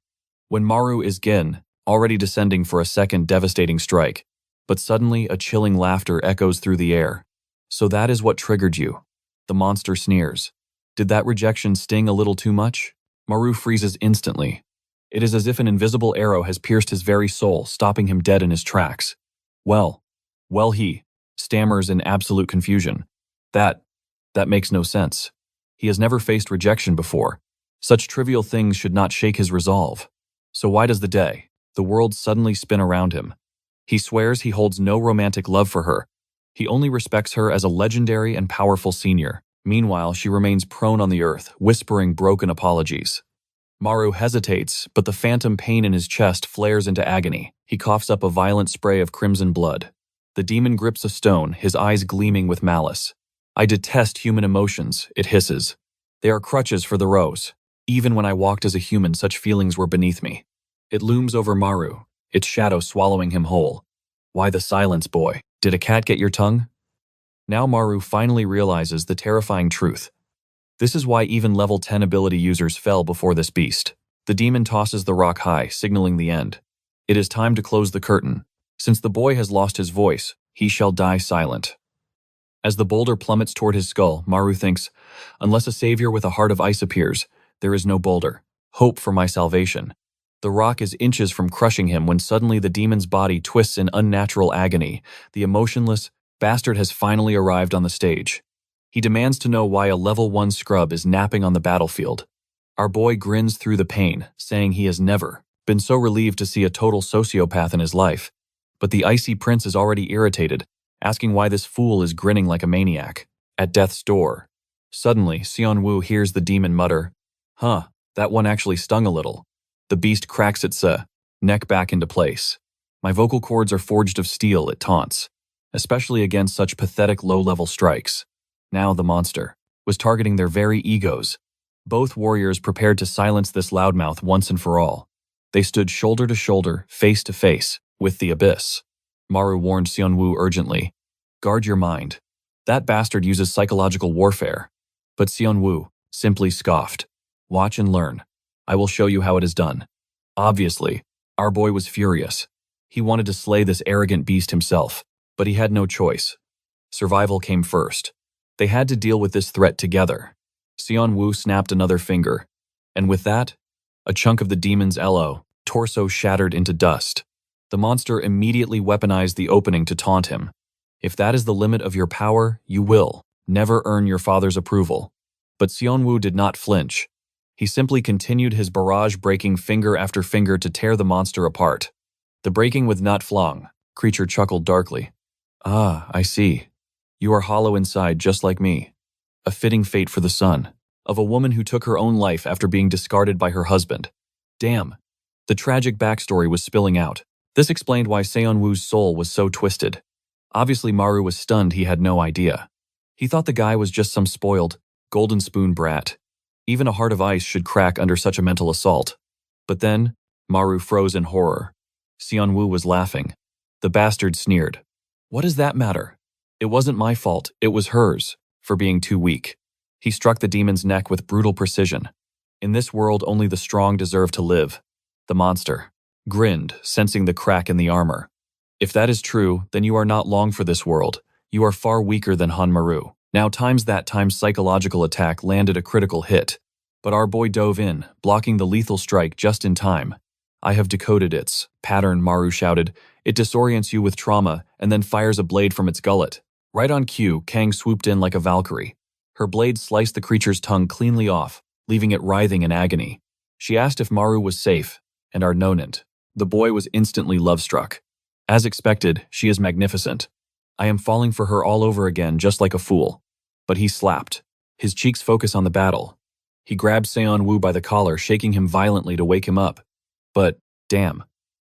Speaker 1: When Maru is again, already descending for a second devastating strike, but suddenly a chilling laughter echoes through the air. So that is what triggered you. The monster sneers. Did that rejection sting a little too much? Maru freezes instantly. It is as if an invisible arrow has pierced his very soul, stopping him dead in his tracks. Well, he stammers in absolute confusion. That That makes no sense. He has never faced rejection before. Such trivial things should not shake his resolve. So why does the world suddenly spin around him? He swears he holds no romantic love for her. He only respects her as a legendary and powerful senior. Meanwhile, she remains prone on the earth, whispering broken apologies. Maru hesitates, but the phantom pain in his chest flares into agony. He coughs up a violent spray of crimson blood. The demon grips a stone, his eyes gleaming with malice. I detest human emotions, it hisses. They are crutches for the rose. Even when I walked as a human, such feelings were beneath me. It looms over Maru, its shadow swallowing him whole. Why the silence, boy? Did a cat get your tongue? Now Maru finally realizes the terrifying truth. This is why even level 10 ability users fell before this beast. The demon tosses the rock high, signaling the end. It is time to close the curtain. Since the boy has lost his voice, he shall die silent. As the boulder plummets toward his skull, Maru thinks, unless a savior with a heart of ice appears, there is no boulder. Hope for my salvation. The rock is inches from crushing him when suddenly the demon's body twists in unnatural agony. The emotionless bastard has finally arrived on the stage. He demands to know why a level 1 scrub is napping on the battlefield. Our boy grins through the pain, saying he has never been so relieved to see a total sociopath in his life. But the icy prince is already irritated, asking why this fool is grinning like a maniac. At death's door. Suddenly, Seon-woo hears the demon mutter, "Huh, that one actually stung a little." The beast cracks its neck back into place. "My vocal cords are forged of steel," it taunts, especially against such pathetic low-level strikes. Now the monster was targeting their very egos. Both warriors prepared to silence this loudmouth once and for all. They stood shoulder to shoulder, face to face, with the abyss. Maru warned Seon-woo urgently, "Guard your mind. That bastard uses psychological warfare." But Seon-woo simply scoffed. "Watch and learn. I will show you how it is done." Obviously, our boy was furious. He wanted to slay this arrogant beast himself, but he had no choice. Survival came first. They had to deal with this threat together. Seon-woo snapped another finger, and with that, a chunk of the demon's torso shattered into dust. The monster immediately weaponized the opening to taunt him. "If that is the limit of your power, you will never earn your father's approval." But Seon-woo did not flinch. He simply continued his barrage-breaking finger after finger to tear the monster apart. "The breaking with not flong," creature chuckled darkly. "Ah, I see. You are hollow inside just like me. A fitting fate for the son of a woman who took her own life after being discarded by her husband." Damn. The tragic backstory was spilling out. This explained why Seon-woo's soul was so twisted. Obviously Maru was stunned. He had no idea. He thought the guy was just some spoiled, golden spoon brat. Even a heart of ice should crack under such a mental assault. But then, Maru froze in horror. Seon-woo was laughing. The bastard sneered. "What does that matter? It wasn't my fault, it was hers, for being too weak." He struck the demon's neck with brutal precision. "In this world, only the strong deserve to live." The monster grinned, sensing the crack in the armor. "If that is true, then you are not long for this world. You are far weaker than Han Maru." Now times that time's psychological attack landed a critical hit. But our boy dove in, blocking the lethal strike just in time. "I have decoded its pattern," Maru shouted. "It disorients you with trauma and then fires a blade from its gullet." Right on cue, Kang swooped in like a Valkyrie. Her blade sliced the creature's tongue cleanly off, leaving it writhing in agony. She asked if Maru was safe, and our nonant. The boy was instantly love-struck. As expected, she is magnificent. I am falling for her all over again, just like a fool. But he slapped. His cheeks focus on the battle. He grabbed Seon-woo by the collar, shaking him violently to wake him up. But, damn.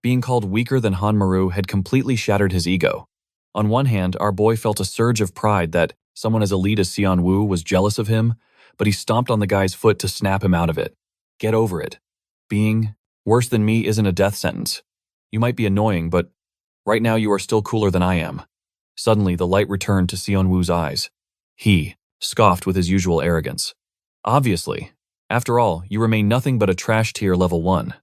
Speaker 1: Being called weaker than Han Maru had completely shattered his ego. On one hand, our boy felt a surge of pride that someone as elite as Seon-woo was jealous of him, but he stomped on the guy's foot to snap him out of it. Get over it. Being worse than me isn't a death sentence. You might be annoying, but right now you are still cooler than I am. Suddenly, the light returned to Seon-woo's eyes. He scoffed with his usual arrogance. Obviously. After all, you remain nothing but a trash tier level 1.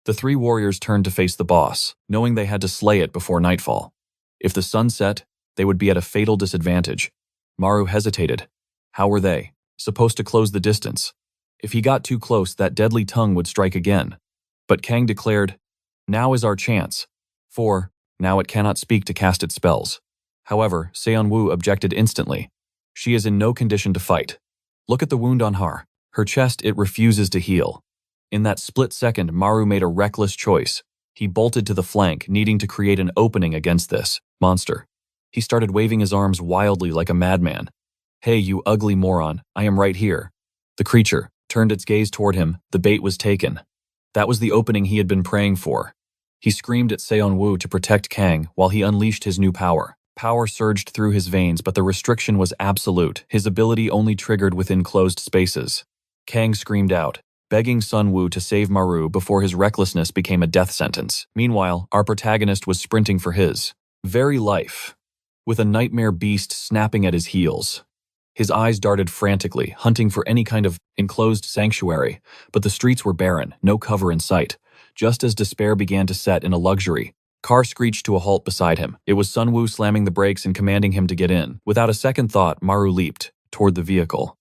Speaker 1: The three warriors turned to face the boss, knowing they had to slay it before nightfall. If the sun set, they would be at a fatal disadvantage. Maru hesitated. How were they supposed to close the distance? If he got too close, that deadly tongue would strike again. But Kang declared, "Now is our chance." For now it cannot speak to cast its spells. However, Seon-woo objected instantly. She is in no condition to fight. Look at the wound on her. Her chest, it refuses to heal. In that split second, Maru made a reckless choice. He bolted to the flank, needing to create an opening against this monster. He started waving his arms wildly like a madman. Hey, you ugly moron, I am right here. The creature turned its gaze toward him. The bait was taken. That was the opening he had been praying for. He screamed at Seon-woo to protect Kang while he unleashed his new power. Power surged through his veins, but the restriction was absolute. His ability only triggered within closed spaces. Kang screamed out, begging Sun-woo to save Maru before his recklessness became a death sentence. Meanwhile, our protagonist was sprinting for his very life, with a nightmare beast snapping at his heels. His eyes darted frantically, hunting for any kind of enclosed sanctuary, but the streets were barren, no cover in sight. Just as despair began to set in a luxury, car screeched to a halt beside him. It was Sun-woo slamming the brakes and commanding him to get in. Without a second thought, Maru leaped toward the vehicle.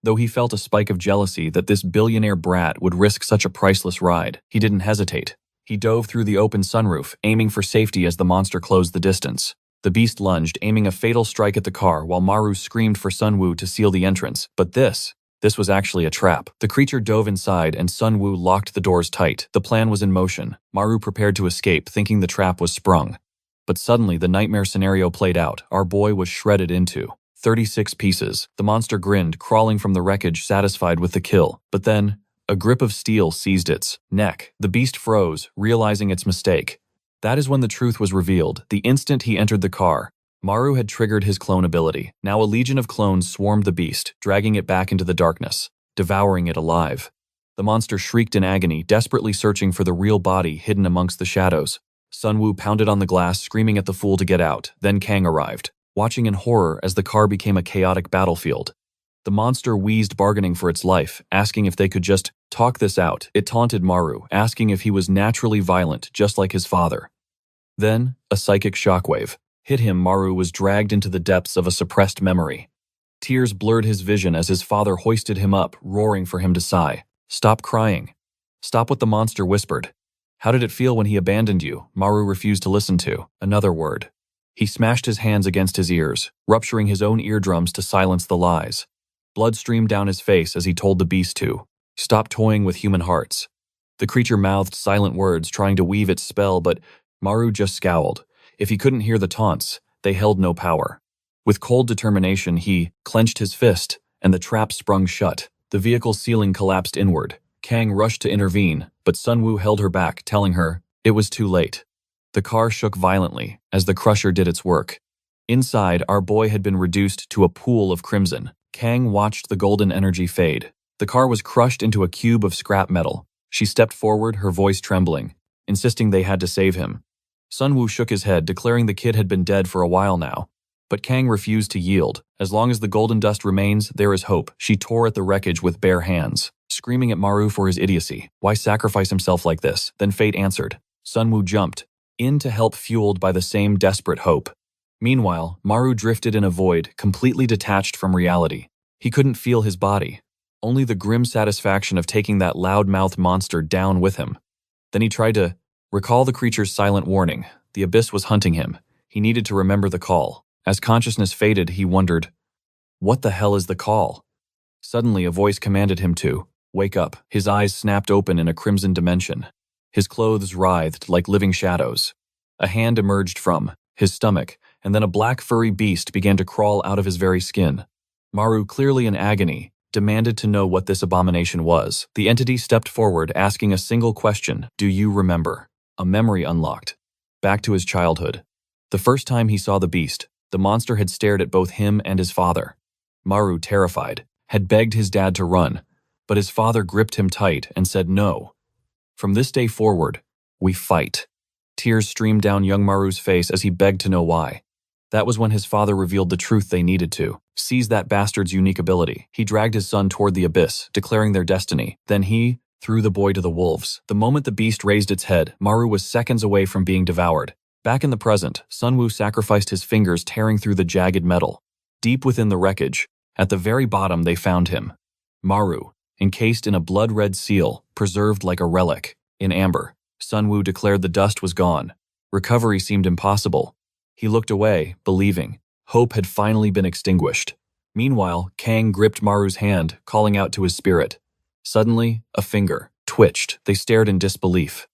Speaker 1: Though he felt a spike of jealousy that this billionaire brat would risk such a priceless ride, he didn't hesitate. He dove through the open sunroof, aiming for safety as the monster closed the distance. The beast lunged, aiming a fatal strike at the car while Maru screamed for Sun-woo to seal the entrance. But this was actually a trap. The creature dove inside and Sun-woo locked the doors tight. The plan was in motion. Maru prepared to escape, thinking the trap was sprung. But suddenly the nightmare scenario played out. Our boy was shredded into 36 pieces. The monster grinned, crawling from the wreckage, satisfied with the kill. But then, a grip of steel seized its neck. The beast froze, realizing its mistake. That is when the truth was revealed. The instant he entered the car, Maru had triggered his clone ability. Now a legion of clones swarmed the beast, dragging it back into the darkness, devouring it alive. The monster shrieked in agony, desperately searching for the real body hidden amongst the shadows. Sun-woo pounded on the glass, screaming at the fool to get out. Then Kang arrived, watching in horror as the car became a chaotic battlefield. The monster wheezed, bargaining for its life, asking if they could just talk this out. It taunted Maru, asking if he was naturally violent, just like his father. Then, a psychic shockwave hit him. Maru was dragged into the depths of a suppressed memory. Tears blurred his vision as his father hoisted him up, roaring for him to sigh. Stop crying. Stop what the monster whispered. How did it feel when he abandoned you? Maru refused to listen to another word. He smashed his hands against his ears, rupturing his own eardrums to silence the lies. Blood streamed down his face as he told the beast to stop toying with human hearts. The creature mouthed silent words, trying to weave its spell, but Maru just scowled. If he couldn't hear the taunts, they held no power. With cold determination, he clenched his fist, and the trap sprung shut. The vehicle's ceiling collapsed inward. Kang rushed to intervene, but Sun-woo held her back, telling her it was too late. The car shook violently as the crusher did its work. Inside, our boy had been reduced to a pool of crimson. Kang watched the golden energy fade. The car was crushed into a cube of scrap metal. She stepped forward, her voice trembling, insisting they had to save him. Sun-woo shook his head, declaring the kid had been dead for a while now. But Kang refused to yield. As long as the golden dust remains, there is hope. She tore at the wreckage with bare hands, screaming at Maru for his idiocy. Why sacrifice himself like this? Then fate answered. Sun-woo jumped in to help, fueled by the same desperate hope. Meanwhile, Maru drifted in a void, completely detached from reality. He couldn't feel his body, only the grim satisfaction of taking that loud-mouthed monster down with him. Then he tried to recall the creature's silent warning. The abyss was hunting him. He needed to remember the call. As consciousness faded, he wondered, what the hell is the call? Suddenly, a voice commanded him to wake up. His eyes snapped open in a crimson dimension. His clothes writhed like living shadows. A hand emerged from his stomach, and then a black furry beast began to crawl out of his very skin. Maru, clearly in agony, demanded to know what this abomination was. The entity stepped forward, asking a single question. Do you remember? A memory unlocked. Back to his childhood. The first time he saw the beast, the monster had stared at both him and his father. Maru, terrified, had begged his dad to run, but his father gripped him tight and said no. From this day forward, we fight. Tears streamed down young Maru's face as he begged to know why. That was when his father revealed the truth they needed to seize that bastard's unique ability. He dragged his son toward the abyss, declaring their destiny. Then he threw the boy to the wolves. The moment the beast raised its head, Maru was seconds away from being devoured. Back in the present, Sun-woo sacrificed his fingers, tearing through the jagged metal. Deep within the wreckage, at the very bottom, they found him. Maru, encased in a blood-red seal, preserved like a relic. In amber, Sun-woo declared the dust was gone. Recovery seemed impossible. He looked away, believing hope had finally been extinguished. Meanwhile, Kang gripped Maru's hand, calling out to his spirit. Suddenly, a finger twitched. They stared in disbelief.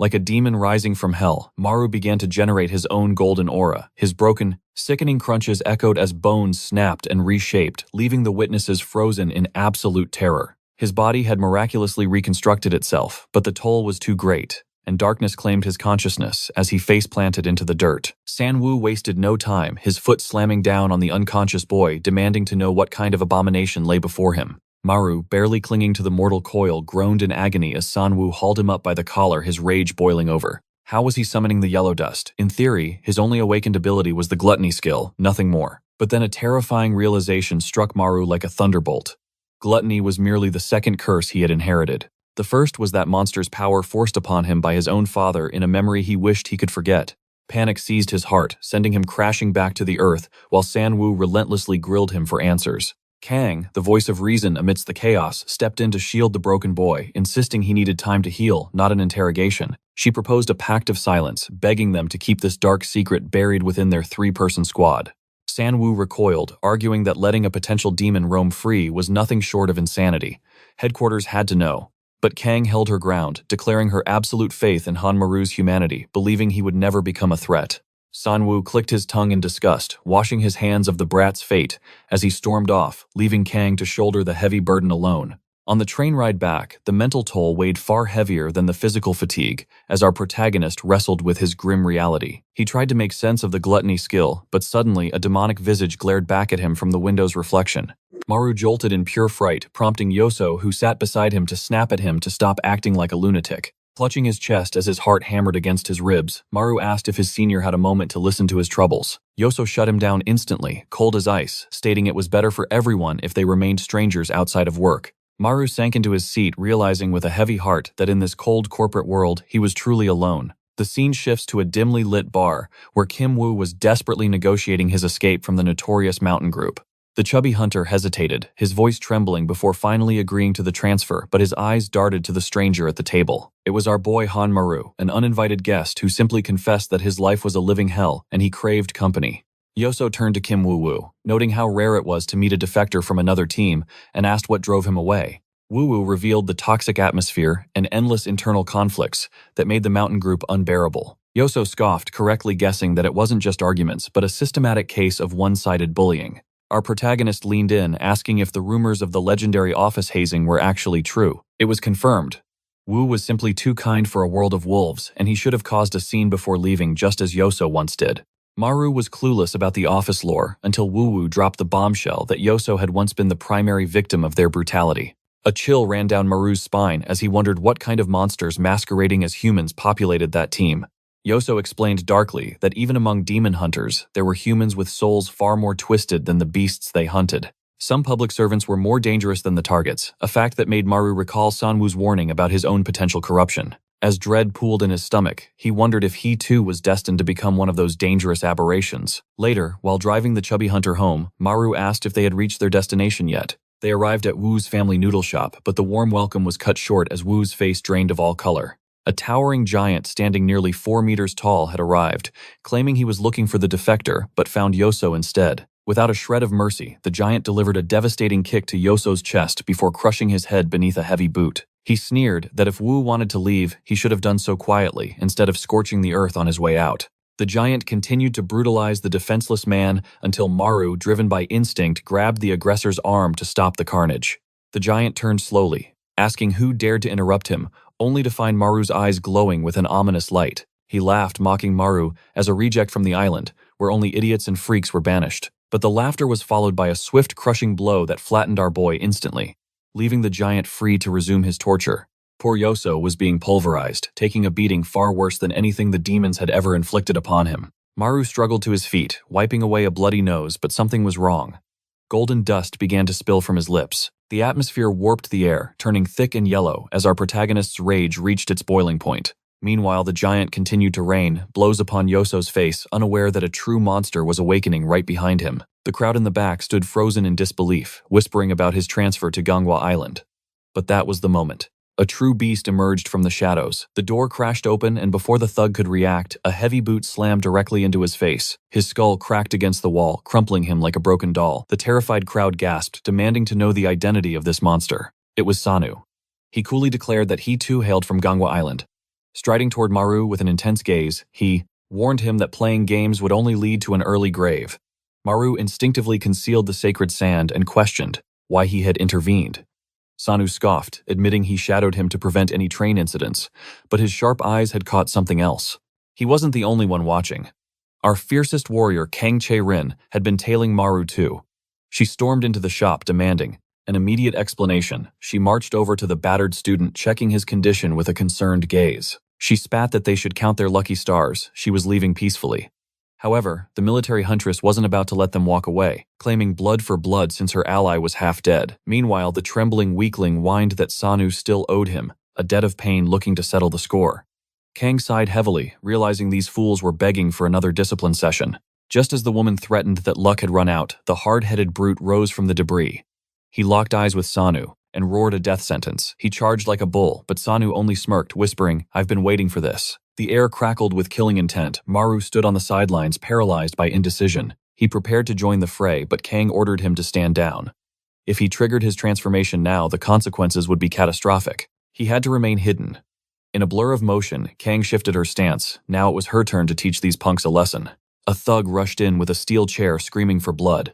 Speaker 1: Like a demon rising from hell, Maru began to generate his own golden aura. His broken, sickening crunches echoed as bones snapped and reshaped, leaving the witnesses frozen in absolute terror. His body had miraculously reconstructed itself, but the toll was too great, and darkness claimed his consciousness as he face-planted into the dirt. Sanwoo wasted no time, his foot slamming down on the unconscious boy, demanding to know what kind of abomination lay before him. Maru, barely clinging to the mortal coil, groaned in agony as Sanwoo hauled him up by the collar, his rage boiling over. How was he summoning the yellow dust? In theory, his only awakened ability was the gluttony skill, nothing more. But then a terrifying realization struck Maru like a thunderbolt. Gluttony was merely the second curse he had inherited. The first was that monster's power forced upon him by his own father in a memory he wished he could forget. Panic seized his heart, sending him crashing back to the earth, while Sanwoo relentlessly grilled him for answers. Kang, the voice of reason amidst the chaos, stepped in to shield the broken boy, insisting he needed time to heal, not an interrogation. She proposed a pact of silence, begging them to keep this dark secret buried within their three-person squad. Sanwoo recoiled, arguing that letting a potential demon roam free was nothing short of insanity. Headquarters had to know. But Kang held her ground, declaring her absolute faith in Han Maru's humanity, believing he would never become a threat. Sanwoo clicked his tongue in disgust, washing his hands of the brat's fate as he stormed off, leaving Kang to shoulder the heavy burden alone. On the train ride back, the mental toll weighed far heavier than the physical fatigue as our protagonist wrestled with his grim reality. He tried to make sense of the gluttony skill, but suddenly a demonic visage glared back at him from the window's reflection. Maru jolted in pure fright, prompting Yoso, who sat beside him, to snap at him to stop acting like a lunatic. Clutching his chest as his heart hammered against his ribs, Maru asked if his senior had a moment to listen to his troubles. Yoso shut him down instantly, cold as ice, stating it was better for everyone if they remained strangers outside of work. Maru sank into his seat, realizing with a heavy heart that in this cold corporate world, he was truly alone. The scene shifts to a dimly lit bar, where Kim Woo was desperately negotiating his escape from the notorious mountain group. The chubby hunter hesitated, his voice trembling before finally agreeing to the transfer, but his eyes darted to the stranger at the table. It was our boy Han Maru, an uninvited guest who simply confessed that his life was a living hell and he craved company. Yoso turned to Kim Woo-woo, noting how rare it was to meet a defector from another team, and asked what drove him away. Woo-woo revealed the toxic atmosphere and endless internal conflicts that made the mountain group unbearable. Yoso scoffed, correctly guessing that it wasn't just arguments, but a systematic case of one-sided bullying. Our protagonist leaned in, asking if the rumors of the legendary office hazing were actually true. It was confirmed. Wu was simply too kind for a world of wolves, and he should have caused a scene before leaving, just as Yoso once did. Maru was clueless about the office lore until Wu dropped the bombshell that Yoso had once been the primary victim of their brutality. A chill ran down Maru's spine as he wondered what kind of monsters masquerading as humans populated that team. Yoso explained darkly that even among demon hunters, there were humans with souls far more twisted than the beasts they hunted. Some public servants were more dangerous than the targets, a fact that made Maru recall Sanwoo's warning about his own potential corruption. As dread pooled in his stomach, he wondered if he too was destined to become one of those dangerous aberrations. Later, while driving the chubby hunter home, Maru asked if they had reached their destination yet. They arrived at Wu's family noodle shop, but the warm welcome was cut short as Wu's face drained of all color. A towering giant standing nearly 4 meters tall had arrived, claiming he was looking for the defector, but found Yoso instead. Without a shred of mercy, the giant delivered a devastating kick to Yoso's chest before crushing his head beneath a heavy boot. He sneered that if Wu wanted to leave, he should have done so quietly, instead of scorching the earth on his way out. The giant continued to brutalize the defenseless man until Maru, driven by instinct, grabbed the aggressor's arm to stop the carnage. The giant turned slowly, asking who dared to interrupt him, only to find Maru's eyes glowing with an ominous light. He laughed, mocking Maru as a reject from the island, where only idiots and freaks were banished. But the laughter was followed by a swift, crushing blow that flattened our boy instantly, leaving the giant free to resume his torture. Poor Yoso was being pulverized, taking a beating far worse than anything the demons had ever inflicted upon him. Maru struggled to his feet, wiping away a bloody nose, but something was wrong. Golden dust began to spill from his lips. The atmosphere warped the air, turning thick and yellow as our protagonist's rage reached its boiling point. Meanwhile, the giant continued to rain blows upon Yoso's face, unaware that a true monster was awakening right behind him. The crowd in the back stood frozen in disbelief, whispering about his transfer to Ganghwa Island. But that was the moment. A true beast emerged from the shadows. The door crashed open, and before the thug could react, a heavy boot slammed directly into his face. His skull cracked against the wall, crumpling him like a broken doll. The terrified crowd gasped, demanding to know the identity of this monster. It was Sanu. He coolly declared that he too hailed from Gangwa Island. Striding toward Maru with an intense gaze, he warned him that playing games would only lead to an early grave. Maru instinctively concealed the sacred sand and questioned why he had intervened. Sanu scoffed, admitting he shadowed him to prevent any train incidents, but his sharp eyes had caught something else. He wasn't the only one watching. Our fiercest warrior, Kang Che-rin, had been tailing Maru too. She stormed into the shop, demanding an immediate explanation. She marched over to the battered student, checking his condition with a concerned gaze. She spat that they should count their lucky stars. She was leaving peacefully. However, the military huntress wasn't about to let them walk away, claiming blood for blood since her ally was half dead. Meanwhile, the trembling weakling whined that Sanu still owed him, a debt of pain looking to settle the score. Kang sighed heavily, realizing these fools were begging for another discipline session. Just as the woman threatened that luck had run out, the hard-headed brute rose from the debris. He locked eyes with Sanu and roared a death sentence. He charged like a bull, but Sanu only smirked, whispering, "I've been waiting for this." The air crackled with killing intent. Maru stood on the sidelines, paralyzed by indecision. He prepared to join the fray, but Kang ordered him to stand down. If he triggered his transformation now, the consequences would be catastrophic. He had to remain hidden. In a blur of motion, Kang shifted her stance. Now it was her turn to teach these punks a lesson. A thug rushed in with a steel chair, screaming for blood.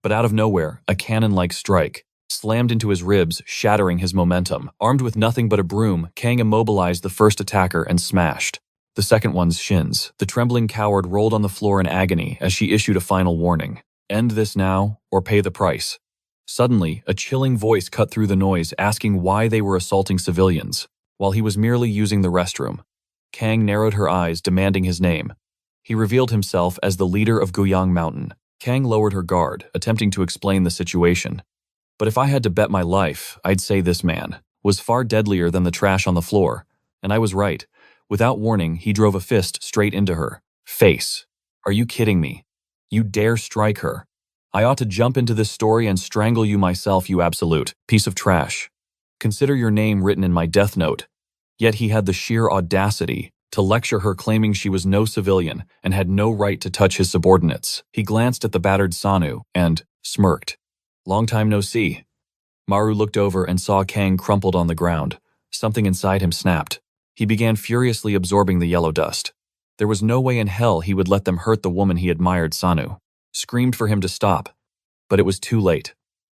Speaker 1: But out of nowhere, a cannon-like strike slammed into his ribs, shattering his momentum. Armed with nothing but a broom, Kang immobilized the first attacker and smashed the second one's shins. The trembling coward rolled on the floor in agony as she issued a final warning. End this now, or pay the price. Suddenly, a chilling voice cut through the noise, asking why they were assaulting civilians, while he was merely using the restroom. Kang narrowed her eyes, demanding his name. He revealed himself as the leader of Guyang Mountain. Kang lowered her guard, attempting to explain the situation. But if I had to bet my life, I'd say this man was far deadlier than the trash on the floor. And I was right. Without warning, he drove a fist straight into her face. Are you kidding me? You dare strike her? I ought to jump into this story and strangle you myself, you absolute piece of trash. Consider your name written in my death note. Yet he had the sheer audacity to lecture her, claiming she was no civilian and had no right to touch his subordinates. He glanced at the battered Sanu and smirked. Long time no see. Maru looked over and saw Kang crumpled on the ground. Something inside him snapped. He began furiously absorbing the yellow dust. There was no way in hell he would let them hurt the woman he admired. Sanu screamed for him to stop, but it was too late.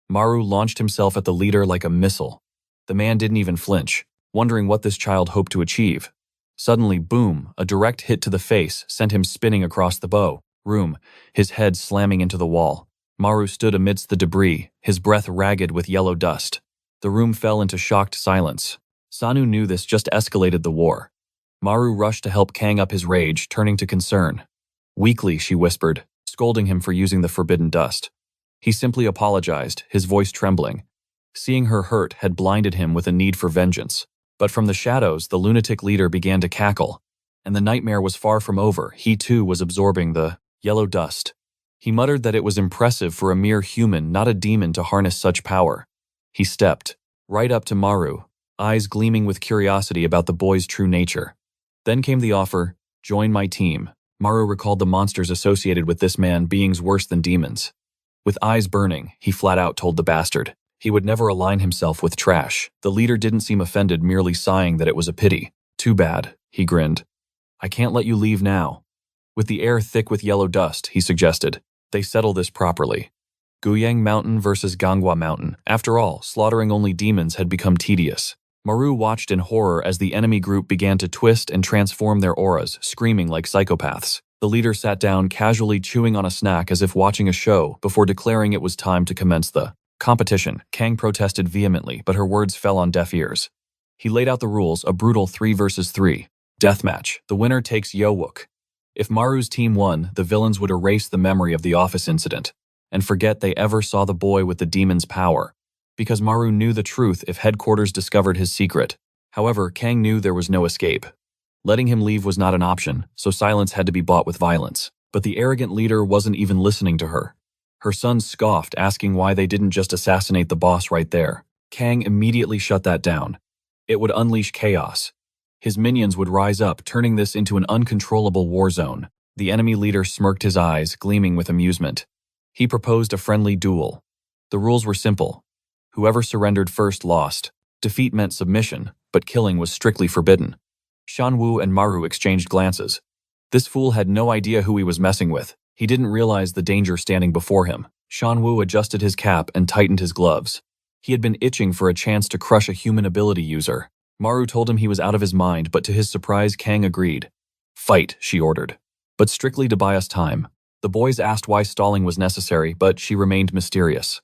Speaker 1: Maru launched himself at the leader like a missile. The man didn't even flinch, wondering what this child hoped to achieve. Suddenly, boom, a direct hit to the face sent him spinning across the room, his head slamming into the wall. Maru stood amidst the debris, his breath ragged with yellow dust. The room fell into shocked silence. Sanu knew this just escalated the war. Maru rushed to help Kang up his rage, turning to concern. Weakly, she whispered, scolding him for using the forbidden dust. He simply apologized, his voice trembling. Seeing her hurt had blinded him with a need for vengeance. But from the shadows, the lunatic leader began to cackle. And the nightmare was far from over. He too was absorbing the yellow dust. He muttered that it was impressive for a mere human, not a demon, to harness such power. He stepped right up to Maru, eyes gleaming with curiosity about the boy's true nature. Then came the offer, join my team. Maru recalled the monsters associated with this man, beings worse than demons. With eyes burning, he flat out told the bastard he would never align himself with trash. The leader didn't seem offended, merely sighing that it was a pity. Too bad, he grinned. I can't let you leave now. With the air thick with yellow dust, he suggested. They settle this properly. Guyang Mountain versus Gangwa Mountain. After all, slaughtering only demons had become tedious. Maru watched in horror as the enemy group began to twist and transform their auras, screaming like psychopaths. The leader sat down, casually chewing on a snack as if watching a show, before declaring it was time to commence the competition. Kang protested vehemently, but her words fell on deaf ears. He laid out the rules, a brutal 3 versus 3 deathmatch. The winner takes Yeowook. If Maru's team won, the villains would erase the memory of the office incident and forget they ever saw the boy with the demon's power, because Maru knew the truth if headquarters discovered his secret. However, Kang knew there was no escape. Letting him leave was not an option, so silence had to be bought with violence. But the arrogant leader wasn't even listening to her. Her son scoffed, asking why they didn't just assassinate the boss right there. Kang immediately shut that down. It would unleash chaos. His minions would rise up, turning this into an uncontrollable war zone. The enemy leader smirked, his eyes gleaming with amusement. He proposed a friendly duel. The rules were simple. Whoever surrendered first lost. Defeat meant submission, but killing was strictly forbidden. Shanwu and Maru exchanged glances. This fool had no idea who he was messing with. He didn't realize the danger standing before him. Shanwu adjusted his cap and tightened his gloves. He had been itching for a chance to crush a human ability user. Maru told him he was out of his mind, but to his surprise, Kang agreed. "Fight," she ordered, but strictly to buy us time. The boys asked why stalling was necessary, but she remained mysterious.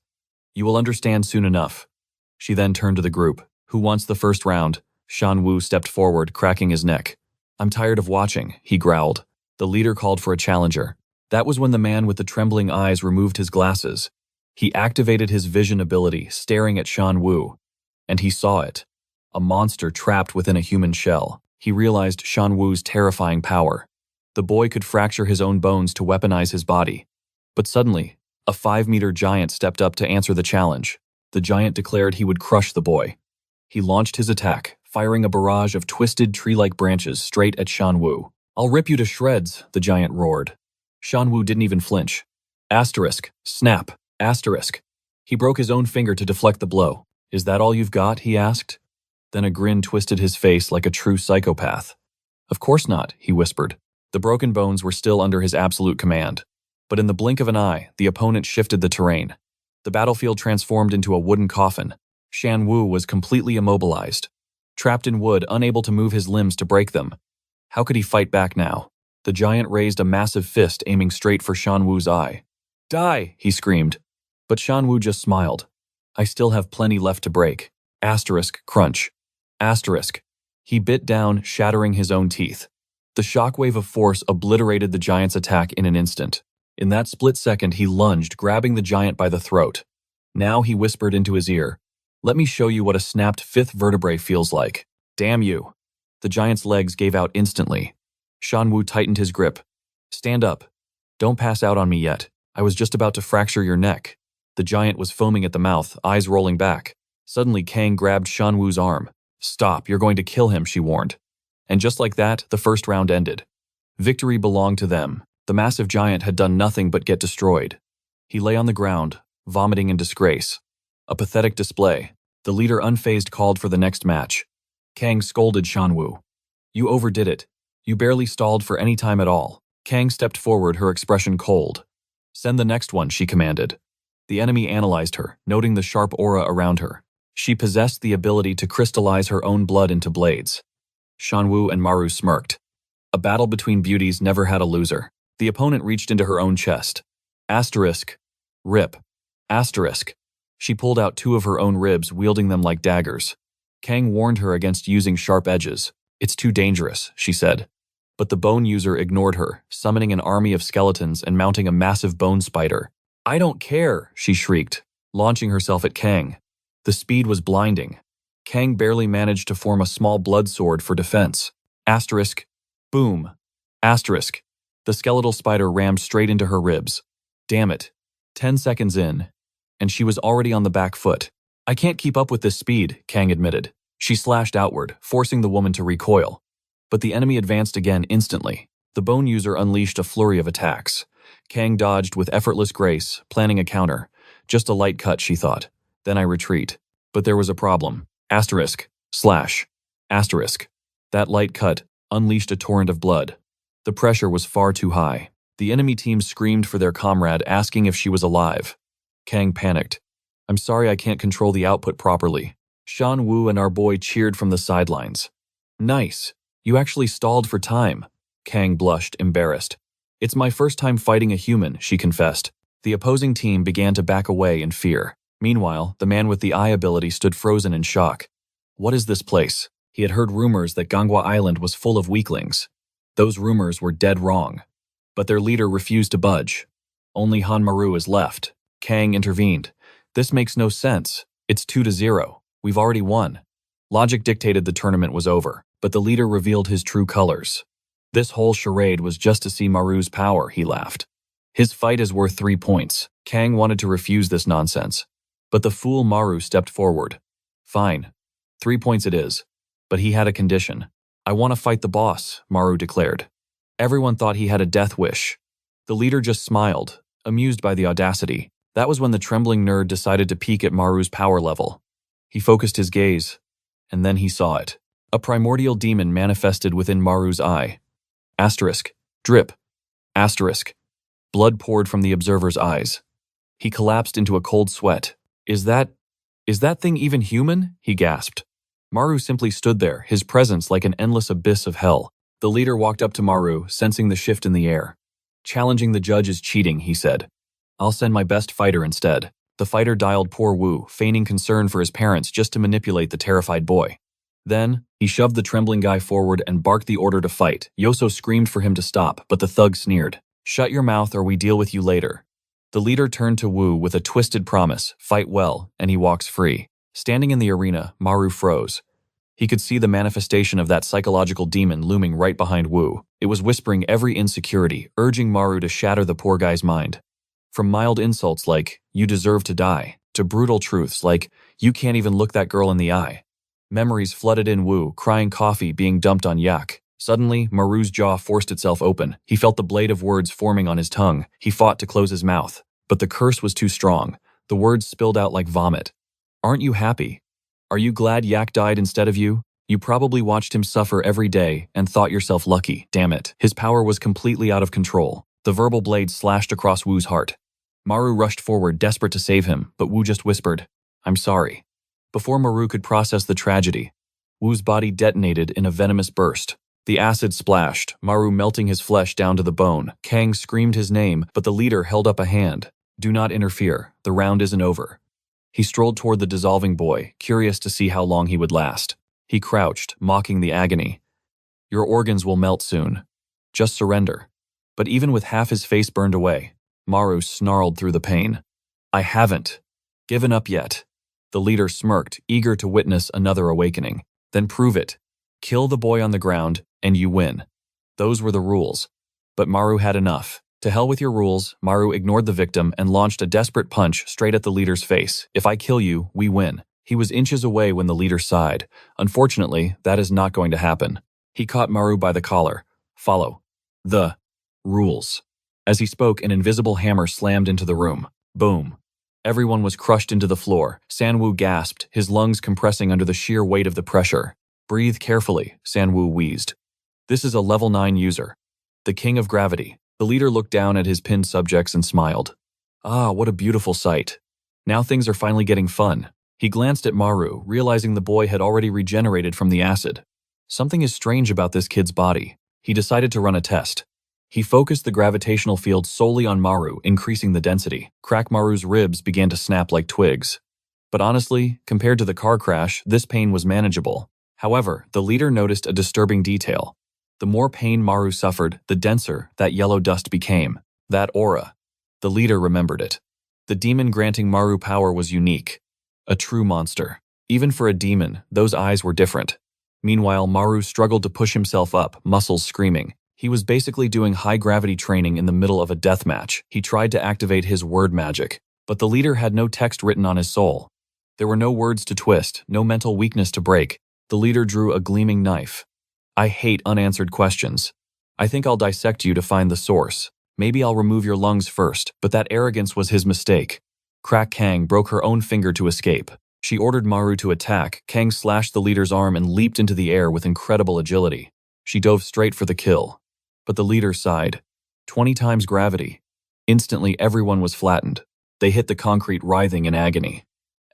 Speaker 1: "You will understand soon enough." She then turned to the group. "Who wants the first round?" Shanwu stepped forward, cracking his neck. "I'm tired of watching," he growled. The leader called for a challenger. That was when the man with the trembling eyes removed his glasses. He activated his vision ability, staring at Shanwu. And he saw it. A monster trapped within a human shell. He realized Shanwu's terrifying power. The boy could fracture his own bones to weaponize his body. But suddenly, a 5-meter giant stepped up to answer the challenge. The giant declared he would crush the boy. He launched his attack, firing a barrage of twisted tree-like branches straight at Shanwu. "I'll rip you to shreds," the giant roared. Shanwu didn't even flinch. Asterisk, snap, asterisk. He broke his own finger to deflect the blow. "Is that all you've got?" he asked. Then a grin twisted his face like a true psychopath. "Of course not," he whispered. The broken bones were still under his absolute command. But in the blink of an eye, the opponent shifted the terrain. The battlefield transformed into a wooden coffin. Shanwu was completely immobilized. Trapped in wood, unable to move his limbs to break them. How could he fight back now? The giant raised a massive fist aiming straight for Shanwu's eye. "Die!" he screamed. But Shanwu just smiled. "I still have plenty left to break." Asterisk, crunch. Asterisk. He bit down, shattering his own teeth. The shockwave of force obliterated the giant's attack in an instant. In that split second, he lunged, grabbing the giant by the throat. Now he whispered into his ear, "Let me show you what a snapped fifth vertebrae feels like. Damn you." The giant's legs gave out instantly. Shanwu tightened his grip. "Stand up. Don't pass out on me yet. I was just about to fracture your neck." The giant was foaming at the mouth, eyes rolling back. Suddenly, Kang grabbed Shanwu's arm. "Stop, you're going to kill him," she warned. And just like that, the first round ended. Victory belonged to them. The massive giant had done nothing but get destroyed. He lay on the ground, vomiting in disgrace. A pathetic display. The leader unfazed called for the next match. Kang scolded Shanwu. "You overdid it. You barely stalled for any time at all." Kang stepped forward, her expression cold. "Send the next one," she commanded. The enemy analyzed her, noting the sharp aura around her. She possessed the ability to crystallize her own blood into blades. Shanwu and Maru smirked. A battle between beauties never had a loser. The opponent reached into her own chest. Asterisk. Rip. Asterisk. She pulled out 2 of her own ribs, wielding them like daggers. Kang warned her against using sharp edges. "It's too dangerous," she said. But the bone user ignored her, summoning an army of skeletons and mounting a massive bone spider. "I don't care," she shrieked, launching herself at Kang. The speed was blinding. Kang barely managed to form a small blood sword for defense. Asterisk. Boom. Asterisk. The skeletal spider rammed straight into her ribs. Damn it. 10 seconds in, and she was already on the back foot. "I can't keep up with this speed," Kang admitted. She slashed outward, forcing the woman to recoil. But the enemy advanced again instantly. The bone user unleashed a flurry of attacks. Kang dodged with effortless grace, planning a counter. Just a light cut, she thought. Then I retreat. But there was a problem. Asterisk. Slash. Asterisk. That light cut unleashed a torrent of blood. The pressure was far too high. The enemy team screamed for their comrade, asking if she was alive. Kang panicked. "I'm sorry, I can't control the output properly." Shanwu and our boy cheered from the sidelines. "Nice. You actually stalled for time." Kang blushed, embarrassed. "It's my first time fighting a human," she confessed. The opposing team began to back away in fear. Meanwhile, the man with the eye ability stood frozen in shock. What is this place? He had heard rumors that Gangwa Island was full of weaklings. Those rumors were dead wrong. But their leader refused to budge. Only Han Maru is left. Kang intervened. "This makes no sense. It's 2-0. We've already won." Logic dictated the tournament was over, but the leader revealed his true colors. "This whole charade was just to see Maru's power," he laughed. "His fight is worth 3 points. Kang wanted to refuse this nonsense. But the fool Maru stepped forward. "Fine. 3 points it is. But he had a condition. "I want to fight the boss," Maru declared. Everyone thought he had a death wish. The leader just smiled, amused by the audacity. That was when the trembling nerd decided to peek at Maru's power level. He focused his gaze, and then he saw it. A primordial demon manifested within Maru's eye. Asterisk. Drip. Asterisk. Blood poured from the observer's eyes. He collapsed into a cold sweat. Is that thing even human?" he gasped. Maru simply stood there, his presence like an endless abyss of hell. The leader walked up to Maru, sensing the shift in the air. "Challenging the judge is cheating," he said. "I'll send my best fighter instead." The fighter dialed poor Wu, feigning concern for his parents just to manipulate the terrified boy. Then, he shoved the trembling guy forward and barked the order to fight. Yoso screamed for him to stop, but the thug sneered. "Shut your mouth or we deal with you later." The leader turned to Wu with a twisted promise, "Fight well, and he walks free." Standing in the arena, Maru froze. He could see the manifestation of that psychological demon looming right behind Wu. It was whispering every insecurity, urging Maru to shatter the poor guy's mind. From mild insults like, "You deserve to die," to brutal truths like, "You can't even look that girl in the eye." Memories flooded in Wu, crying coffee being dumped on yak. Suddenly, Maru's jaw forced itself open. He felt the blade of words forming on his tongue. He fought to close his mouth. But the curse was too strong. The words spilled out like vomit. "Aren't you happy? Are you glad Yak died instead of you? You probably watched him suffer every day and thought yourself lucky. Damn it." His power was completely out of control. The verbal blade slashed across Wu's heart. Maru rushed forward, desperate to save him, but Wu just whispered, "I'm sorry." Before Maru could process the tragedy, Wu's body detonated in a venomous burst. The acid splashed, Maru melting his flesh down to the bone. Kang screamed his name, but the leader held up a hand. "Do not interfere. The round isn't over." He strolled toward the dissolving boy, curious to see how long he would last. He crouched, mocking the agony. "Your organs will melt soon. Just surrender." But even with half his face burned away, Maru snarled through the pain. "I haven't given up yet." The leader smirked, eager to witness another awakening. "Then prove it. Kill the boy on the ground, and you win." Those were the rules. But Maru had enough. To hell with your rules, Maru ignored the victim and launched a desperate punch straight at the leader's face. "If I kill you, we win." He was inches away when the leader sighed. Unfortunately, that is not going to happen. He caught Maru by the collar. "Follow the rules." As he spoke, an invisible hammer slammed into the room. Boom. Everyone was crushed into the floor. Sanwoo gasped, his lungs compressing under the sheer weight of the pressure. "Breathe carefully," Sanwoo wheezed. "This is a level 9 user. The king of gravity." The leader looked down at his pinned subjects and smiled. "Ah, what a beautiful sight. Now things are finally getting fun." He glanced at Maru, realizing the boy had already regenerated from the acid. Something is strange about this kid's body. He decided to run a test. He focused the gravitational field solely on Maru, increasing the density. Crack Maru's ribs began to snap like twigs. But honestly, compared to the car crash, this pain was manageable. However, the leader noticed a disturbing detail. The more pain Maru suffered, the denser that yellow dust became. That aura. The leader remembered it. The demon granting Maru power was unique. A true monster. Even for a demon, those eyes were different. Meanwhile, Maru struggled to push himself up, muscles screaming. He was basically doing high-gravity training in the middle of a death match. He tried to activate his word magic, but the leader had no text written on his soul. There were no words to twist, no mental weakness to break. The leader drew a gleaming knife. "I hate unanswered questions. I think I'll dissect you to find the source. Maybe I'll remove your lungs first," but that arrogance was his mistake. Crack Kang broke her own finger to escape. She ordered Maru to attack. Kang slashed the leader's arm and leaped into the air with incredible agility. She dove straight for the kill. But the leader sighed. 20 times gravity. Instantly, everyone was flattened. They hit the concrete, writhing in agony.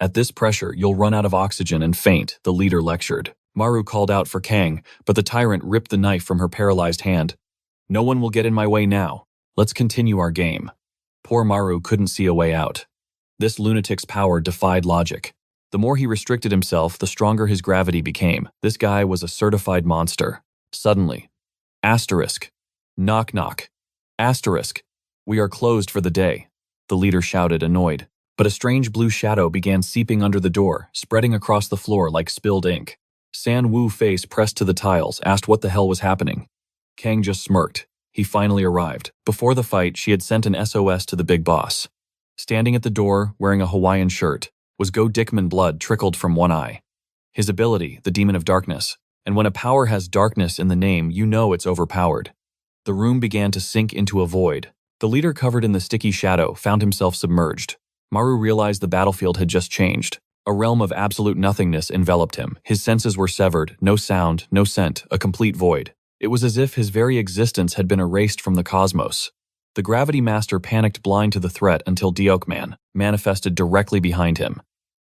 Speaker 1: "At this pressure, you'll run out of oxygen and faint," the leader lectured. Maru called out for Kang, but the tyrant ripped the knife from her paralyzed hand. "No one will get in my way now. Let's continue our game." Poor Maru couldn't see a way out. This lunatic's power defied logic. The more he restricted himself, the stronger his gravity became. This guy was a certified monster. Suddenly, asterisk. Knock knock. Asterisk. "We are closed for the day," the leader shouted, annoyed. But a strange blue shadow began seeping under the door, spreading across the floor like spilled ink. San Wu's face pressed to the tiles, asked what the hell was happening. Kang just smirked. He finally arrived. Before the fight, she had sent an SOS to the big boss. Standing at the door, wearing a Hawaiian shirt, was Go Dickman. Blood trickled from one eye. His ability, the Demon of Darkness, And when a power has darkness in the name, you know it's overpowered. The room began to sink into a void. The leader, covered in the sticky shadow, found himself submerged. Maru realized the battlefield had just changed. A realm of absolute nothingness enveloped him. His senses were severed, no sound, no scent, a complete void. It was as if his very existence had been erased from the cosmos. The Gravity Master panicked, blind to the threat, until Deokman manifested directly behind him.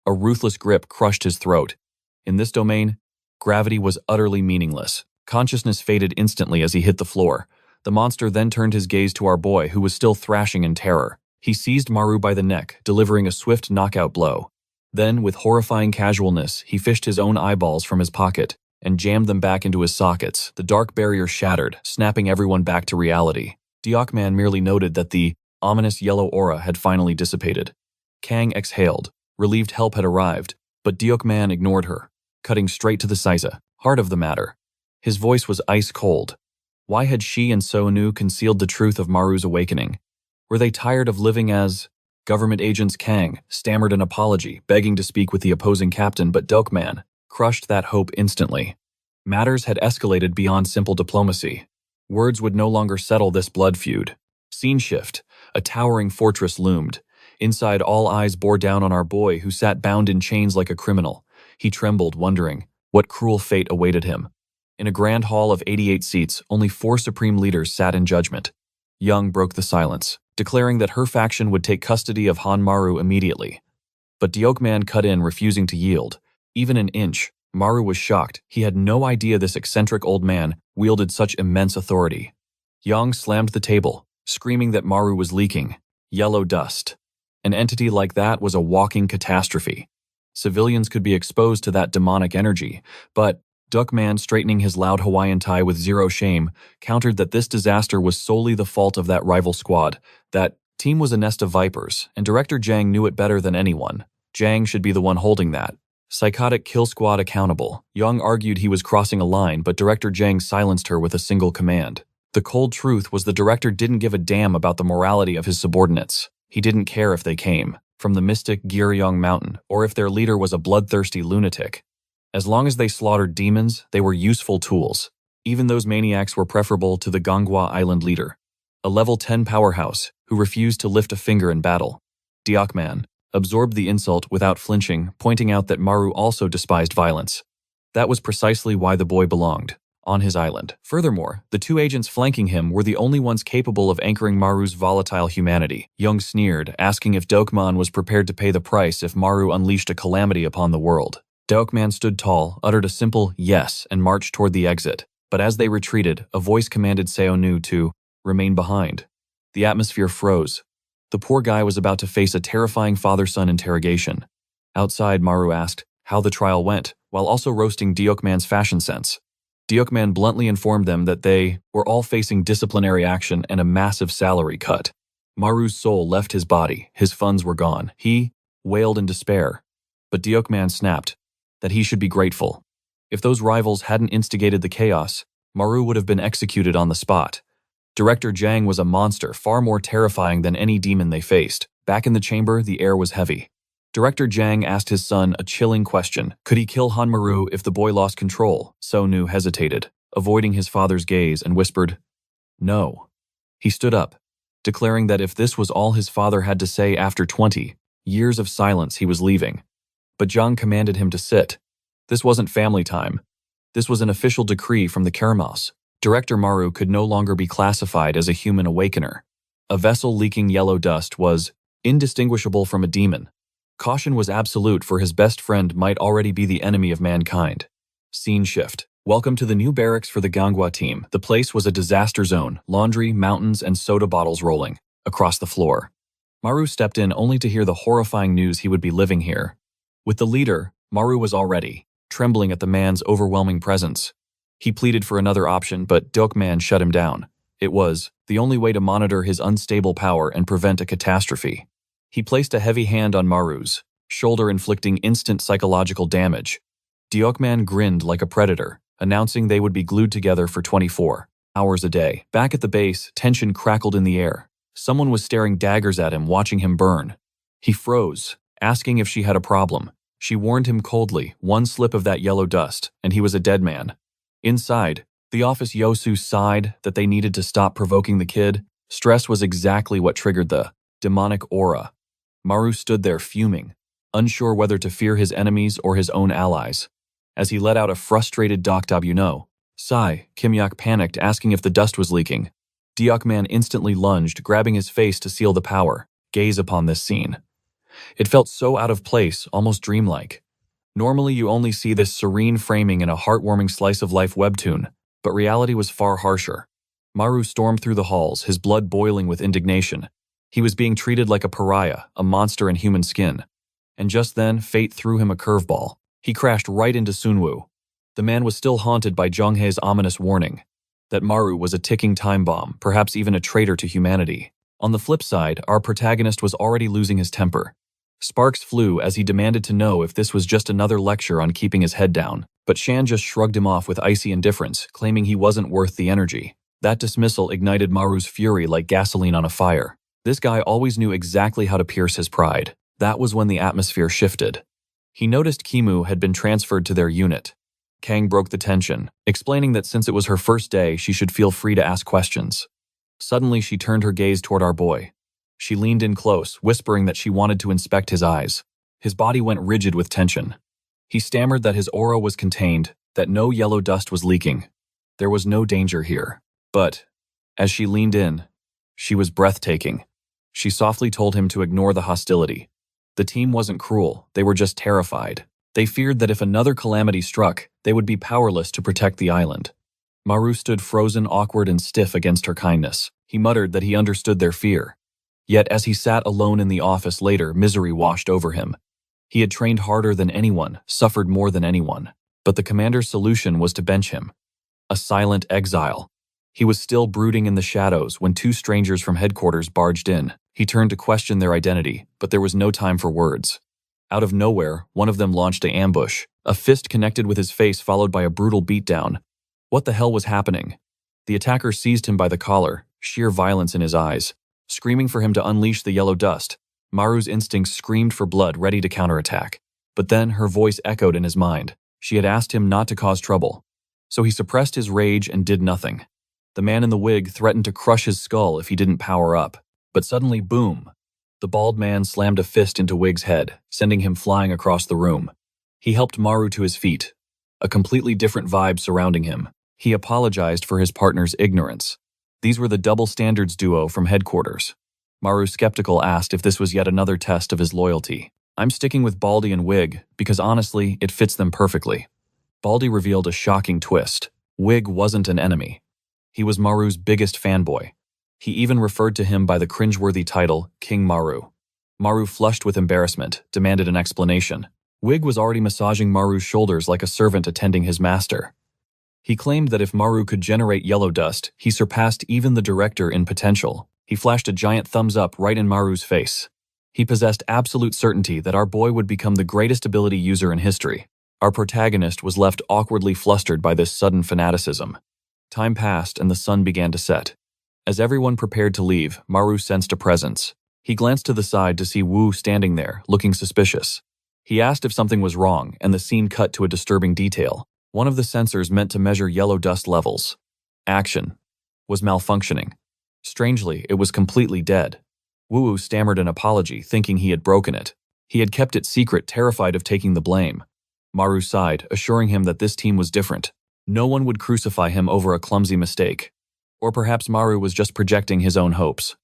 Speaker 1: A ruthless grip crushed his throat. In this domain, gravity was utterly meaningless. Consciousness faded instantly as he hit the floor. The monster then turned his gaze to our boy, who was still thrashing in terror. He seized Maru by the neck, delivering a swift knockout blow. Then, with horrifying casualness, he fished his own eyeballs from his pocket and jammed them back into his sockets. The dark barrier shattered, snapping everyone back to reality. Deokman merely noted that the ominous yellow aura had finally dissipated. Kang exhaled. Relieved help had arrived, but Deokman ignored her, cutting straight to the heart of the matter. His voice was ice cold. Why had she and Sonu concealed the truth of Maru's awakening? Were they tired of living as government agents? Kang stammered an apology, begging to speak with the opposing captain, but Deokman crushed that hope instantly. Matters had escalated beyond simple diplomacy. Words would no longer settle this blood feud. Scene shift. A towering fortress loomed. Inside, all eyes bore down on our boy, who sat bound in chains like a criminal. He trembled, wondering what cruel fate awaited him. In a grand hall of 88 seats, only 4 supreme leaders sat in judgment. Young broke the silence, declaring that her faction would take custody of Han Maru immediately. But Deokman cut in, refusing to yield. Even an inch. Maru was shocked. He had no idea this eccentric old man wielded such immense authority. Yang slammed the table, screaming that Maru was leaking yellow dust. An entity like that was a walking catastrophe. Civilians could be exposed to that demonic energy, but Deokman, straightening his loud Hawaiian tie with zero shame, countered that this disaster was solely the fault of that rival squad. That team was a nest of vipers, and Director Jang knew it better than anyone. Jang should be the one holding that psychotic kill squad accountable. Young argued he was crossing a line, but Director Jang silenced her with a single command. The cold truth was the director didn't give a damn about the morality of his subordinates. He didn't care if they came from the mystic Giryong Mountain, or if their leader was a bloodthirsty lunatic. As long as they slaughtered demons, they were useful tools. Even those maniacs were preferable to the Ganghwa Island leader, a level 10 powerhouse who refused to lift a finger in battle. Deokman absorbed the insult without flinching, pointing out that Maru also despised violence. That was precisely why the boy belonged on his island. Furthermore, the 2 agents flanking him were the only ones capable of anchoring Maru's volatile humanity. Young sneered, asking if Deokman was prepared to pay the price if Maru unleashed a calamity upon the world. Deokman stood tall, uttered a simple yes, and marched toward the exit. But as they retreated, a voice commanded Seonu to remain behind. The atmosphere froze. The poor guy was about to face a terrifying father-son interrogation. Outside, Maru asked how the trial went, while also roasting Deokman's fashion sense. Deokman bluntly informed them that they were all facing disciplinary action and a massive salary cut. Maru's soul left his body. His funds were gone. He wailed in despair. But Deokman snapped that he should be grateful. If those rivals hadn't instigated the chaos, Maru would have been executed on the spot. Director Jang was a monster, far more terrifying than any demon they faced. Back in the chamber, the air was heavy. Director Jang asked his son a chilling question. Could he kill Han Maru if the boy lost control? Sonu hesitated, avoiding his father's gaze, and whispered, "No." He stood up, declaring that if this was all his father had to say after 20 years of silence, he was leaving. But Jang commanded him to sit. This wasn't family time. This was an official decree from the Kermas. Director Maru could no longer be classified as a human awakener. A vessel leaking yellow dust was indistinguishable from a demon. Caution was absolute, for his best friend might already be the enemy of mankind. Scene shift. Welcome to the new barracks for the Ganghwa team. The place was a disaster zone, laundry, mountains, and soda bottles rolling across the floor. Maru stepped in only to hear the horrifying news he would be living here. With the leader, Maru was already trembling at the man's overwhelming presence. He pleaded for another option, but Deokman shut him down. It was the only way to monitor his unstable power and prevent a catastrophe. He placed a heavy hand on Maru's shoulder, inflicting instant psychological damage. Deokman grinned like a predator, announcing they would be glued together for 24 hours a day. Back at the base, tension crackled in the air. Someone was staring daggers at him, watching him burn. He froze, asking if she had a problem. She warned him coldly, one slip of that yellow dust, and he was a dead man. Inside, the office Yosu sighed that they needed to stop provoking the kid. Stress was exactly what triggered the demonic aura. Maru stood there fuming, unsure whether to fear his enemies or his own allies. As he let out a frustrated "Dokdabuno," sigh, Kimyak panicked, asking if the dust was leaking. Deokman instantly lunged, grabbing his face to seal the power. Gaze upon this scene. It felt so out of place, almost dreamlike. Normally you only see this serene framing in a heartwarming slice-of-life webtoon, but reality was far harsher. Maru stormed through the halls, his blood boiling with indignation. He was being treated like a pariah, a monster in human skin. And just then, fate threw him a curveball. He crashed right into Sunwoo. The man was still haunted by Jonghae's ominous warning that Maru was a ticking time bomb, perhaps even a traitor to humanity. On the flip side, our protagonist was already losing his temper. Sparks flew as he demanded to know if this was just another lecture on keeping his head down, but Shan just shrugged him off with icy indifference, claiming he wasn't worth the energy. That dismissal ignited Maru's fury like gasoline on a fire. This guy always knew exactly how to pierce his pride. That was when the atmosphere shifted. He noticed Kimu had been transferred to their unit. Kang broke the tension, explaining that since it was her first day, she should feel free to ask questions. Suddenly, she turned her gaze toward our boy. She leaned in close, whispering that she wanted to inspect his eyes. His body went rigid with tension. He stammered that his aura was contained, that no yellow dust was leaking. There was no danger here. But, as she leaned in, she was breathtaking. She softly told him to ignore the hostility. The team wasn't cruel, they were just terrified. They feared that if another calamity struck, they would be powerless to protect the island. Maru stood frozen, awkward, and stiff against her kindness. He muttered that he understood their fear. Yet as he sat alone in the office later, misery washed over him. He had trained harder than anyone, suffered more than anyone. But the commander's solution was to bench him. A silent exile. He was still brooding in the shadows when two strangers from headquarters barged in. He turned to question their identity, but there was no time for words. Out of nowhere, one of them launched an ambush. A fist connected with his face, followed by a brutal beatdown. What the hell was happening? The attacker seized him by the collar, sheer violence in his eyes. Screaming for him to unleash the yellow dust, Maru's instincts screamed for blood, ready to counterattack. But then her voice echoed in his mind. She had asked him not to cause trouble. So he suppressed his rage and did nothing. The man in the wig threatened to crush his skull if he didn't power up. But suddenly, boom! The bald man slammed a fist into Wig's head, sending him flying across the room. He helped Maru to his feet. A completely different vibe surrounding him. He apologized for his partner's ignorance. These were the double standards duo from headquarters. Maru, skeptical, asked if this was yet another test of his loyalty. I'm sticking with Baldy and Wig, because honestly, it fits them perfectly. Baldy revealed a shocking twist. Wig wasn't an enemy. He was Maru's biggest fanboy. He even referred to him by the cringeworthy title, King Maru. Maru flushed with embarrassment, demanded an explanation. Wig was already massaging Maru's shoulders like a servant attending his master. He claimed that if Maru could generate yellow dust, he surpassed even the director in potential. He flashed a giant thumbs up right in Maru's face. He possessed absolute certainty that our boy would become the greatest ability user in history. Our protagonist was left awkwardly flustered by this sudden fanaticism. Time passed and the sun began to set. As everyone prepared to leave, Maru sensed a presence. He glanced to the side to see Wu standing there, looking suspicious. He asked if something was wrong, and the scene cut to a disturbing detail. One of the sensors meant to measure yellow dust levels. Action was malfunctioning. Strangely, it was completely dead. Wu stammered an apology, thinking he had broken it. He had kept it secret, terrified of taking the blame. Maru sighed, assuring him that this team was different. No one would crucify him over a clumsy mistake. Or perhaps Maru was just projecting his own hopes.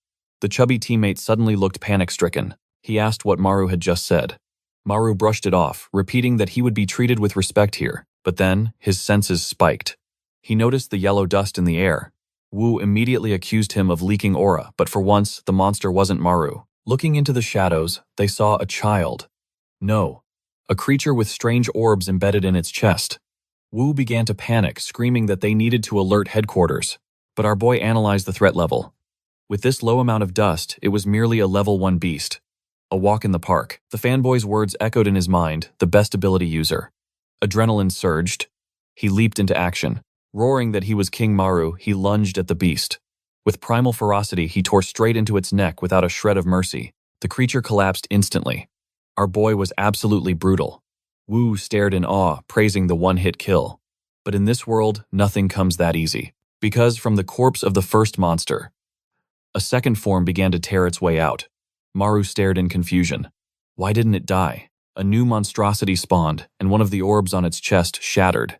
Speaker 1: The chubby teammate suddenly looked panic-stricken. He asked what Maru had just said. Maru brushed it off, repeating that he would be treated with respect here. But then, his senses spiked. He noticed the yellow dust in the air. Wu immediately accused him of leaking aura, but for once, the monster wasn't Maru. Looking into the shadows, they saw a child. No, a creature with strange orbs embedded in its chest. Wu began to panic, screaming that they needed to alert headquarters. But our boy analyzed the threat level. With this low amount of dust, it was merely a level 1 beast. A walk in the park. The fanboy's words echoed in his mind, the best ability user. Adrenaline surged. He leaped into action. Roaring that he was King Maru, he lunged at the beast. With primal ferocity, he tore straight into its neck without a shred of mercy. The creature collapsed instantly. Our boy was absolutely brutal. Wu stared in awe, praising the one-hit kill. But in this world, nothing comes that easy. Because from the corpse of the first monster, a second form began to tear its way out. Maru stared in confusion. Why didn't it die? A new monstrosity spawned, and one of the orbs on its chest shattered.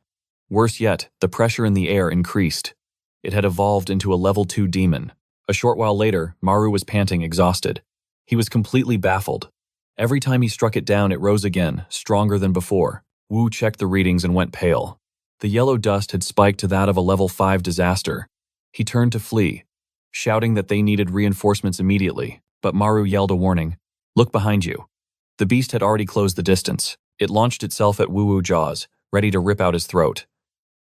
Speaker 1: Worse yet, the pressure in the air increased. It had evolved into a level 2 demon. A short while later, Maru was panting, exhausted. He was completely baffled. Every time he struck it down, it rose again, stronger than before. Wu checked the readings and went pale. The yellow dust had spiked to that of a level 5 disaster. He turned to flee, shouting that they needed reinforcements immediately, but Maru yelled a warning. Look behind you. The beast had already closed the distance. It launched itself at Wu jaws, ready to rip out his throat.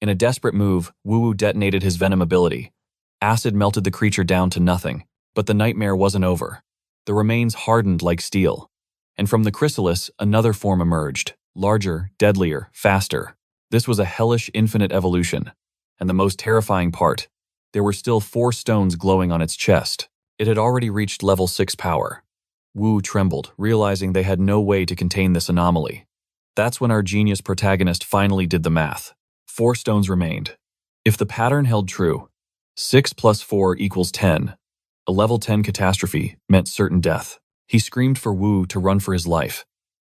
Speaker 1: In a desperate move, Wu detonated his venom ability. Acid melted the creature down to nothing, but the nightmare wasn't over. The remains hardened like steel. And from the chrysalis, another form emerged, larger, deadlier, faster. This was a hellish infinite evolution. And the most terrifying part, there were still 4 stones glowing on its chest. It had already reached level 6 power. Wu trembled, realizing they had no way to contain this anomaly. That's when our genius protagonist finally did the math. 4 stones remained. If the pattern held true, 6 plus 4 equals 10. A level 10 catastrophe meant certain death. He screamed for Wu to run for his life.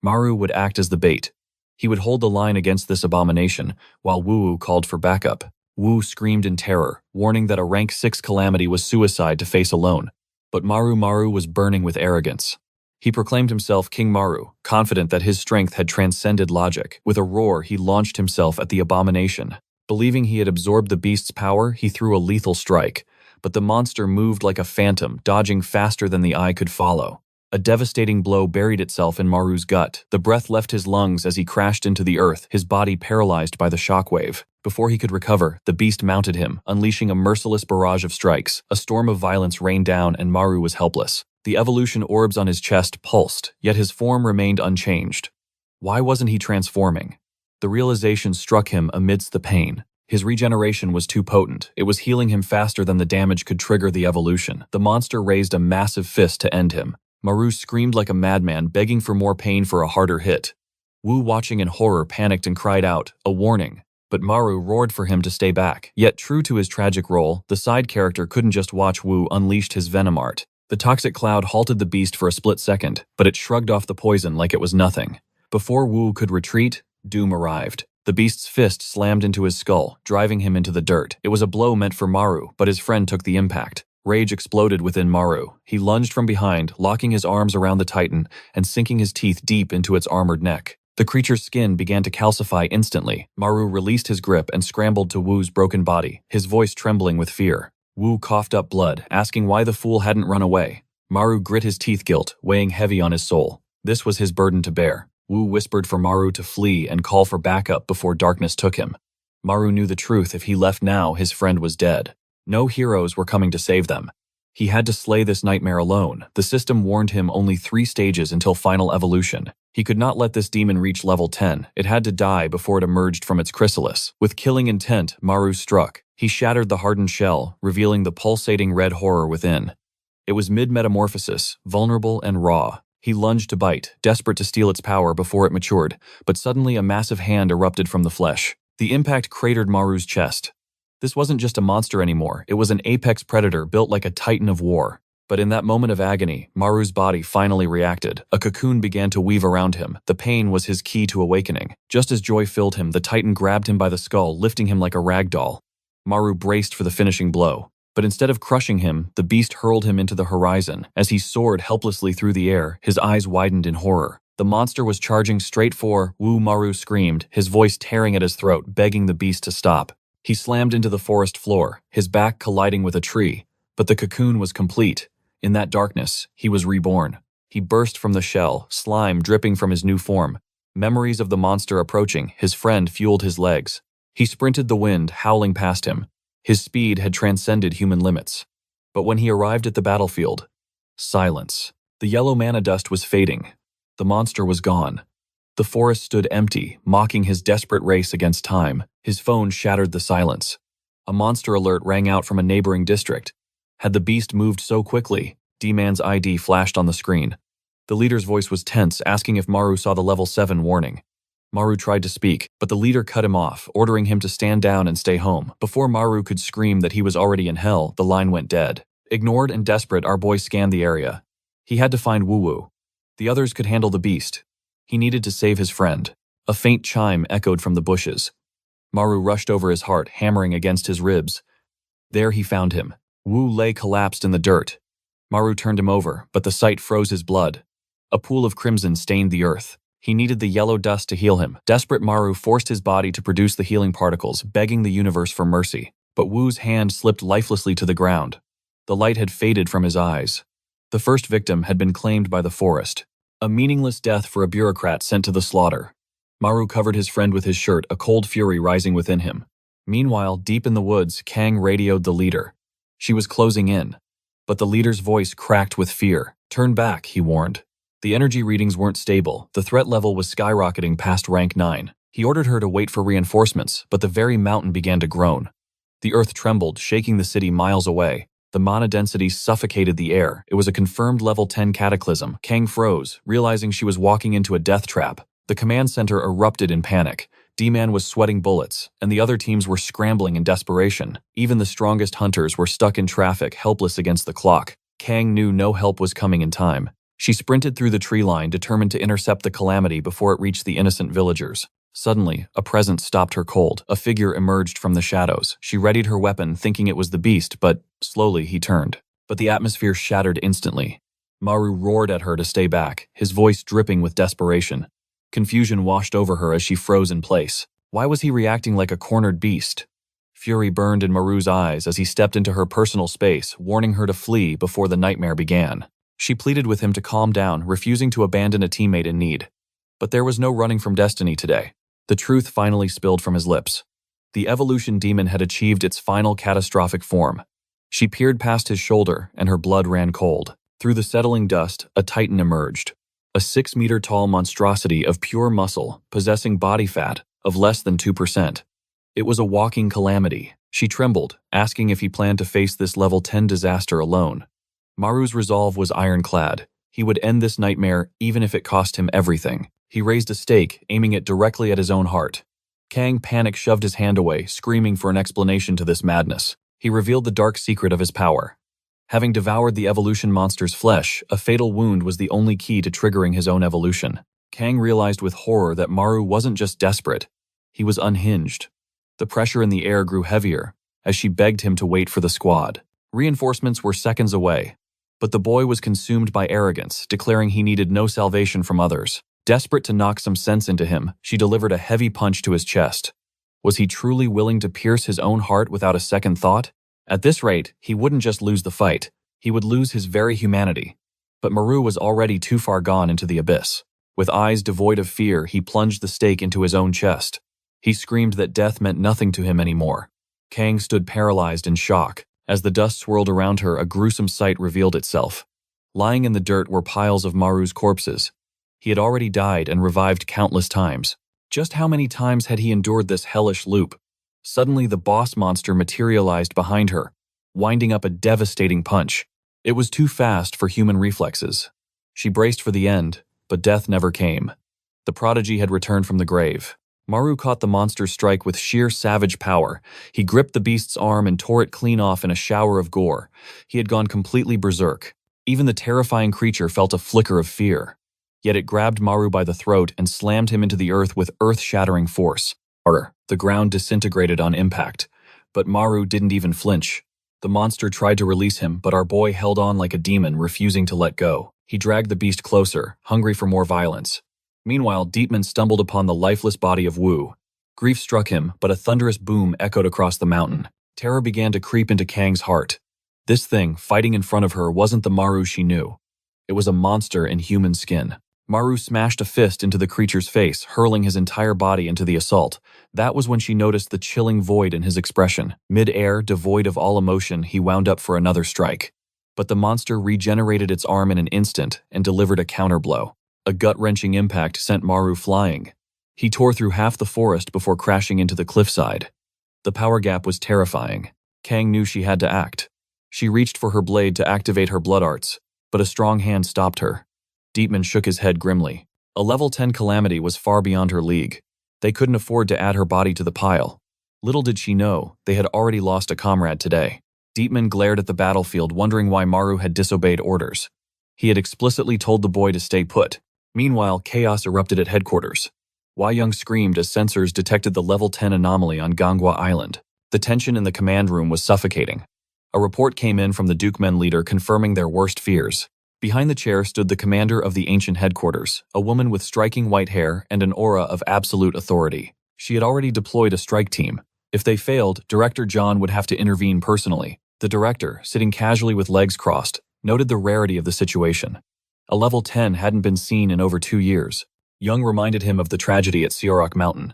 Speaker 1: Maru would act as the bait. He would hold the line against this abomination, while Wu called for backup. Wu screamed in terror, warning that a rank 6 calamity was suicide to face alone. But Maru was burning with arrogance. He proclaimed himself King Maru, confident that his strength had transcended logic. With a roar, he launched himself at the abomination. Believing he had absorbed the beast's power, he threw a lethal strike. But the monster moved like a phantom, dodging faster than the eye could follow. A devastating blow buried itself in Maru's gut. The breath left his lungs as he crashed into the earth, his body paralyzed by the shockwave. Before he could recover, the beast mounted him, unleashing a merciless barrage of strikes. A storm of violence rained down, and Maru was helpless. The evolution orbs on his chest pulsed, yet his form remained unchanged. Why wasn't he transforming? The realization struck him amidst the pain. His regeneration was too potent. It was healing him faster than the damage could trigger the evolution. The monster raised a massive fist to end him. Maru screamed like a madman, begging for more pain for a harder hit. Wu, watching in horror, panicked and cried out, a warning. But Maru roared for him to stay back. Yet, true to his tragic role, the side character couldn't just watch Wu unleash his venom art. The toxic cloud halted the beast for a split second, but it shrugged off the poison like it was nothing. Before Wu could retreat, doom arrived. The beast's fist slammed into his skull, driving him into the dirt. It was a blow meant for Maru, but his friend took the impact. Rage exploded within Maru. He lunged from behind, locking his arms around the titan and sinking his teeth deep into its armored neck. The creature's skin began to calcify instantly. Maru released his grip and scrambled to Wu's broken body, his voice trembling with fear. Wu coughed up blood, asking why the fool hadn't run away. Maru grit his teeth, guilt weighing heavy on his soul. This was his burden to bear. Wu whispered for Maru to flee and call for backup before darkness took him. Maru knew the truth. If he left now, his friend was dead. No heroes were coming to save them. He had to slay this nightmare alone. The system warned him only 3 stages until final evolution. He could not let this demon reach level 10. It had to die before it emerged from its chrysalis. With killing intent, Maru struck. He shattered the hardened shell, revealing the pulsating red horror within. It was mid-metamorphosis, vulnerable and raw. He lunged to bite, desperate to steal its power before it matured, but suddenly a massive hand erupted from the flesh. The impact cratered Maru's chest. This wasn't just a monster anymore, it was an apex predator built like a titan of war. But in that moment of agony, Maru's body finally reacted. A cocoon began to weave around him. The pain was his key to awakening. Just as joy filled him, the titan grabbed him by the skull, lifting him like a rag doll. Maru braced for the finishing blow. But instead of crushing him, the beast hurled him into the horizon. As he soared helplessly through the air, his eyes widened in horror. The monster was charging straight for Wu. Maru screamed, his voice tearing at his throat, begging the beast to stop. He slammed into the forest floor, his back colliding with a tree. But the cocoon was complete. In that darkness, he was reborn. He burst from the shell, slime dripping from his new form. Memories of the monster approaching, his friend fueled his legs. He sprinted the wind, howling past him. His speed had transcended human limits. But when he arrived at the battlefield, silence. The yellow mana dust was fading. The monster was gone. The forest stood empty, mocking his desperate race against time. His phone shattered the silence. A monster alert rang out from a neighboring district. Had the beast moved so quickly? D-Man's ID flashed on the screen. The leader's voice was tense, asking if Maru saw the level 7 warning. Maru tried to speak, but the leader cut him off, ordering him to stand down and stay home. Before Maru could scream that he was already in hell, the line went dead. Ignored and desperate, our boy scanned the area. He had to find Wu. The others could handle the beast. He needed to save his friend. A faint chime echoed from the bushes. Maru rushed over his heart, hammering against his ribs. There he found him. Wu lay collapsed in the dirt. Maru turned him over, but the sight froze his blood. A pool of crimson stained the earth. He needed the yellow dust to heal him. Desperate, Maru forced his body to produce the healing particles, begging the universe for mercy. But Wu's hand slipped lifelessly to the ground. The light had faded from his eyes. The first victim had been claimed by the forest. A meaningless death for a bureaucrat sent to the slaughter. Maru covered his friend with his shirt, a cold fury rising within him. Meanwhile, deep in the woods, Kang radioed the leader. She was closing in. But the leader's voice cracked with fear. "Turn back," he warned. The energy readings weren't stable. The threat level was skyrocketing past rank 9. He ordered her to wait for reinforcements, but the very mountain began to groan. The earth trembled, shaking the city miles away. The mana density suffocated the air. It was a confirmed level 10 cataclysm. Kang froze, realizing she was walking into a death trap. The command center erupted in panic. D-Man was sweating bullets, and the other teams were scrambling in desperation. Even the strongest hunters were stuck in traffic, helpless against the clock. Kang knew no help was coming in time. She sprinted through the tree line, determined to intercept the calamity before it reached the innocent villagers. Suddenly, a presence stopped her cold. A figure emerged from the shadows. She readied her weapon, thinking it was the beast, but slowly he turned. But the atmosphere shattered instantly. Maru roared at her to stay back, his voice dripping with desperation. Confusion washed over her as she froze in place. Why was he reacting like a cornered beast? Fury burned in Maru's eyes as he stepped into her personal space, warning her to flee before the nightmare began. She pleaded with him to calm down, refusing to abandon a teammate in need. But there was no running from destiny today. The truth finally spilled from his lips. The evolution demon had achieved its final catastrophic form. She peered past his shoulder, and her blood ran cold. Through the settling dust, a titan emerged. A 6-meter-tall monstrosity of pure muscle, possessing body fat of less than 2%. It was a walking calamity. She trembled, asking if he planned to face this level 10 disaster alone. Maru's resolve was ironclad. He would end this nightmare even if it cost him everything. He raised a stake, aiming it directly at his own heart. Kang, panic, shoved his hand away, screaming for an explanation to this madness. He revealed the dark secret of his power. Having devoured the evolution monster's flesh, a fatal wound was the only key to triggering his own evolution. Kang realized with horror that Maru wasn't just desperate. He was unhinged. The pressure in the air grew heavier as she begged him to wait for the squad. Reinforcements were seconds away. But the boy was consumed by arrogance, declaring he needed no salvation from others. Desperate to knock some sense into him, she delivered a heavy punch to his chest. Was he truly willing to pierce his own heart without a second thought? At this rate, he wouldn't just lose the fight, he would lose his very humanity. But Maru was already too far gone into the abyss. With eyes devoid of fear, he plunged the stake into his own chest. He screamed that death meant nothing to him anymore. Kang stood paralyzed in shock. As the dust swirled around her, a gruesome sight revealed itself. Lying in the dirt were piles of Maru's corpses. He had already died and revived countless times. Just how many times had he endured this hellish loop? Suddenly, the boss monster materialized behind her, winding up a devastating punch. It was too fast for human reflexes. She braced for the end, but death never came. The prodigy had returned from the grave. Maru caught the monster's strike with sheer savage power. He gripped the beast's arm and tore it clean off in a shower of gore. He had gone completely berserk. Even the terrifying creature felt a flicker of fear. Yet it grabbed Maru by the throat and slammed him into the earth with earth-shattering force. The ground disintegrated on impact, but Maru didn't even flinch. The monster tried to release him, but our boy held on like a demon, refusing to let go. He dragged the beast closer, hungry for more violence. Meanwhile, Deepman stumbled upon the lifeless body of Wu. Grief struck him, but a thunderous boom echoed across the mountain. Terror began to creep into Kang's heart. This thing, fighting in front of her, wasn't the Maru she knew. It was a monster in human skin. Maru smashed a fist into the creature's face, hurling his entire body into the assault. That was when she noticed the chilling void in his expression. Mid-air, devoid of all emotion, he wound up for another strike. But the monster regenerated its arm in an instant and delivered a counterblow. A gut-wrenching impact sent Maru flying. He tore through half the forest before crashing into the cliffside. The power gap was terrifying. Kang knew she had to act. She reached for her blade to activate her blood arts, but a strong hand stopped her. Deepman shook his head grimly. A level 10 calamity was far beyond her league. They couldn't afford to add her body to the pile. Little did she know, they had already lost a comrade today. Deepman glared at the battlefield, wondering why Maru had disobeyed orders. He had explicitly told the boy to stay put. Meanwhile, chaos erupted at headquarters. Wai Young screamed as sensors detected the level 10 anomaly on Gangwa Island. The tension in the command room was suffocating. A report came in from the Dukemen leader confirming their worst fears. Behind the chair stood the commander of the ancient headquarters, a woman with striking white hair and an aura of absolute authority. She had already deployed a strike team. If they failed, Director John would have to intervene personally. The director, sitting casually with legs crossed, noted the rarity of the situation. A level 10 hadn't been seen in over 2 years. Young reminded him of the tragedy at Siorok Mountain.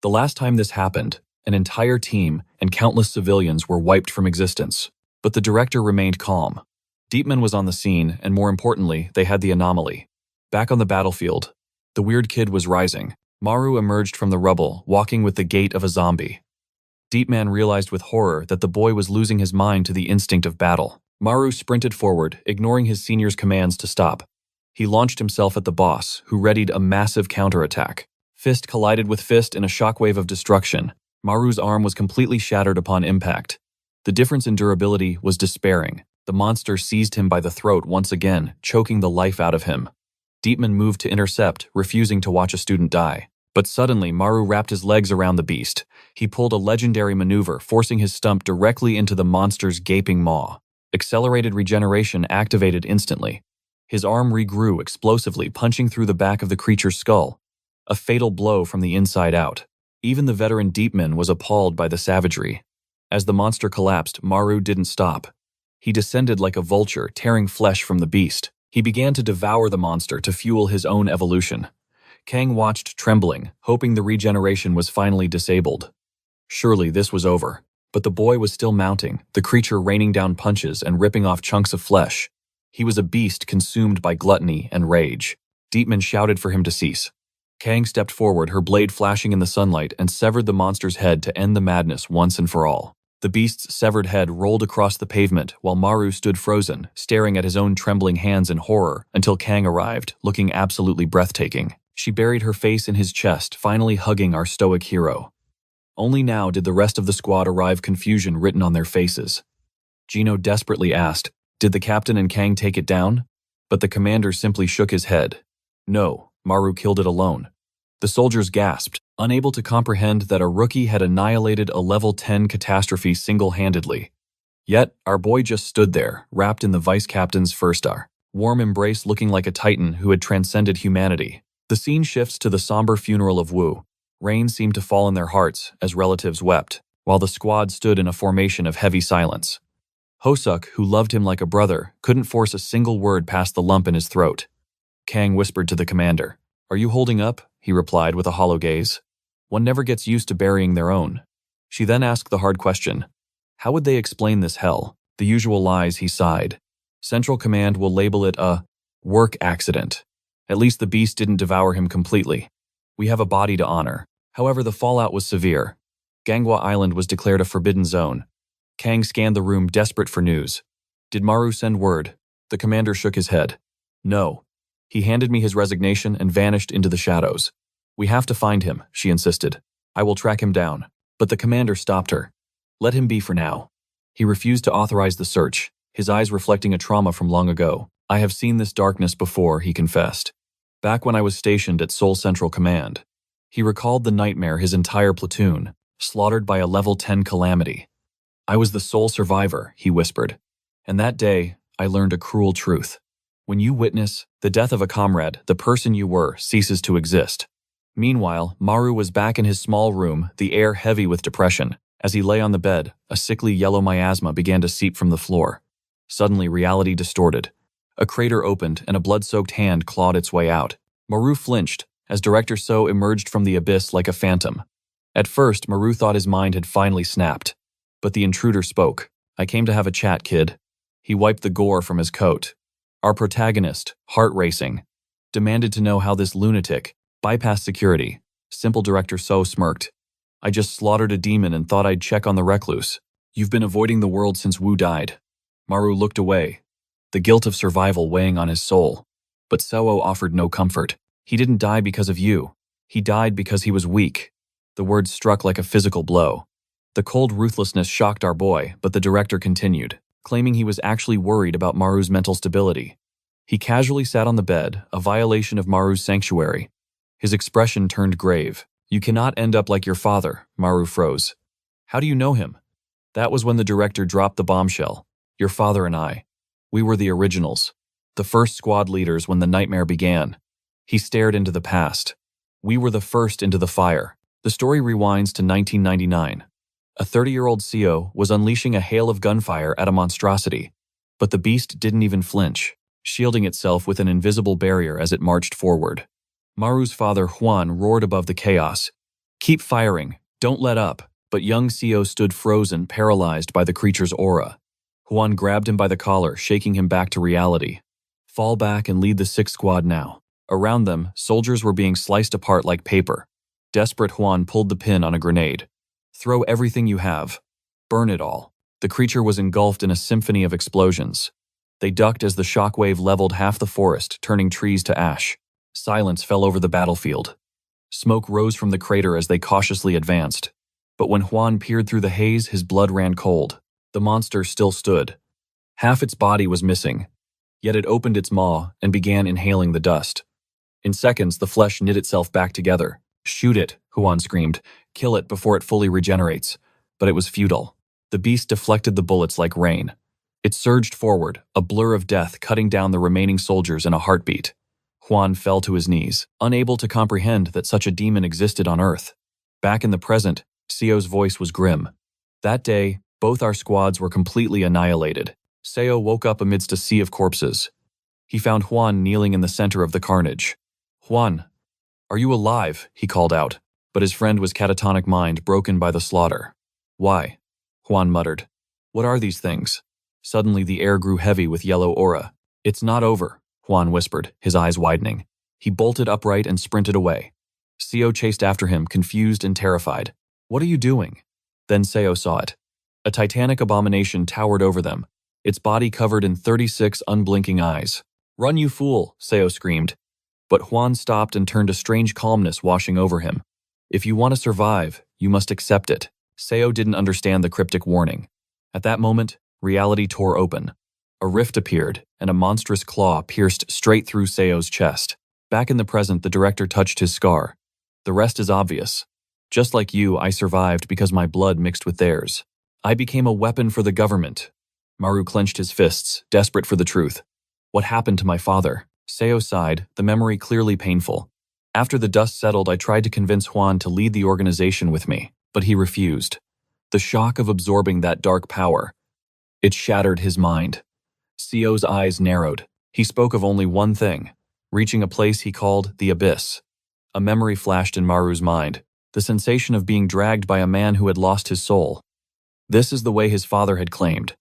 Speaker 1: The last time this happened, an entire team and countless civilians were wiped from existence. But the director remained calm. Deepman was on the scene, and more importantly, they had the anomaly. Back on the battlefield, the weird kid was rising. Maru emerged from the rubble, walking with the gait of a zombie. Deepman realized with horror that the boy was losing his mind to the instinct of battle. Maru sprinted forward, ignoring his senior's commands to stop. He launched himself at the boss, who readied a massive counterattack. Fist collided with fist in a shockwave of destruction. Maru's arm was completely shattered upon impact. The difference in durability was despairing. The monster seized him by the throat once again, choking the life out of him. Deepman moved to intercept, refusing to watch a student die. But suddenly, Maru wrapped his legs around the beast. He pulled a legendary maneuver, forcing his stump directly into the monster's gaping maw. Accelerated regeneration activated instantly. His arm regrew explosively, punching through the back of the creature's skull. A fatal blow from the inside out. Even the veteran Deepman was appalled by the savagery. As the monster collapsed, Maru didn't stop. He descended like a vulture, tearing flesh from the beast. He began to devour the monster to fuel his own evolution. Kang watched, trembling, hoping the regeneration was finally disabled. Surely this was over. But the boy was still mounting, the creature raining down punches and ripping off chunks of flesh. He was a beast consumed by gluttony and rage. Deepman shouted for him to cease. Kang stepped forward, her blade flashing in the sunlight, and severed the monster's head to end the madness once and for all. The beast's severed head rolled across the pavement while Maru stood frozen, staring at his own trembling hands in horror until Kang arrived, looking absolutely breathtaking. She buried her face in his chest, finally hugging our stoic hero. Only now did the rest of the squad arrive, confusion written on their faces. Gino desperately asked, "Did the captain and Kang take it down?" But the commander simply shook his head. "No, Maru killed it alone." The soldiers gasped, unable to comprehend that a rookie had annihilated a level 10 catastrophe single-handedly. Yet, our boy just stood there, wrapped in the vice captain's first warm embrace, looking like a titan who had transcended humanity. The scene shifts to the somber funeral of Wu. Rain seemed to fall in their hearts as relatives wept, while the squad stood in a formation of heavy silence. Hosuk, who loved him like a brother, couldn't force a single word past the lump in his throat. Kang whispered to the commander. "Are you holding up?" he replied with a hollow gaze. One never gets used to burying their own. She then asked the hard question. How would they explain this hell? The usual lies, he sighed. Central Command will label it a work accident. At least the beast didn't devour him completely. We have a body to honor. However, the fallout was severe. Gangwa Island was declared a forbidden zone. Kang scanned the room, desperate for news. Did Maru send word? The commander shook his head. No. He handed me his resignation and vanished into the shadows. We have to find him, she insisted. I will track him down. But the commander stopped her. Let him be for now. He refused to authorize the search, his eyes reflecting a trauma from long ago. I have seen this darkness before, he confessed. Back when I was stationed at Seoul Central Command. He recalled the nightmare his entire platoon, slaughtered by a level 10 calamity. I was the sole survivor, he whispered. And that day, I learned a cruel truth. When you witness the death of a comrade, the person you were ceases to exist. Meanwhile, Maru was back in his small room, the air heavy with depression. As he lay on the bed, a sickly yellow miasma began to seep from the floor. Suddenly, reality distorted. A crater opened and a blood-soaked hand clawed its way out. Maru flinched as Director So emerged from the abyss like a phantom. At first, Maru thought his mind had finally snapped. But the intruder spoke. I came to have a chat, kid. He wiped the gore from his coat. Our protagonist, heart racing, demanded to know how this lunatic bypassed security. Simple Director So smirked. I just slaughtered a demon and thought I'd check on the recluse. You've been avoiding the world since Wu died. Maru looked away, the guilt of survival weighing on his soul. But Seo offered no comfort. He didn't die because of you. He died because he was weak. The words struck like a physical blow. The cold ruthlessness shocked our boy, but the director continued, claiming he was actually worried about Maru's mental stability. He casually sat on the bed, a violation of Maru's sanctuary. His expression turned grave. You cannot end up like your father, Maru froze. How do you know him? That was when the director dropped the bombshell. Your father and I. We were the originals. The first squad leaders when the nightmare began. He stared into the past. We were the first into the fire. The story rewinds to 1999. A 30-year-old CO was unleashing a hail of gunfire at a monstrosity. But the beast didn't even flinch, shielding itself with an invisible barrier as it marched forward. Maru's father, Juan, roared above the chaos. Keep firing, don't let up. But young CO stood frozen, paralyzed by the creature's aura. Juan grabbed him by the collar, shaking him back to reality. Fall back and lead the 6th squad now. Around them, soldiers were being sliced apart like paper. Desperate, Juan pulled the pin on a grenade. Throw everything you have. Burn it all. The creature was engulfed in a symphony of explosions. They ducked as the shockwave leveled half the forest, turning trees to ash. Silence fell over the battlefield. Smoke rose from the crater as they cautiously advanced. But when Juan peered through the haze, his blood ran cold. The monster still stood. Half its body was missing. Yet it opened its maw and began inhaling the dust. In seconds, the flesh knit itself back together. Shoot it, Juan screamed. Kill it before it fully regenerates. But it was futile. The beast deflected the bullets like rain. It surged forward, a blur of death cutting down the remaining soldiers in a heartbeat. Juan fell to his knees, unable to comprehend that such a demon existed on Earth. Back in the present, Seo's voice was grim. That day, both our squads were completely annihilated. Seo woke up amidst a sea of corpses. He found Juan kneeling in the center of the carnage. Juan, are you alive? He called out, but his friend was catatonic mind broken by the slaughter. Why? Juan muttered. What are these things? Suddenly the air grew heavy with yellow aura. It's not over, Juan whispered, his eyes widening. He bolted upright and sprinted away. Seo chased after him, confused and terrified. What are you doing? Then Seo saw it. A titanic abomination towered over them, its body covered in 36 unblinking eyes. Run, you fool, Seo screamed. But Juan stopped and turned a strange calmness washing over him. If you want to survive, you must accept it. Seo didn't understand the cryptic warning. At that moment, reality tore open. A rift appeared, and a monstrous claw pierced straight through Seo's chest. Back in the present, the director touched his scar. The rest is obvious. Just like you, I survived because my blood mixed with theirs. I became a weapon for the government. Maru clenched his fists, desperate for the truth. What happened to my father? Seo sighed, the memory clearly painful. After the dust settled, I tried to convince Juan to lead the organization with me, but he refused. The shock of absorbing that dark power. It shattered his mind. Seo's eyes narrowed. He spoke of only one thing, reaching a place he called the abyss. A memory flashed in Maru's mind, the sensation of being dragged by a man who had lost his soul. This is the way his father had claimed.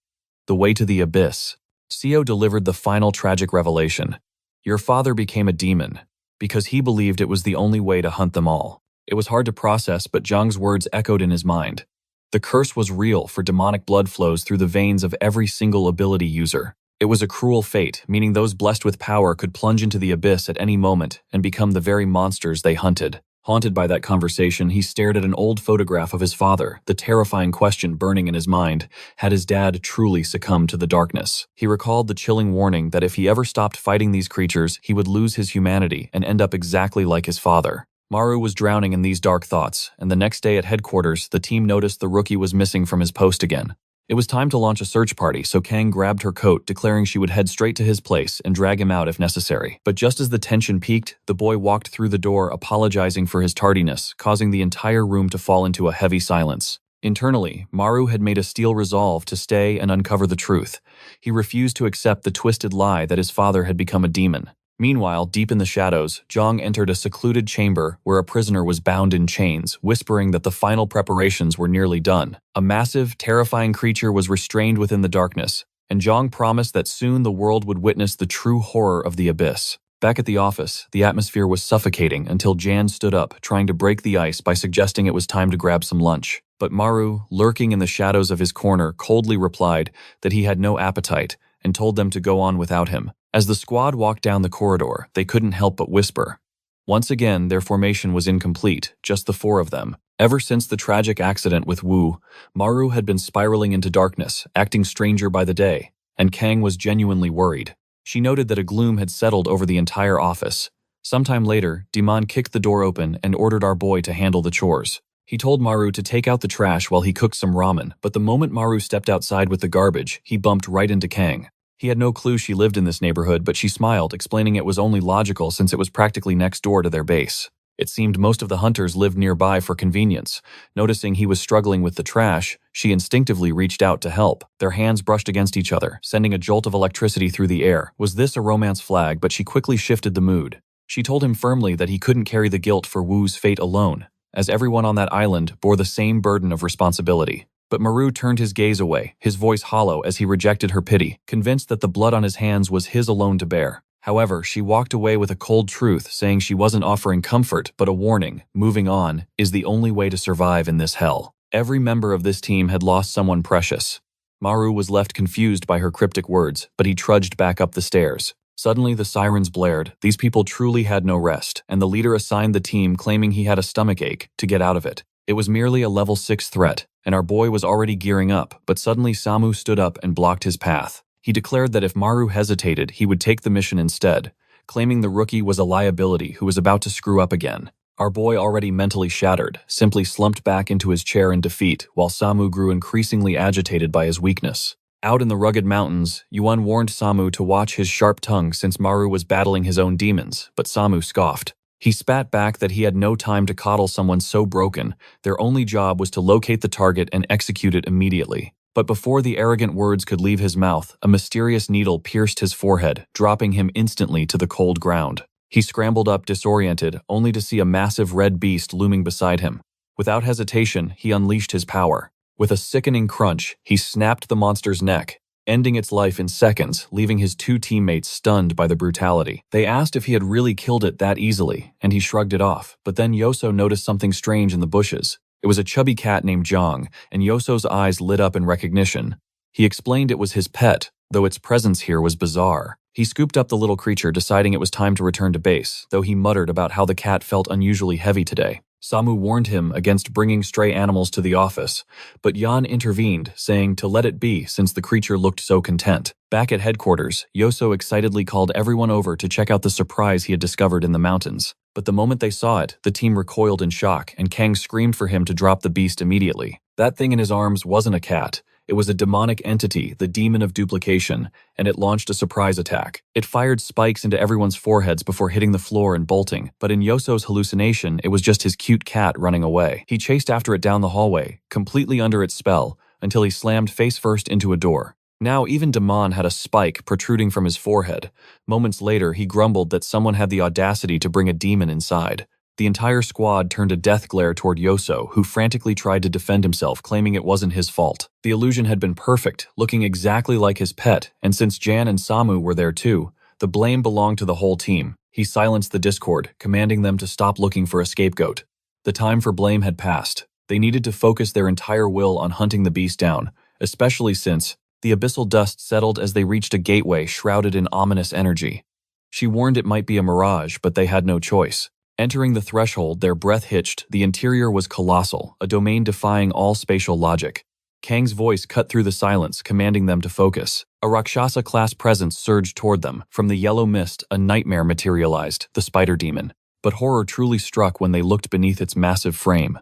Speaker 1: The way to the abyss. Seo delivered the final tragic revelation. Your father became a demon, because he believed it was the only way to hunt them all. It was hard to process, but Zhang's words echoed in his mind. The curse was real, for demonic blood flows through the veins of every single ability user. It was a cruel fate, meaning those blessed with power could plunge into the abyss at any moment and become the very monsters they hunted. Haunted by that conversation, he stared at an old photograph of his father, the terrifying question burning in his mind: had his dad truly succumbed to the darkness? He recalled the chilling warning that if he ever stopped fighting these creatures, he would lose his humanity and end up exactly like his father. Maru was drowning in these dark thoughts, and the next day at headquarters, the team noticed the rookie was missing from his post again. It was time to launch a search party, so Kang grabbed her coat, declaring she would head straight to his place and drag him out if necessary. But just as the tension peaked, the boy walked through the door apologizing for his tardiness, causing the entire room to fall into a heavy silence. Internally, Maru had made a steel resolve to stay and uncover the truth. He refused to accept the twisted lie that his father had become a demon. Meanwhile, deep in the shadows, Zhang entered a secluded chamber where a prisoner was bound in chains, whispering that the final preparations were nearly done. A massive, terrifying creature was restrained within the darkness, and Zhang promised that soon the world would witness the true horror of the abyss. Back at the office, the atmosphere was suffocating until Jan stood up, trying to break the ice by suggesting it was time to grab some lunch. But Maru, lurking in the shadows of his corner, coldly replied that he had no appetite and told them to go on without him. As the squad walked down the corridor, they couldn't help but whisper, Once again, their formation was incomplete, just the four of them. Ever since the tragic accident with Wu, Maru had been spiraling into darkness, acting stranger by the day, and Kang was genuinely worried. She noted that a gloom had settled over the entire office. Sometime later, Demon kicked the door open and ordered our boy to handle the chores. He told Maru to take out the trash while he cooked some ramen, but the moment Maru stepped outside with the garbage, he bumped right into Kang. He had no clue she lived in this neighborhood, but she smiled, explaining it was only logical since it was practically next door to their base. It seemed most of the hunters lived nearby for convenience. Noticing he was struggling with the trash, she instinctively reached out to help. Their hands brushed against each other, sending a jolt of electricity through the air. Was this a romance flag? But she quickly shifted the mood. She told him firmly that he couldn't carry the guilt for Wu's fate alone, as everyone on that island bore the same burden of responsibility. But Maru turned his gaze away, his voice hollow as he rejected her pity, convinced that the blood on his hands was his alone to bear. However, she walked away with a cold truth, saying she wasn't offering comfort, but a warning. Moving on is the only way to survive in this hell. Every member of this team had lost someone precious. Maru was left confused by her cryptic words, but he trudged back up the stairs. Suddenly, the sirens blared. These people truly had no rest, and the leader assigned the team, claiming he had a stomachache, to get out of it. It was merely a level 6 threat, and our boy was already gearing up, but suddenly Samu stood up and blocked his path. He declared that if Maru hesitated, he would take the mission instead, claiming the rookie was a liability who was about to screw up again. Our boy, already mentally shattered, simply slumped back into his chair in defeat, while Samu grew increasingly agitated by his weakness. Out in the rugged mountains, Yuan warned Samu to watch his sharp tongue since Maru was battling his own demons, but Samu scoffed. He spat back that he had no time to coddle someone so broken. Their only job was to locate the target and execute it immediately. But before the arrogant words could leave his mouth, a mysterious needle pierced his forehead, dropping him instantly to the cold ground. He scrambled up disoriented, only to see a massive red beast looming beside him. Without hesitation, he unleashed his power. With a sickening crunch, he snapped the monster's neck, ending its life in seconds, leaving his two teammates stunned by the brutality. They asked if he had really killed it that easily, and he shrugged it off. But then Yoso noticed something strange in the bushes. It was a chubby cat named Zhang, and Yoso's eyes lit up in recognition. He explained it was his pet, though its presence here was bizarre. He scooped up the little creature, deciding it was time to return to base, though he muttered about how the cat felt unusually heavy today. Samu warned him against bringing stray animals to the office, but Yan intervened, saying to let it be since the creature looked so content. Back at headquarters, Yoso excitedly called everyone over to check out the surprise he had discovered in the mountains. But the moment they saw it, the team recoiled in shock, and Kang screamed for him to drop the beast immediately. That thing in his arms wasn't a cat. It was a demonic entity, the demon of duplication, and it launched a surprise attack. It fired spikes into everyone's foreheads before hitting the floor and bolting, but in Yoso's hallucination, it was just his cute cat running away. He chased after it down the hallway, completely under its spell, until he slammed face first into a door. Now even Damon had a spike protruding from his forehead. Moments later, he grumbled that someone had the audacity to bring a demon inside. The entire squad turned a death glare toward Yoso, who frantically tried to defend himself, claiming it wasn't his fault. The illusion had been perfect, looking exactly like his pet, and since Jan and Samu were there too, the blame belonged to the whole team. He silenced the discord, commanding them to stop looking for a scapegoat. The time for blame had passed. They needed to focus their entire will on hunting the beast down, especially since the abyssal dust settled as they reached a gateway shrouded in ominous energy. She warned it might be a mirage, but they had no choice. Entering the threshold, their breath hitched. The interior was colossal, a domain defying all spatial logic. Kang's voice cut through the silence, commanding them to focus. A Rakshasa-class presence surged toward them. From the yellow mist, a nightmare materialized, the spider demon. But horror truly struck when they looked beneath its massive frame.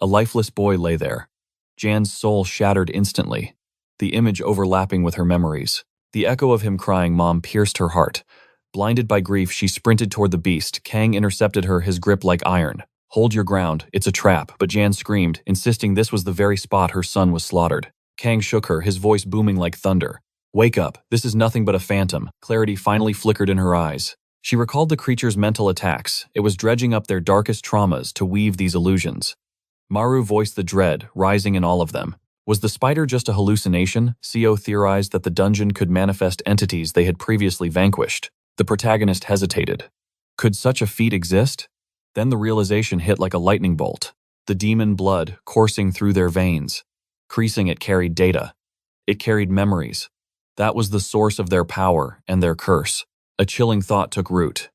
Speaker 1: A lifeless boy lay there. Jan's soul shattered instantly, the image overlapping with her memories. The echo of him crying "Mom" pierced her heart. Blinded by grief, she sprinted toward the beast. Kang intercepted her, his grip like iron. "Hold your ground, it's a trap," but Jan screamed, insisting this was the very spot her son was slaughtered. Kang shook her, his voice booming like thunder. "Wake up, this is nothing but a phantom." Clarity finally flickered in her eyes. She recalled the creature's mental attacks. It was dredging up their darkest traumas to weave these illusions. Maru voiced the dread, rising in all of them. Was the spider just a hallucination? Co theorized that the dungeon could manifest entities they had previously vanquished. The protagonist hesitated. Could such a feat exist? Then the realization hit like a lightning bolt. The demon blood coursing through their veins. Creasing, it carried data. It carried memories. That was the source of their power and their curse. A chilling thought took root.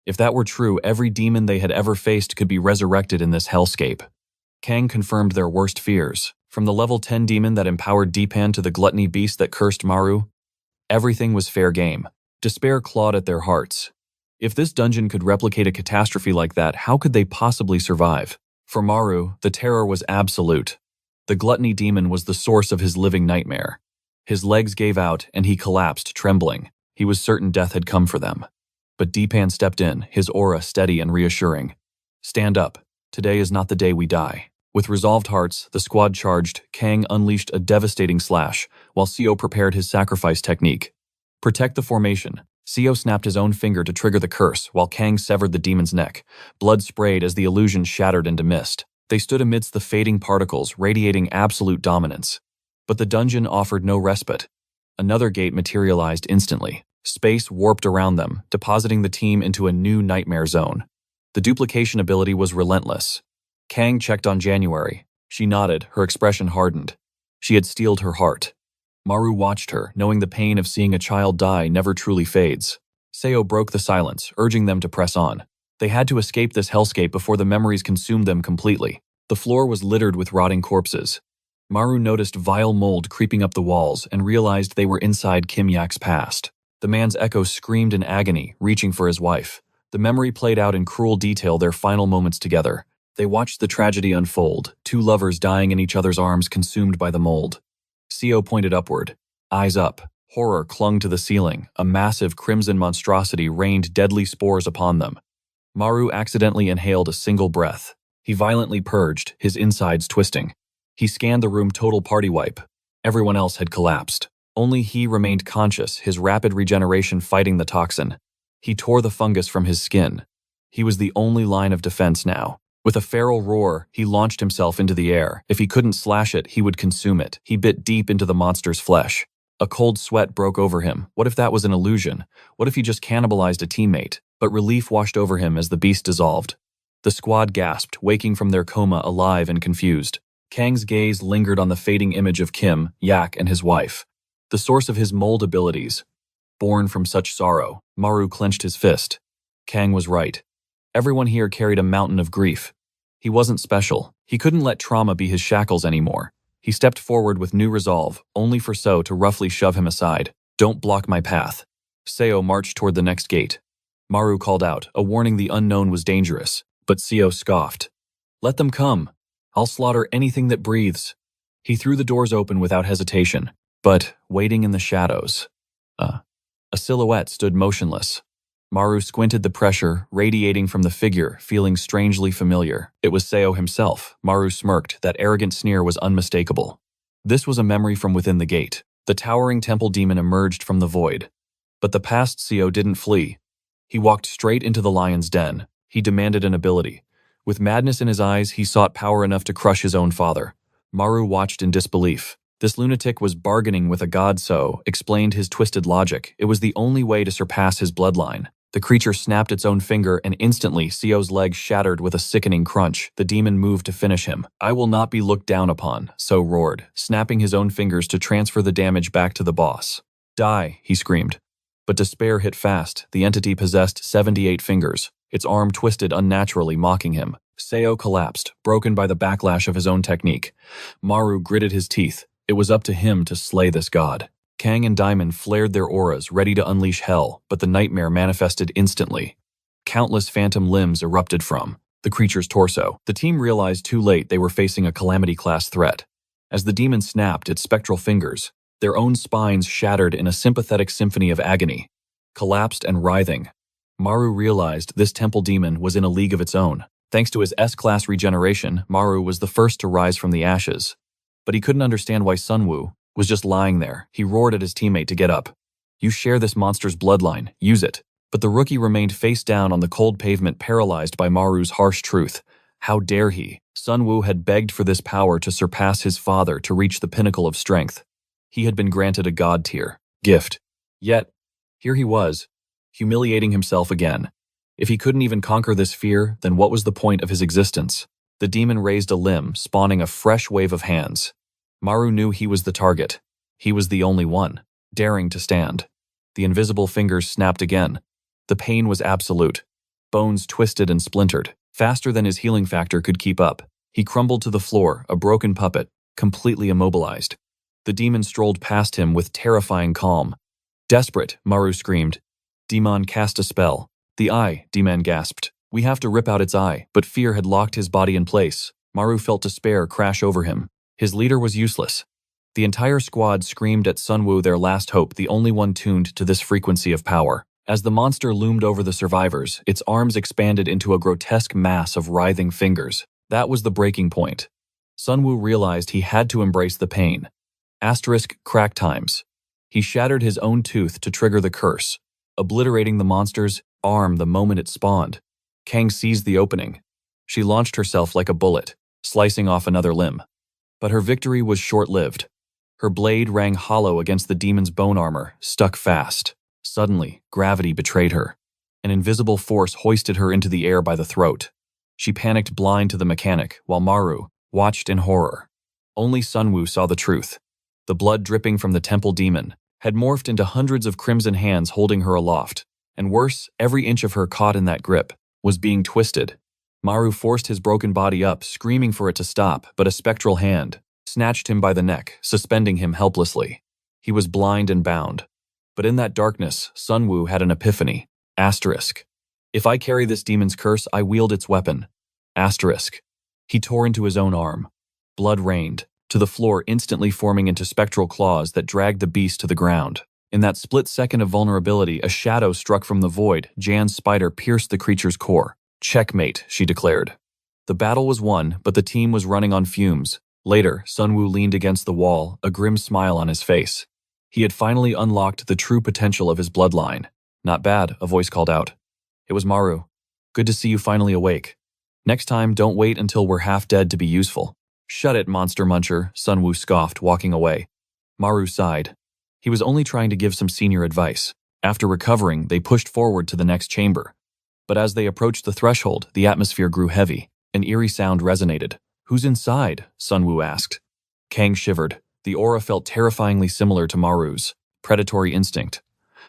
Speaker 1: If that were true, every demon they had ever faced could be resurrected in this hellscape. Kang confirmed their worst fears. From the level 10 demon that empowered Deepan to the gluttony beast that cursed Maru, everything was fair game. Despair clawed at their hearts. If this dungeon could replicate a catastrophe like that, how could they possibly survive? For Maru, the terror was absolute. The gluttony demon was the source of his living nightmare. His legs gave out and he collapsed, trembling. He was certain death had come for them. But Deepan stepped in, his aura steady and reassuring. Stand up. Today is not the day we die. With resolved hearts, the squad charged. Kang unleashed a devastating slash, while Seo prepared his sacrifice technique. Protect the formation. Seo snapped his own finger to trigger the curse, while Kang severed the demon's neck. Blood sprayed as the illusion shattered into mist. They stood amidst the fading particles, radiating absolute dominance. But the dungeon offered no respite. Another gate materialized instantly. Space warped around them, depositing the team into a new nightmare zone. The duplication ability was relentless. Kang checked on January. She nodded, her expression hardened. She had steeled her heart. Maru watched her, knowing the pain of seeing a child die never truly fades. Seo broke the silence, urging them to press on. They had to escape this hellscape before the memories consumed them completely. The floor was littered with rotting corpses. Maru noticed vile mold creeping up the walls and realized they were inside Kim Yak's past. The man's echo screamed in agony, reaching for his wife. The memory played out in cruel detail their final moments together. They watched the tragedy unfold, two lovers dying in each other's arms consumed by the mold. Seo pointed upward. Eyes up. Horror clung to the ceiling. A massive crimson monstrosity rained deadly spores upon them. Maru accidentally inhaled a single breath. He violently purged, his insides twisting. He scanned the room, total party wipe. Everyone else had collapsed. Only he remained conscious, his rapid regeneration fighting the toxin. He tore the fungus from his skin. He was the only line of defense now. With a feral roar, he launched himself into the air. If he couldn't slash it, he would consume it. He bit deep into the monster's flesh. A cold sweat broke over him. What if that was an illusion? What if he just cannibalized a teammate? But relief washed over him as the beast dissolved. The squad gasped, waking from their coma alive and confused. Kang's gaze lingered on the fading image of Kim, Yak, and his wife. The source of his mold abilities. Born from such sorrow, Maru clenched his fist. Kang was right. Everyone here carried a mountain of grief. He wasn't special. He couldn't let trauma be his shackles anymore. He stepped forward with new resolve, only for Seo to roughly shove him aside. Don't block my path. Seo marched toward the next gate. Maru called out, a warning the unknown was dangerous, but Seo scoffed. Let them come. I'll slaughter anything that breathes. He threw the doors open without hesitation, but waiting in the shadows. A silhouette stood motionless. Maru squinted, the pressure radiating from the figure, feeling strangely familiar. It was Seo himself. Maru smirked. That arrogant sneer was unmistakable. This was a memory from within the gate. The towering temple demon emerged from the void. But the past Seo didn't flee. He walked straight into the lion's den. He demanded an ability. With madness in his eyes, he sought power enough to crush his own father. Maru watched in disbelief. This lunatic was bargaining with a god, Seo explained his twisted logic. It was the only way to surpass his bloodline. The creature snapped its own finger, and instantly Seo's leg shattered with a sickening crunch. The demon moved to finish him. I will not be looked down upon, Seo roared, snapping his own fingers to transfer the damage back to the boss. Die, he screamed. But despair hit fast. The entity possessed 78 fingers. Its arm twisted unnaturally, mocking him. Seo collapsed, broken by the backlash of his own technique. Maru gritted his teeth. It was up to him to slay this god. Kang and Diamond flared their auras, ready to unleash hell, but the nightmare manifested instantly. Countless phantom limbs erupted from the creature's torso. The team realized too late they were facing a Calamity-class threat. As the demon snapped its spectral fingers, their own spines shattered in a sympathetic symphony of agony. Collapsed and writhing, Maru realized this temple demon was in a league of its own. Thanks to his S-class regeneration, Maru was the first to rise from the ashes. But he couldn't understand why Sunwoo was just lying there. He roared at his teammate to get up. You share this monster's bloodline. Use it. But the rookie remained face down on the cold pavement, paralyzed by Maru's harsh truth. How dare he? Sunwoo had begged for this power to surpass his father, to reach the pinnacle of strength. He had been granted a god-tier gift. Yet, here he was, humiliating himself again. If he couldn't even conquer this fear, then what was the point of his existence? The demon raised a limb, spawning a fresh wave of hands. Maru knew he was the target. He was the only one, daring to stand. The invisible fingers snapped again. The pain was absolute. bones twisted and splintered, faster than his healing factor could keep up. He crumbled to the floor, a broken puppet, completely immobilized. The demon strolled past him with terrifying calm. Desperate, Maru screamed. Demon cast a spell. The eye, Demon gasped. We have to rip out its eye, but fear had locked his body in place. Maru felt despair crash over him. His leader was useless. The entire squad screamed at Sunwoo, their last hope, the only one tuned to this frequency of power. As the monster loomed over the survivors, its arms expanded into a grotesque mass of writhing fingers. That was the breaking point. Sunwoo realized he had to embrace the pain. Crack times. He shattered his own tooth to trigger the curse, obliterating the monster's arm the moment it spawned. Kang seized the opening. She launched herself like a bullet, slicing off another limb. But her victory was short-lived. Her blade rang hollow against the demon's bone armor, stuck fast. Suddenly, gravity betrayed her. An invisible force hoisted her into the air by the throat. She panicked, blind to the mechanic, while Maru watched in horror. Only Sunwoo saw the truth. The blood dripping from the temple demon had morphed into hundreds of crimson hands holding her aloft. And worse, every inch of her caught in that grip was being twisted. Maru forced his broken body up, screaming for it to stop, but a spectral hand snatched him by the neck, suspending him helplessly. He was blind and bound. But in that darkness, Sunwoo had an epiphany. If I carry this demon's curse, I wield its weapon. He tore into his own arm. Blood rained, to the floor, instantly forming into spectral claws that dragged the beast to the ground. In that split second of vulnerability, a shadow struck from the void. Jan's spider pierced the creature's core. Checkmate, she declared. The battle was won, but the team was running on fumes. Later, Sunwoo leaned against the wall, a grim smile on his face. He had finally unlocked the true potential of his bloodline. Not bad, a voice called out. It was Maru. Good to see you finally awake. Next time, don't wait until we're half dead to be useful. Shut it, monster muncher, Sunwoo scoffed, walking away. Maru sighed. He was only trying to give some senior advice. After recovering, they pushed forward to the next chamber. But as they approached the threshold, the atmosphere grew heavy. An eerie sound resonated. Who's inside? Sunwoo asked. Kang shivered. The aura felt terrifyingly similar to Maru's. Predatory instinct.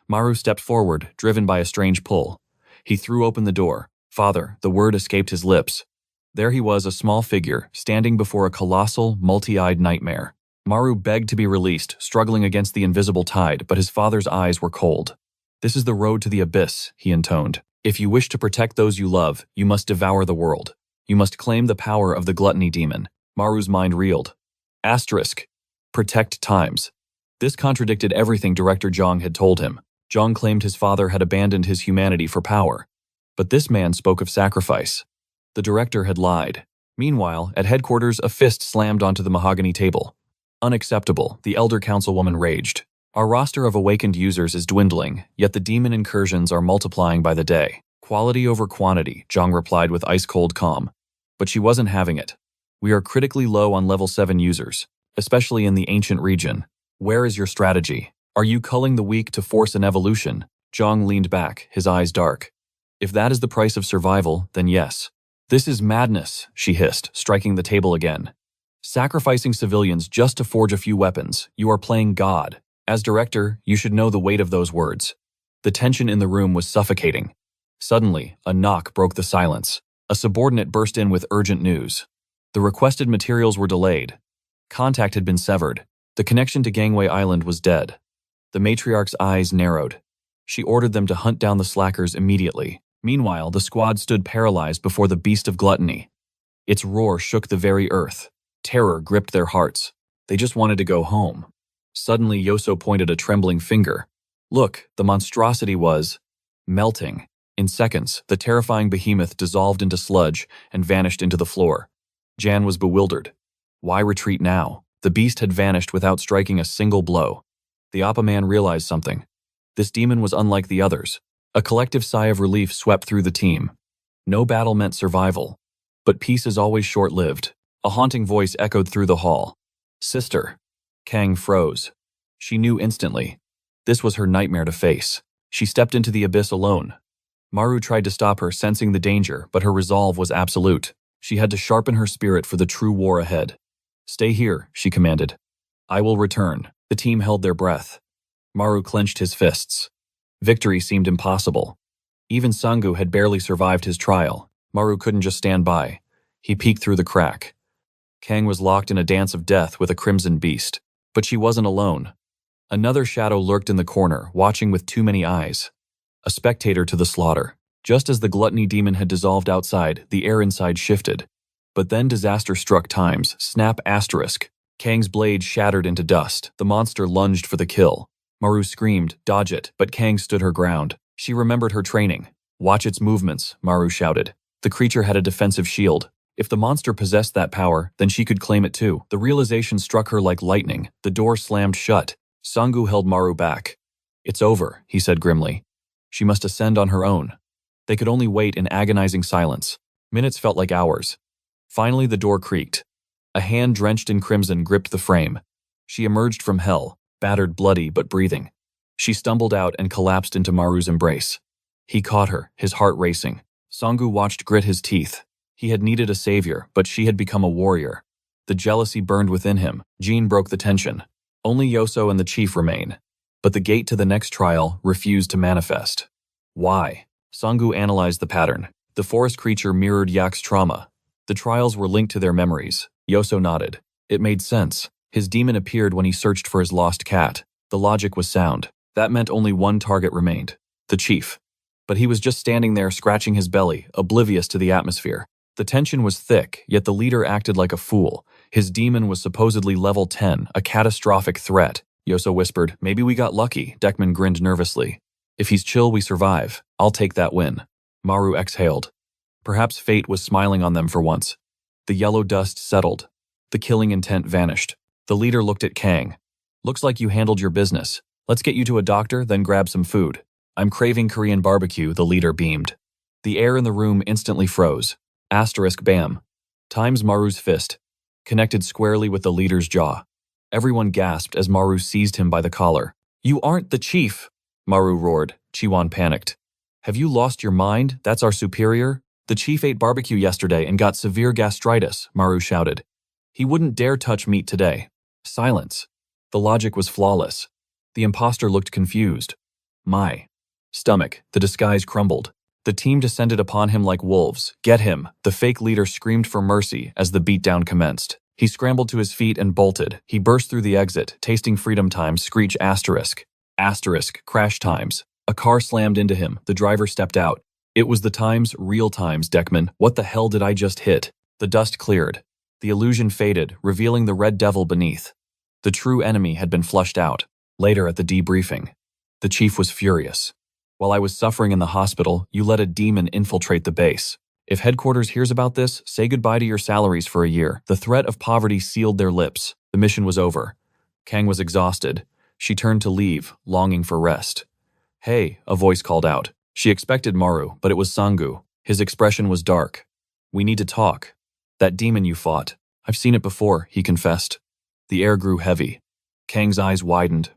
Speaker 1: Maru stepped forward, driven by a strange pull. He threw open the door. Father, the word escaped his lips. There he was, a small figure, standing before a colossal, multi-eyed nightmare. Maru begged to be released, struggling against the invisible tide, but his father's eyes were cold. This is the road to the abyss, he intoned. If you wish to protect those you love, you must devour the world. You must claim the power of the gluttony demon. Maru's mind reeled. Protect times. This contradicted everything Director Zhang had told him. Zhang claimed his father had abandoned his humanity for power. But this man spoke of sacrifice. The director had lied. Meanwhile, at headquarters, a fist slammed onto the mahogany table. Unacceptable, the elder councilwoman raged. Our roster of awakened users is dwindling, yet the demon incursions are multiplying by the day. Quality over quantity, Zhang replied with ice-cold calm. But she wasn't having it. We are critically low on level 7 users, especially in the ancient region. Where is your strategy? Are you culling the weak to force an evolution? Zhang leaned back, his eyes dark. If that is the price of survival, then yes. This is madness, she hissed, striking the table again. Sacrificing civilians just to forge a few weapons, you are playing God. As director, you should know the weight of those words. The tension in the room was suffocating. Suddenly, a knock broke the silence. A subordinate burst in with urgent news. The requested materials were delayed. Contact had been severed. The connection to Gangway Island was dead. The matriarch's eyes narrowed. She ordered them to hunt down the slackers immediately. Meanwhile, the squad stood paralyzed before the beast of gluttony. Its roar shook the very earth. Terror gripped their hearts. They just wanted to go home. Suddenly, Yoso pointed a trembling finger. Look, the monstrosity was melting. In seconds, the terrifying behemoth dissolved into sludge and vanished into the floor. Jan was bewildered. Why retreat now? The beast had vanished without striking a single blow. The Appa man realized something. This demon was unlike the others. A collective sigh of relief swept through the team. No battle meant survival. But peace is always short-lived. A haunting voice echoed through the hall. Sister. Kang froze. She knew instantly. This was her nightmare to face. She stepped into the abyss alone. Maru tried to stop her, sensing the danger, but her resolve was absolute. She had to sharpen her spirit for the true war ahead. Stay here, she commanded. I will return. The team held their breath. Maru clenched his fists. Victory seemed impossible. Even Sangu had barely survived his trial. Maru couldn't just stand by. He peeked through the crack. Kang was locked in a dance of death with a crimson beast. But she wasn't alone. Another shadow lurked in the corner, watching with too many eyes. A spectator to the slaughter. Just as the gluttony demon had dissolved outside, the air inside shifted. But then disaster struck times. Snap asterisk. Kang's blade shattered into dust. The monster lunged for the kill. Maru screamed, "Dodge it," but Kang stood her ground. She remembered her training. "Watch its movements," Maru shouted. The creature had a defensive shield. If the monster possessed that power, then she could claim it too. The realization struck her like lightning. The door slammed shut. Sangu held Maru back. "It's over," he said grimly. She must ascend on her own. They could only wait in agonizing silence. Minutes felt like hours. Finally, the door creaked. A hand drenched in crimson gripped the frame. She emerged from hell, battered, bloody, but breathing. She stumbled out and collapsed into Maru's embrace. He caught her, his heart racing. Sangu watched grit his teeth. He had needed a savior, but she had become a warrior. The jealousy burned within him. Jean broke the tension. Only Yoso and the chief remain. But the gate to the next trial refused to manifest. Why? Sangu analyzed the pattern. The forest creature mirrored Yak's trauma. The trials were linked to their memories. Yoso nodded. It made sense. His demon appeared when he searched for his lost cat. The logic was sound. That meant only one target remained. The chief. But he was just standing there scratching his belly, oblivious to the atmosphere. The tension was thick, yet the leader acted like a fool. His demon was supposedly level 10, a catastrophic threat. Yoso whispered, "Maybe we got lucky." Dekman grinned nervously. "If he's chill, we survive. I'll take that win." Maru exhaled. Perhaps fate was smiling on them for once. The yellow dust settled. The killing intent vanished. The leader looked at Kang. "Looks like you handled your business. Let's get you to a doctor, then grab some food." "I'm craving Korean barbecue," the leader beamed. The air in the room instantly froze. Asterisk bam. Times Maru's fist. Connected squarely with the leader's jaw. Everyone gasped as Maru seized him by the collar. "You aren't the chief!" Maru roared. Chiwon panicked. "Have you lost your mind? That's our superior?" "The chief ate barbecue yesterday and got severe gastritis," Maru shouted. "He wouldn't dare touch meat today." Silence. The logic was flawless. The imposter looked confused. My stomach, the disguise crumbled. The team descended upon him like wolves. "Get him!" The fake leader screamed for mercy as the beatdown commenced. He scrambled to his feet and bolted. He burst through the exit, tasting freedom times, screech asterisk. Asterisk, crash times. A car slammed into him. The driver stepped out. It was the times, real times, Dekman. What the hell did I just hit? The dust cleared. The illusion faded, revealing the red devil beneath. The true enemy had been flushed out. Later at the debriefing, the chief was furious. "While I was suffering in the hospital, you let a demon infiltrate the base. If headquarters hears about this, say goodbye to your salaries for a year." The threat of poverty sealed their lips. The mission was over. Kang was exhausted. She turned to leave, longing for rest. "Hey," a voice called out. She expected Maru, but it was Sangu. His expression was dark. "We need to talk. That demon you fought. I've seen it before," he confessed. The air grew heavy. Kang's eyes widened.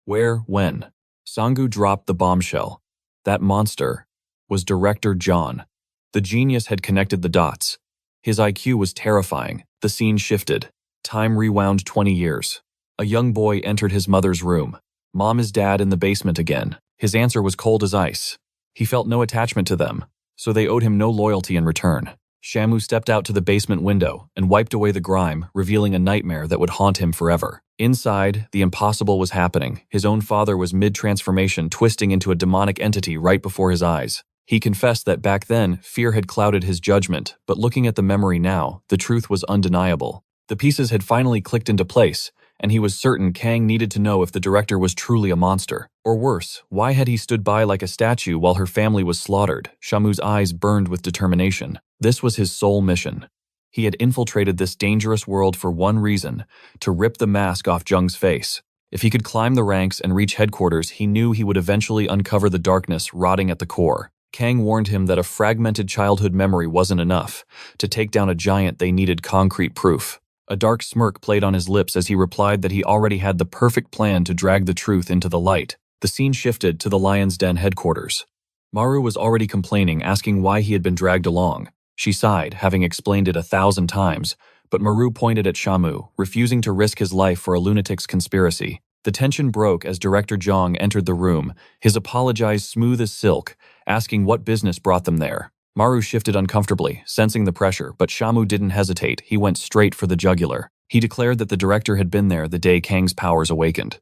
Speaker 1: "Where? When?" Sangu dropped the bombshell. That monster was Director John. The genius had connected the dots. His IQ was terrifying. The scene shifted. Time rewound 20 years. A young boy entered his mother's room. "Mom, is Dad in the basement again?" His answer was cold as ice. He felt no attachment to them, so they owed him no loyalty in return. Shamu stepped out to the basement window and wiped away the grime, revealing a nightmare that would haunt him forever. Inside, the impossible was happening. His own father was mid-transformation, twisting into a demonic entity right before his eyes. He confessed that back then, fear had clouded his judgment, but looking at the memory now, the truth was undeniable. The pieces had finally clicked into place, and he was certain Kang needed to know if the director was truly a monster. Or worse, why had he stood by like a statue while her family was slaughtered? Shamu's eyes burned with determination. This was his sole mission. He had infiltrated this dangerous world for one reason, to rip the mask off Jung's face. If he could climb the ranks and reach headquarters, he knew he would eventually uncover the darkness rotting at the core. Kang warned him that a fragmented childhood memory wasn't enough. To take down a giant, they needed concrete proof. A dark smirk played on his lips as he replied that he already had the perfect plan to drag the truth into the light. The scene shifted to the Lion's Den headquarters. Maru was already complaining, asking why he had been dragged along. She sighed, having explained it 1,000 times, but Maru pointed at Shamu, refusing to risk his life for a lunatic's conspiracy. The tension broke as Director Jong entered the room, his apologize smooth as silk, asking what business brought them there. Maru shifted uncomfortably, sensing the pressure, but Shamu didn't hesitate. He went straight for the jugular. He declared that the director had been there the day Kang's powers awakened.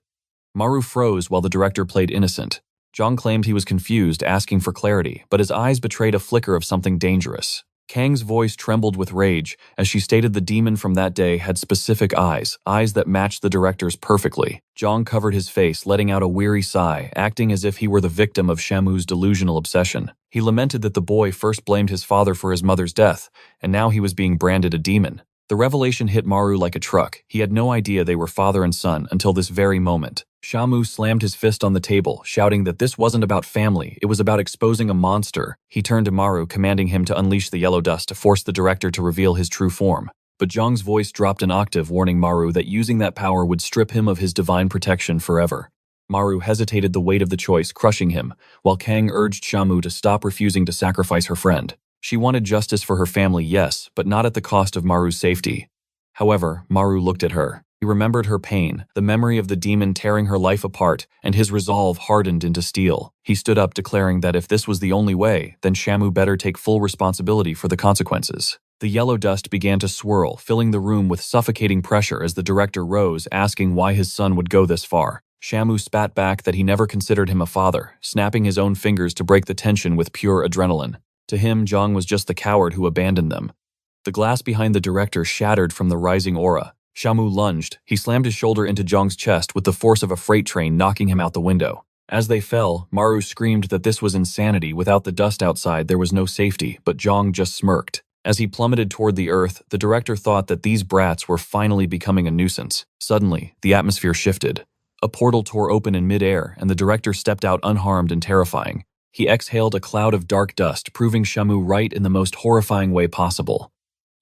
Speaker 1: Maru froze while the director played innocent. Zhang claimed he was confused, asking for clarity, but his eyes betrayed a flicker of something dangerous. Kang's voice trembled with rage as she stated the demon from that day had specific eyes that matched the director's perfectly. Zhang covered his face, letting out a weary sigh, acting as if he were the victim of Shamu's delusional obsession. He lamented that the boy first blamed his father for his mother's death, and now he was being branded a demon. The revelation hit Maru like a truck. He had no idea they were father and son until this very moment. Shamu slammed his fist on the table, shouting that this wasn't about family, it was about exposing a monster. He turned to Maru, commanding him to unleash the yellow dust to force the director to reveal his true form. But Zhang's voice dropped an octave, warning Maru that using that power would strip him of his divine protection forever. Maru hesitated, the weight of the choice crushing him, while Kang urged Shamu to stop refusing to sacrifice her friend. She wanted justice for her family, yes, but not at the cost of Maru's safety. However, Maru looked at her. He remembered her pain, the memory of the demon tearing her life apart, and his resolve hardened into steel. He stood up, declaring that if this was the only way, then Shamu better take full responsibility for the consequences. The yellow dust began to swirl, filling the room with suffocating pressure as the director rose, asking why his son would go this far. Shamu spat back that he never considered him a father, snapping his own fingers to break the tension with pure adrenaline. To him, Zhang was just the coward who abandoned them. The glass behind the director shattered from the rising aura. Shamu lunged. He slammed his shoulder into Zhang's chest with the force of a freight train, knocking him out the window. As they fell, Maru screamed that this was insanity. Without the dust outside, there was no safety, but Zhang just smirked. As he plummeted toward the earth, the director thought that these brats were finally becoming a nuisance. Suddenly, the atmosphere shifted. A portal tore open in midair, and the director stepped out unharmed and terrifying. He exhaled a cloud of dark dust, proving Shamu right in the most horrifying way possible.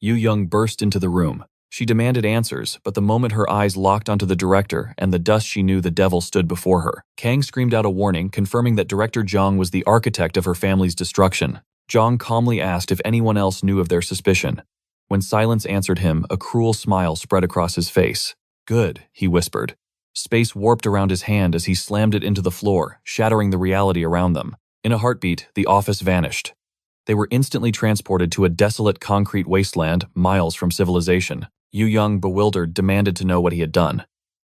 Speaker 1: Yu Young burst into the room. She demanded answers, but the moment her eyes locked onto the director and the dust, she knew the devil stood before her. Kang screamed out a warning, confirming that Director Zhang was the architect of her family's destruction. Zhang calmly asked if anyone else knew of their suspicion. When silence answered him, a cruel smile spread across his face. "Good," he whispered. Space warped around his hand as he slammed it into the floor, shattering the reality around them. In a heartbeat, the office vanished. They were instantly transported to a desolate concrete wasteland, miles from civilization. Yu Young, bewildered, demanded to know what he had done.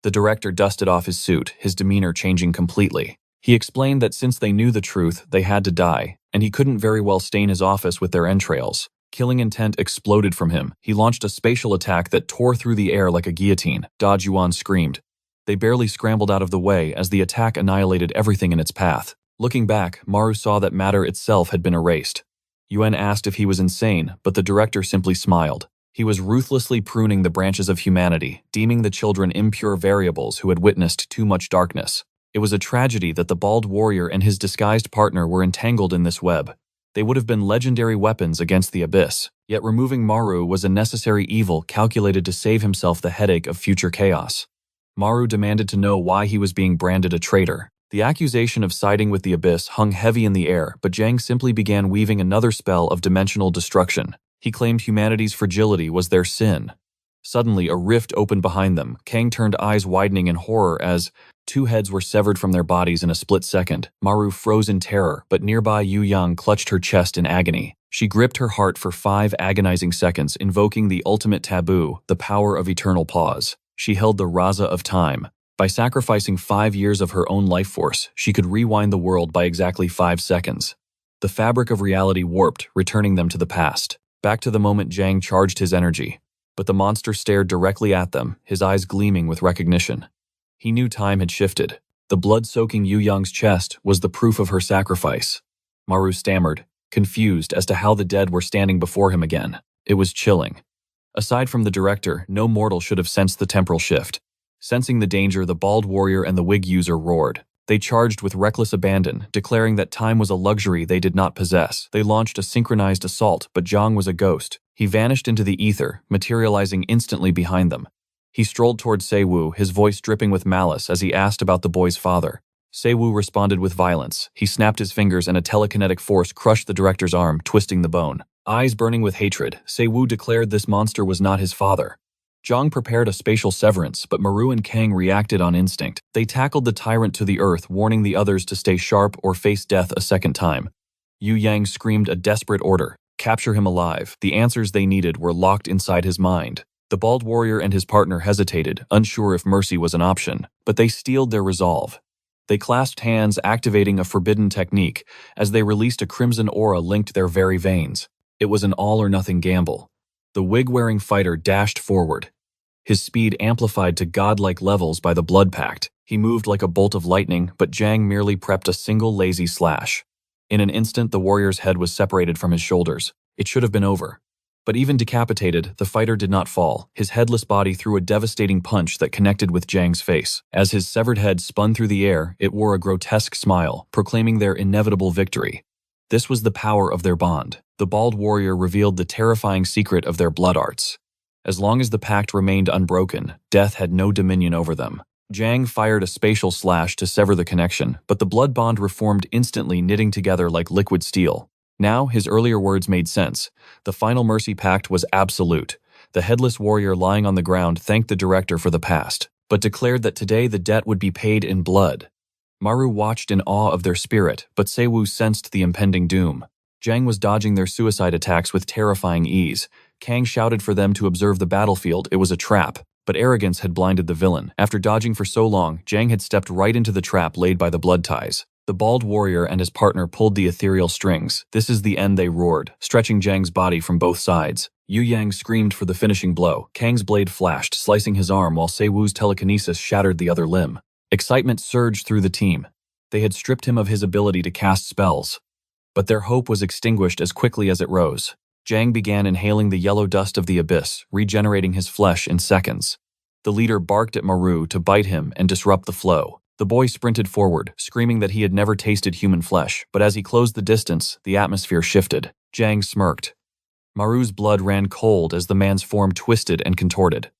Speaker 1: The director dusted off his suit, his demeanor changing completely. He explained that since they knew the truth, they had to die, and he couldn't very well stain his office with their entrails. Killing intent exploded from him. He launched a spatial attack that tore through the air like a guillotine. Da Juan screamed. They barely scrambled out of the way as the attack annihilated everything in its path. Looking back, Maru saw that matter itself had been erased. Yuan asked if he was insane, but the director simply smiled. He was ruthlessly pruning the branches of humanity, deeming the children impure variables who had witnessed too much darkness. It was a tragedy that the bald warrior and his disguised partner were entangled in this web. They would have been legendary weapons against the abyss, yet removing Maru was a necessary evil calculated to save himself the headache of future chaos. Maru demanded to know why he was being branded a traitor. The accusation of siding with the abyss hung heavy in the air, but Zhang simply began weaving another spell of dimensional destruction. He claimed humanity's fragility was their sin. Suddenly, a rift opened behind them. Kang turned, eyes widening in horror as two heads were severed from their bodies in a split second. Maru froze in terror, but nearby Yu Yang clutched her chest in agony. She gripped her heart for 5 agonizing seconds, invoking the ultimate taboo, the power of eternal pause. She held the Raza of time. By sacrificing 5 years of her own life force, she could rewind the world by exactly 5 seconds. The fabric of reality warped, returning them to the past. Back to the moment Zhang charged his energy. But the monster stared directly at them, his eyes gleaming with recognition. He knew time had shifted. The blood-soaking Yu Yang's chest was the proof of her sacrifice. Maru stammered, confused as to how the dead were standing before him again. It was chilling. Aside from the director, no mortal should have sensed the temporal shift. Sensing the danger, the bald warrior and the wig user roared. They charged with reckless abandon, declaring that time was a luxury they did not possess. They launched a synchronized assault, but Zhang was a ghost. He vanished into the ether, materializing instantly behind them. He strolled toward Seiwu, his voice dripping with malice as he asked about the boy's father. Seiwu responded with violence. He snapped his fingers and a telekinetic force crushed the director's arm, twisting the bone. Eyes burning with hatred, Seiwu declared this monster was not his father. Zhang prepared a spatial severance, but Maru and Kang reacted on instinct. They tackled the tyrant to the earth, warning the others to stay sharp or face death a second time. Yu Yang screamed a desperate order. Capture him alive. The answers they needed were locked inside his mind. The bald warrior and his partner hesitated, unsure if mercy was an option, but they steeled their resolve. They clasped hands, activating a forbidden technique, as they released a crimson aura linked their very veins. It was an all-or-nothing gamble. The wig-wearing fighter dashed forward. His speed amplified to godlike levels by the blood pact. He moved like a bolt of lightning, but Jang merely prepped a single lazy slash. In an instant, the warrior's head was separated from his shoulders. It should have been over. But even decapitated, the fighter did not fall. His headless body threw a devastating punch that connected with Jang's face. As his severed head spun through the air, it wore a grotesque smile, proclaiming their inevitable victory. This was the power of their bond. The bald warrior revealed the terrifying secret of their blood arts. As long as the pact remained unbroken, death had no dominion over them. Jang fired a spatial slash to sever the connection, but the blood bond reformed instantly, knitting together like liquid steel. Now, his earlier words made sense. The final mercy pact was absolute. The headless warrior lying on the ground thanked the director for the past, but declared that today the debt would be paid in blood. Maru watched in awe of their spirit, but Seiwu sensed the impending doom. Jang was dodging their suicide attacks with terrifying ease. Kang shouted for them to observe the battlefield. It was a trap, but arrogance had blinded the villain. After dodging for so long, Jang had stepped right into the trap laid by the blood ties. The bald warrior and his partner pulled the ethereal strings. This is the end, they roared, stretching Jang's body from both sides. Yu Yang screamed for the finishing blow. Kang's blade flashed, slicing his arm while Seiwu's telekinesis shattered the other limb. Excitement surged through the team. They had stripped him of his ability to cast spells. But their hope was extinguished as quickly as it rose. Jang began inhaling the yellow dust of the abyss, regenerating his flesh in seconds. The leader barked at Maru to bite him and disrupt the flow. The boy sprinted forward, screaming that he had never tasted human flesh, but as he closed the distance, the atmosphere shifted. Jang smirked. Maru's blood ran cold as the man's form twisted and contorted.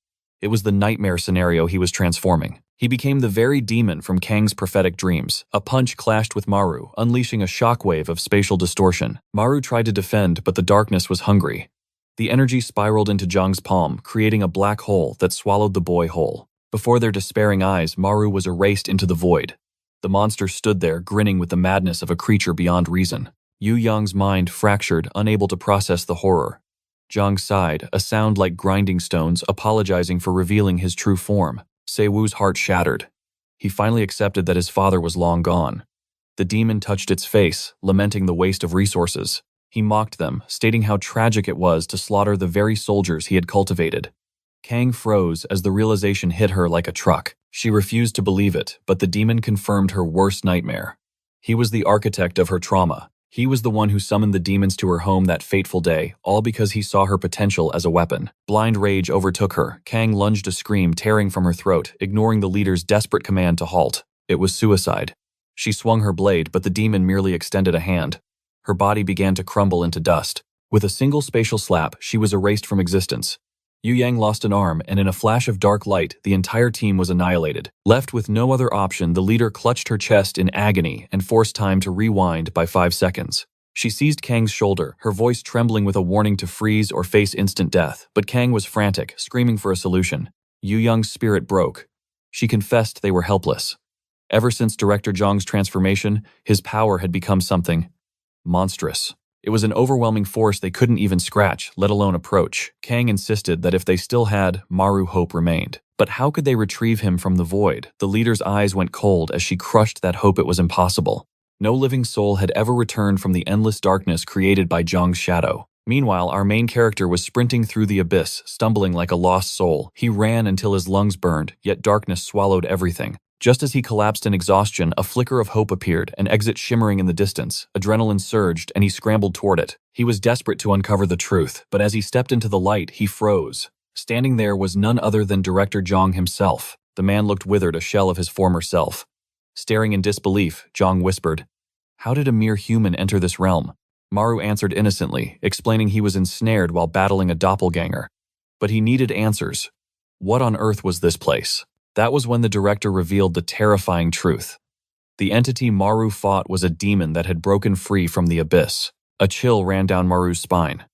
Speaker 1: It was the nightmare scenario he was transforming. He became the very demon from Kang's prophetic dreams. A punch clashed with Maru, unleashing a shockwave of spatial distortion. Maru tried to defend, but the darkness was hungry. The energy spiraled into Jang's palm, creating a black hole that swallowed the boy whole. Before their despairing eyes, Maru was erased into the void. The monster stood there, grinning with the madness of a creature beyond reason. Yu Yang's mind fractured, unable to process the horror. Jang sighed, a sound like grinding stones, apologizing for revealing his true form. Seiwu's heart shattered. He finally accepted that his father was long gone. The demon touched its face, lamenting the waste of resources. He mocked them, stating how tragic it was to slaughter the very soldiers he had cultivated. Kang froze as the realization hit her like a truck. She refused to believe it, but the demon confirmed her worst nightmare. He was the architect of her trauma. He was the one who summoned the demons to her home that fateful day, all because he saw her potential as a weapon. Blind rage overtook her. Kang lunged a scream tearing from her throat, ignoring the leader's desperate command to halt. It was suicide. She swung her blade, but the demon merely extended a hand. Her body began to crumble into dust. With a single spatial slap, she was erased from existence. Yu Yang lost an arm, and in a flash of dark light, the entire team was annihilated. Left with no other option, the leader clutched her chest in agony and forced time to rewind by 5 seconds. She seized Kang's shoulder, her voice trembling with a warning to freeze or face instant death, but Kang was frantic, screaming for a solution. Yu Yang's spirit broke. She confessed they were helpless. Ever since Director Zhang's transformation, his power had become something monstrous. It was an overwhelming force they couldn't even scratch, let alone approach. Kang insisted that if they still had, Maru hope remained. But how could they retrieve him from the void? The leader's eyes went cold as she crushed that hope. It was impossible. No living soul had ever returned from the endless darkness created by Zhang's shadow. Meanwhile, our main character was sprinting through the abyss, stumbling like a lost soul. He ran until his lungs burned, yet darkness swallowed everything. Just as he collapsed in exhaustion, a flicker of hope appeared, an exit shimmering in the distance. Adrenaline surged, and he scrambled toward it. He was desperate to uncover the truth, but as he stepped into the light, he froze. Standing there was none other than Director Zhang himself. The man looked withered, a shell of his former self. Staring in disbelief, Zhang whispered, "How did a mere human enter this realm?" Maru answered innocently, explaining he was ensnared while battling a doppelganger. But he needed answers. What on earth was this place? That was when the director revealed the terrifying truth. The entity Maru fought was a demon that had broken free from the abyss. A chill ran down Maru's spine.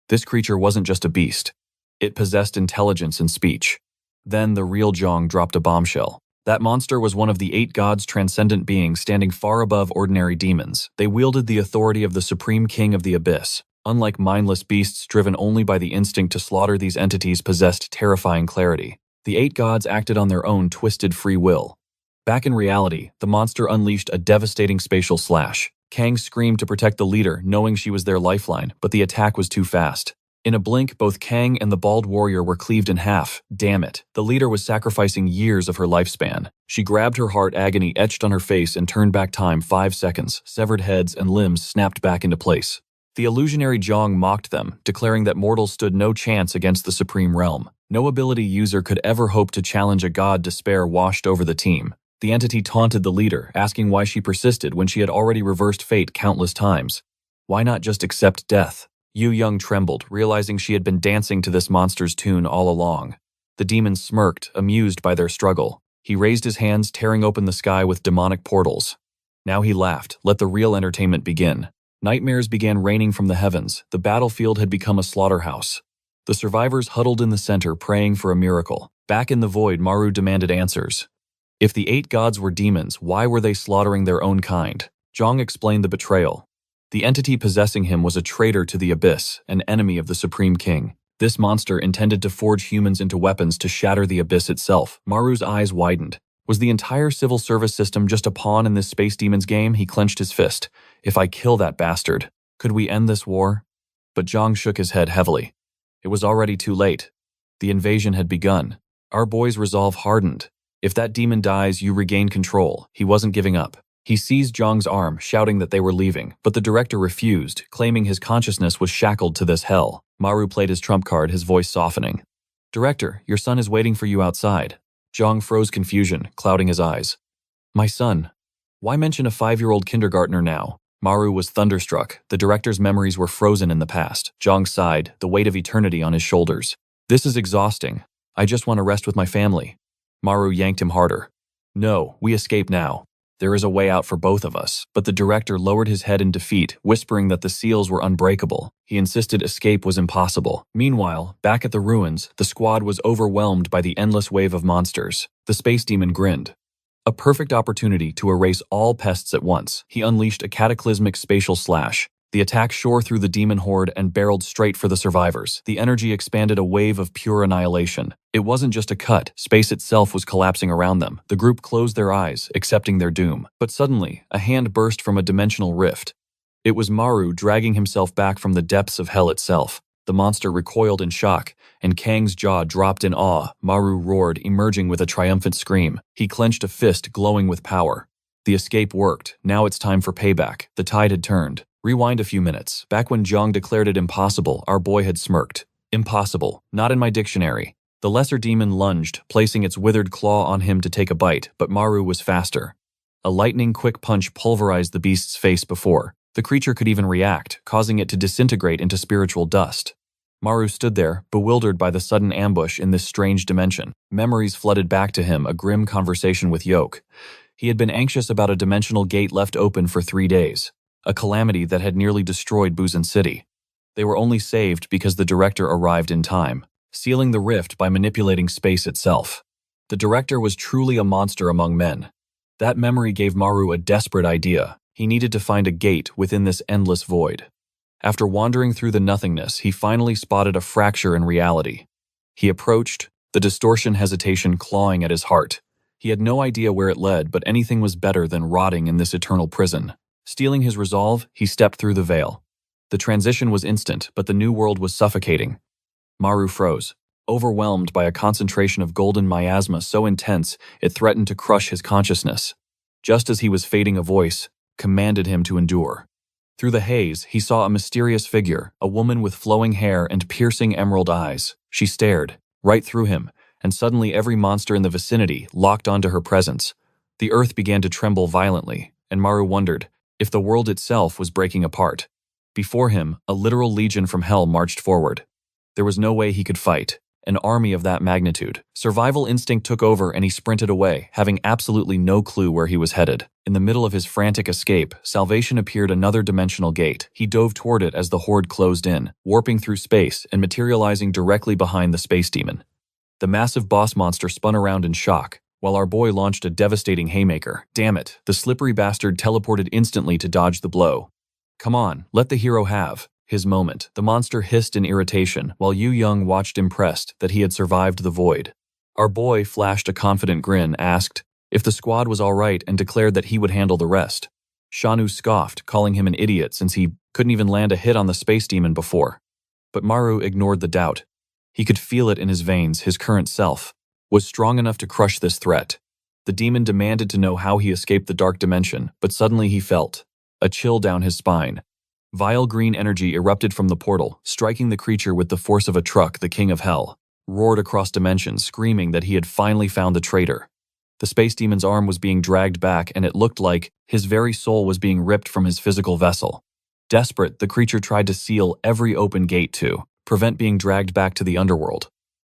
Speaker 1: This creature wasn't just a beast. It possessed intelligence and speech. Then the real Zhang dropped a bombshell. That monster was one of the 8 gods' transcendent beings standing far above ordinary demons. They wielded the authority of the supreme king of the abyss. Unlike mindless beasts driven only by the instinct to slaughter, these entities possessed terrifying clarity. The 8 gods acted on their own twisted free will. Back in reality, the monster unleashed a devastating spatial slash. Kang screamed to protect the leader, knowing she was their lifeline, but the attack was too fast. In a blink, both Kang and the bald warrior were cleaved in half. Damn it. The leader was sacrificing years of her lifespan. She grabbed her heart, agony etched on her face, and turned back time 5 seconds. Severed heads and limbs snapped back into place. The illusionary Zhang mocked them, declaring that mortals stood no chance against the supreme realm. No ability user could ever hope to challenge a god. Despair washed over the team. The entity taunted the leader, asking why she persisted when she had already reversed fate countless times. Why not just accept death? Yu Young trembled, realizing she had been dancing to this monster's tune all along. The demon smirked, amused by their struggle. He raised his hands, tearing open the sky with demonic portals. Now he laughed. Let the real entertainment begin. Nightmares began raining from the heavens. The battlefield had become a slaughterhouse. The survivors huddled in the center, praying for a miracle. Back in the void, Maru demanded answers. If the 8 gods were demons, why were they slaughtering their own kind? Zhang explained the betrayal. The entity possessing him was a traitor to the abyss, an enemy of the Supreme King. This monster intended to forge humans into weapons to shatter the abyss itself. Maru's eyes widened. Was the entire civil service system just a pawn in this space demon's game? He clenched his fist. If I kill that bastard, could we end this war? But Zhang shook his head heavily. It was already too late. The invasion had begun. Our boy's resolve hardened. If that demon dies, you regain control. He wasn't giving up. He seized Zhang's arm, shouting that they were leaving, but the director refused, claiming his consciousness was shackled to this hell. Maru played his trump card, his voice softening. Director, your son is waiting for you outside. Zhang froze confusion, clouding his eyes. My son. Why mention a 5-year-old kindergartner now? Maru was thunderstruck. The director's memories were frozen in the past. Zhang sighed, the weight of eternity on his shoulders. This is exhausting. I just want to rest with my family. Maru yanked him harder. No, we escape now. There is a way out for both of us. But the director lowered his head in defeat, whispering that the seals were unbreakable. He insisted escape was impossible. Meanwhile, back at the ruins, the squad was overwhelmed by the endless wave of monsters. The space demon grinned. A perfect opportunity to erase all pests at once. He unleashed a cataclysmic spatial slash. The attack shore through the demon horde and barreled straight for the survivors. The energy expanded a wave of pure annihilation. It wasn't just a cut. Space itself was collapsing around them. The group closed their eyes, accepting their doom. But suddenly, a hand burst from a dimensional rift. It was Maru dragging himself back from the depths of hell itself. The monster recoiled in shock, and Kang's jaw dropped in awe. Maru roared, emerging with a triumphant scream. He clenched a fist, glowing with power. The escape worked. Now it's time for payback. The tide had turned. Rewind a few minutes. Back when Zhang declared it impossible, our boy had smirked. Impossible. Not in my dictionary. The lesser demon lunged, placing its withered claw on him to take a bite, but Maru was faster. A lightning-quick punch pulverized the beast's face before the creature could even react, causing it to disintegrate into spiritual dust. Maru stood there, bewildered by the sudden ambush in this strange dimension. Memories flooded back to him, a grim conversation with Yoke. He had been anxious about a dimensional gate left open for 3 days. A calamity that had nearly destroyed Busan City. They were only saved because the director arrived in time, sealing the rift by manipulating space itself. The director was truly a monster among men. That memory gave Maru a desperate idea. He needed to find a gate within this endless void. After wandering through the nothingness, he finally spotted a fracture in reality. He approached, the distortion hesitation clawing at his heart. He had no idea where it led, but anything was better than rotting in this eternal prison. Stealing his resolve, he stepped through the veil. The transition was instant, but the new world was suffocating. Maru froze, overwhelmed by a concentration of golden miasma so intense it threatened to crush his consciousness. Just as he was fading, a voice commanded him to endure. Through the haze, he saw a mysterious figure, a woman with flowing hair and piercing emerald eyes. She stared, right through him, and suddenly every monster in the vicinity locked onto her presence. The earth began to tremble violently, and Maru wondered if the world itself was breaking apart. Before him, a literal legion from hell marched forward. There was no way he could fight. An army of that magnitude. Survival instinct took over and he sprinted away, having absolutely no clue where he was headed. In the middle of his frantic escape, salvation appeared another dimensional gate. He dove toward it as the horde closed in, warping through space and materializing directly behind the space demon. The massive boss monster spun around in shock. while our boy launched a devastating haymaker. Damn it, the slippery bastard teleported instantly to dodge the blow. Come on, let the hero have his moment. The monster hissed in irritation, while Yu Young watched impressed that he had survived the void. Our boy flashed a confident grin, asked if the squad was all right, and declared that he would handle the rest. Shanu scoffed, calling him an idiot since he couldn't even land a hit on the space demon before. But Maru ignored the doubt. He could feel it in his veins. His current self was strong enough to crush this threat. The demon demanded to know how he escaped the dark dimension, but suddenly he felt a chill down his spine. Vile green energy erupted from the portal, striking the creature with the force of a truck. The king of hell roared across dimensions, screaming that he had finally found the traitor. The space demon's arm was being dragged back, and it looked like his very soul was being ripped from his physical vessel. Desperate, the creature tried to seal every open gate to prevent being dragged back to the underworld.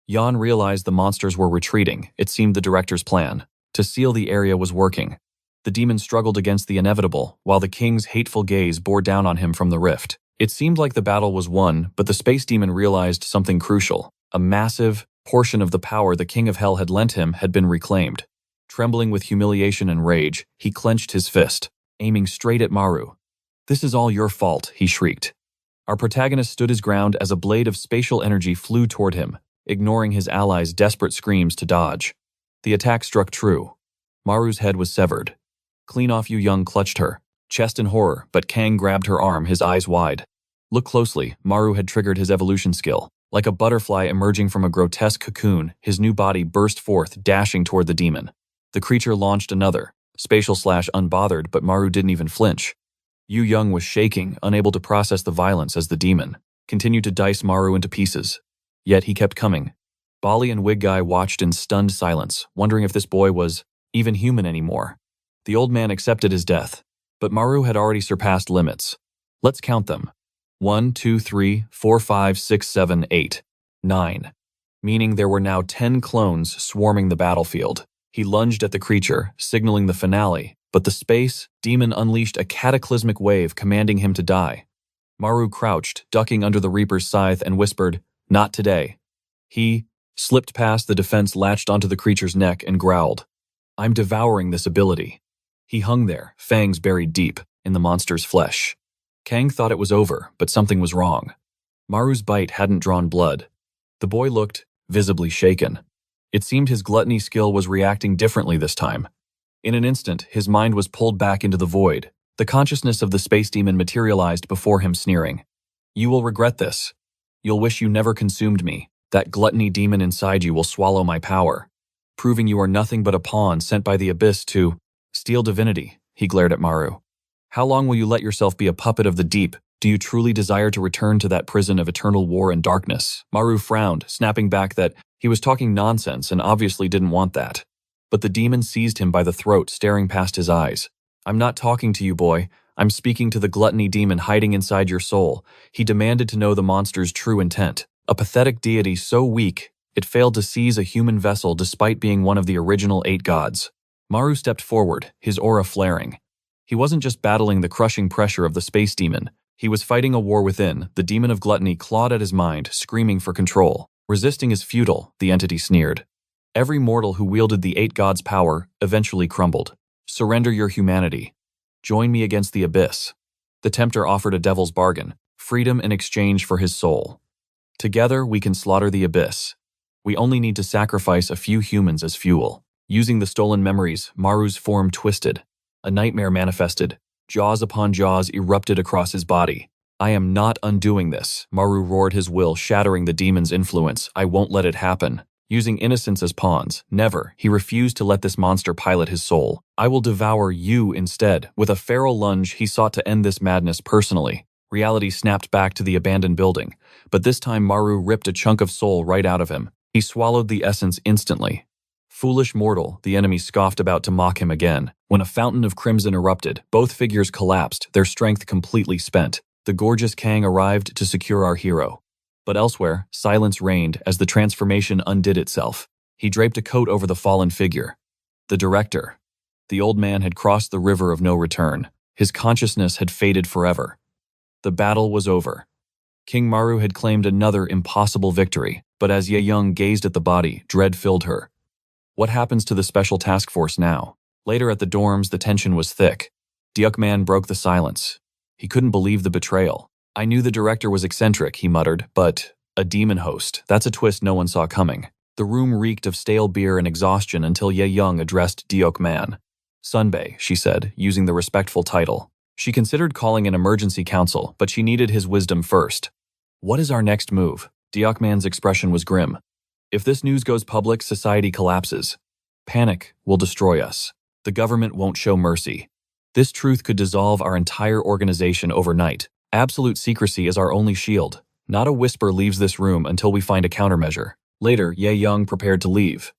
Speaker 1: Yan realized the monsters were retreating. It seemed the director's plan to seal the area was working. The demon struggled against the inevitable, while the king's hateful gaze bore down on him from the rift. It seemed like the battle was won, but the space demon realized something crucial. A massive portion of the power the king of hell had lent him had been reclaimed. Trembling with humiliation and rage, he clenched his fist, aiming straight at Maru. "This is all your fault," he shrieked. Our protagonist stood his ground as a blade of spatial energy flew toward him, ignoring his allies' desperate screams to dodge. The attack struck true. Maru's head was severed. Clean off, Yu Young clutched her chest in horror, but Kang grabbed her arm, his eyes wide. Look closely, Maru had triggered his evolution skill. Like a butterfly emerging from a grotesque cocoon, his new body burst forth, dashing toward the demon. The creature launched another, spatial/unbothered, but Maru didn't even flinch. Yu Young was shaking, unable to process the violence as the demon continued to dice Maru into pieces. Yet he kept coming. Bali and Wig Guy watched in stunned silence, wondering if this boy was even human anymore. The old man accepted his death, but Maru had already surpassed limits. Let's count them. 1, 2, 3, 4, 5, 6, 7, 8, 9. Meaning there were now 10 clones swarming the battlefield. He lunged at the creature, signaling the finale, but the space demon unleashed a cataclysmic wave, commanding him to die. Maru crouched, ducking under the Reaper's scythe, and whispered, "Not today." He slipped past the defense, latched onto the creature's neck, and growled, "I'm devouring this ability." He hung there, fangs buried deep in the monster's flesh. Kang thought it was over, but something was wrong. Maru's bite hadn't drawn blood. The boy looked visibly shaken. It seemed his gluttony skill was reacting differently this time. In an instant, his mind was pulled back into the void. The consciousness of the space demon materialized before him, sneering. "You will regret this. You'll wish you never consumed me. That gluttony demon inside you will swallow my power, proving you are nothing but a pawn sent by the abyss to steal divinity." He glared at Maru. "How long will you let yourself be a puppet of the deep? Do you truly desire to return to that prison of eternal war and darkness?" Maru frowned, snapping back that he was talking nonsense and obviously didn't want that. But the demon seized him by the throat, staring past his eyes. "I'm not talking to you, boy. I'm speaking to the gluttony demon hiding inside your soul." He demanded to know the monster's true intent. A pathetic deity so weak, it failed to seize a human vessel despite being one of the original 8 gods. Maru stepped forward, his aura flaring. He wasn't just battling the crushing pressure of the space demon. He was fighting a war within. The demon of gluttony clawed at his mind, screaming for control. Resisting is futile, the entity sneered. Every mortal who wielded the 8 gods' power eventually crumbled. Surrender your humanity. Join me against the abyss. The tempter offered a devil's bargain, freedom in exchange for his soul. Together we can slaughter the abyss. We only need to sacrifice a few humans as fuel. Using the stolen memories, Maru's form twisted. A nightmare manifested. Jaws upon jaws erupted across his body. "I am not undoing this," Maru roared, his will shattering the demon's influence. "I won't let it happen." Using innocence as pawns, never. He refused to let this monster pilot his soul. "I will devour you instead." With a feral lunge, he sought to end this madness personally. Reality snapped back to the abandoned building, but this time Maru ripped a chunk of soul right out of him. He swallowed the essence instantly. "Foolish mortal," the enemy scoffed, about to mock him again. When a fountain of crimson erupted, both figures collapsed, their strength completely spent. The gorgeous Kang arrived to secure our hero. But elsewhere, silence reigned as the transformation undid itself. He draped a coat over the fallen figure. The director. The old man had crossed the river of no return. His consciousness had faded forever. The battle was over. King Maru had claimed another impossible victory, but as Ye Young gazed at the body, dread filled her. What happens to the special task force now? Later at the dorms, the tension was thick. Deokman broke the silence. He couldn't believe the betrayal. I knew the director was eccentric, he muttered, but a demon host, that's a twist no one saw coming. The room reeked of stale beer and exhaustion until Ye Young addressed Deokman. Sunbae, she said, using the respectful title. She considered calling an emergency council, but she needed his wisdom first. What is our next move? Deokman's expression was grim. If this news goes public, society collapses. Panic will destroy us. The government won't show mercy. This truth could dissolve our entire organization overnight. Absolute secrecy is our only shield. Not a whisper leaves this room until we find a countermeasure. Later, Ye Young prepared to leave.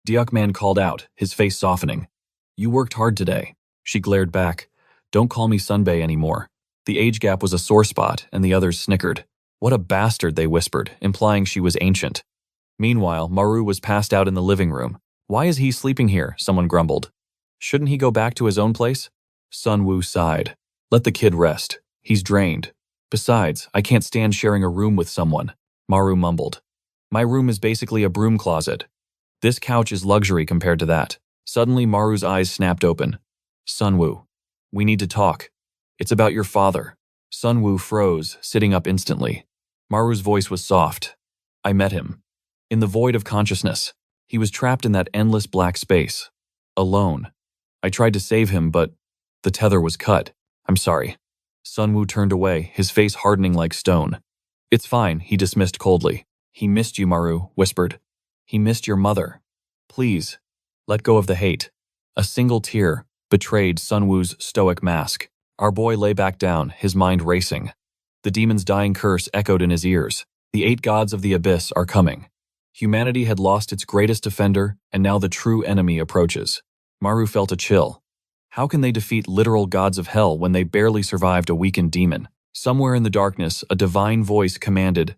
Speaker 1: Deokman called out, his face softening. You worked hard today. She glared back. Don't call me Sunbae anymore. The age gap was a sore spot, and the others snickered. What a bastard, they whispered, implying she was ancient. Meanwhile, Maru was passed out in the living room. Why is he sleeping here? Someone grumbled. Shouldn't he go back to his own place? Sunwoo sighed. Let the kid rest. He's drained. Besides, I can't stand sharing a room with someone. Maru mumbled. My room is basically a broom closet. This couch is luxury compared to that. Suddenly, Maru's eyes snapped open. Sunwoo, we need to talk. It's about your father. Sunwoo froze, sitting up instantly. Maru's voice was soft. I met him. In the void of consciousness. He was trapped in that endless black space. Alone. I tried to save him, but the tether was cut. I'm sorry. Sunwoo turned away, his face hardening like stone. It's fine, he dismissed coldly. He missed you, Maru whispered. He missed your mother. Please, let go of the hate. A single tear betrayed Sunwoo's stoic mask. Our boy lay back down, his mind racing. The demon's dying curse echoed in his ears. The 8 gods of the abyss are coming. Humanity had lost its greatest defender, and now the true enemy approaches. Maru felt a chill. How can they defeat literal gods of hell when they barely survived a weakened demon? Somewhere in the darkness, a divine voice commanded,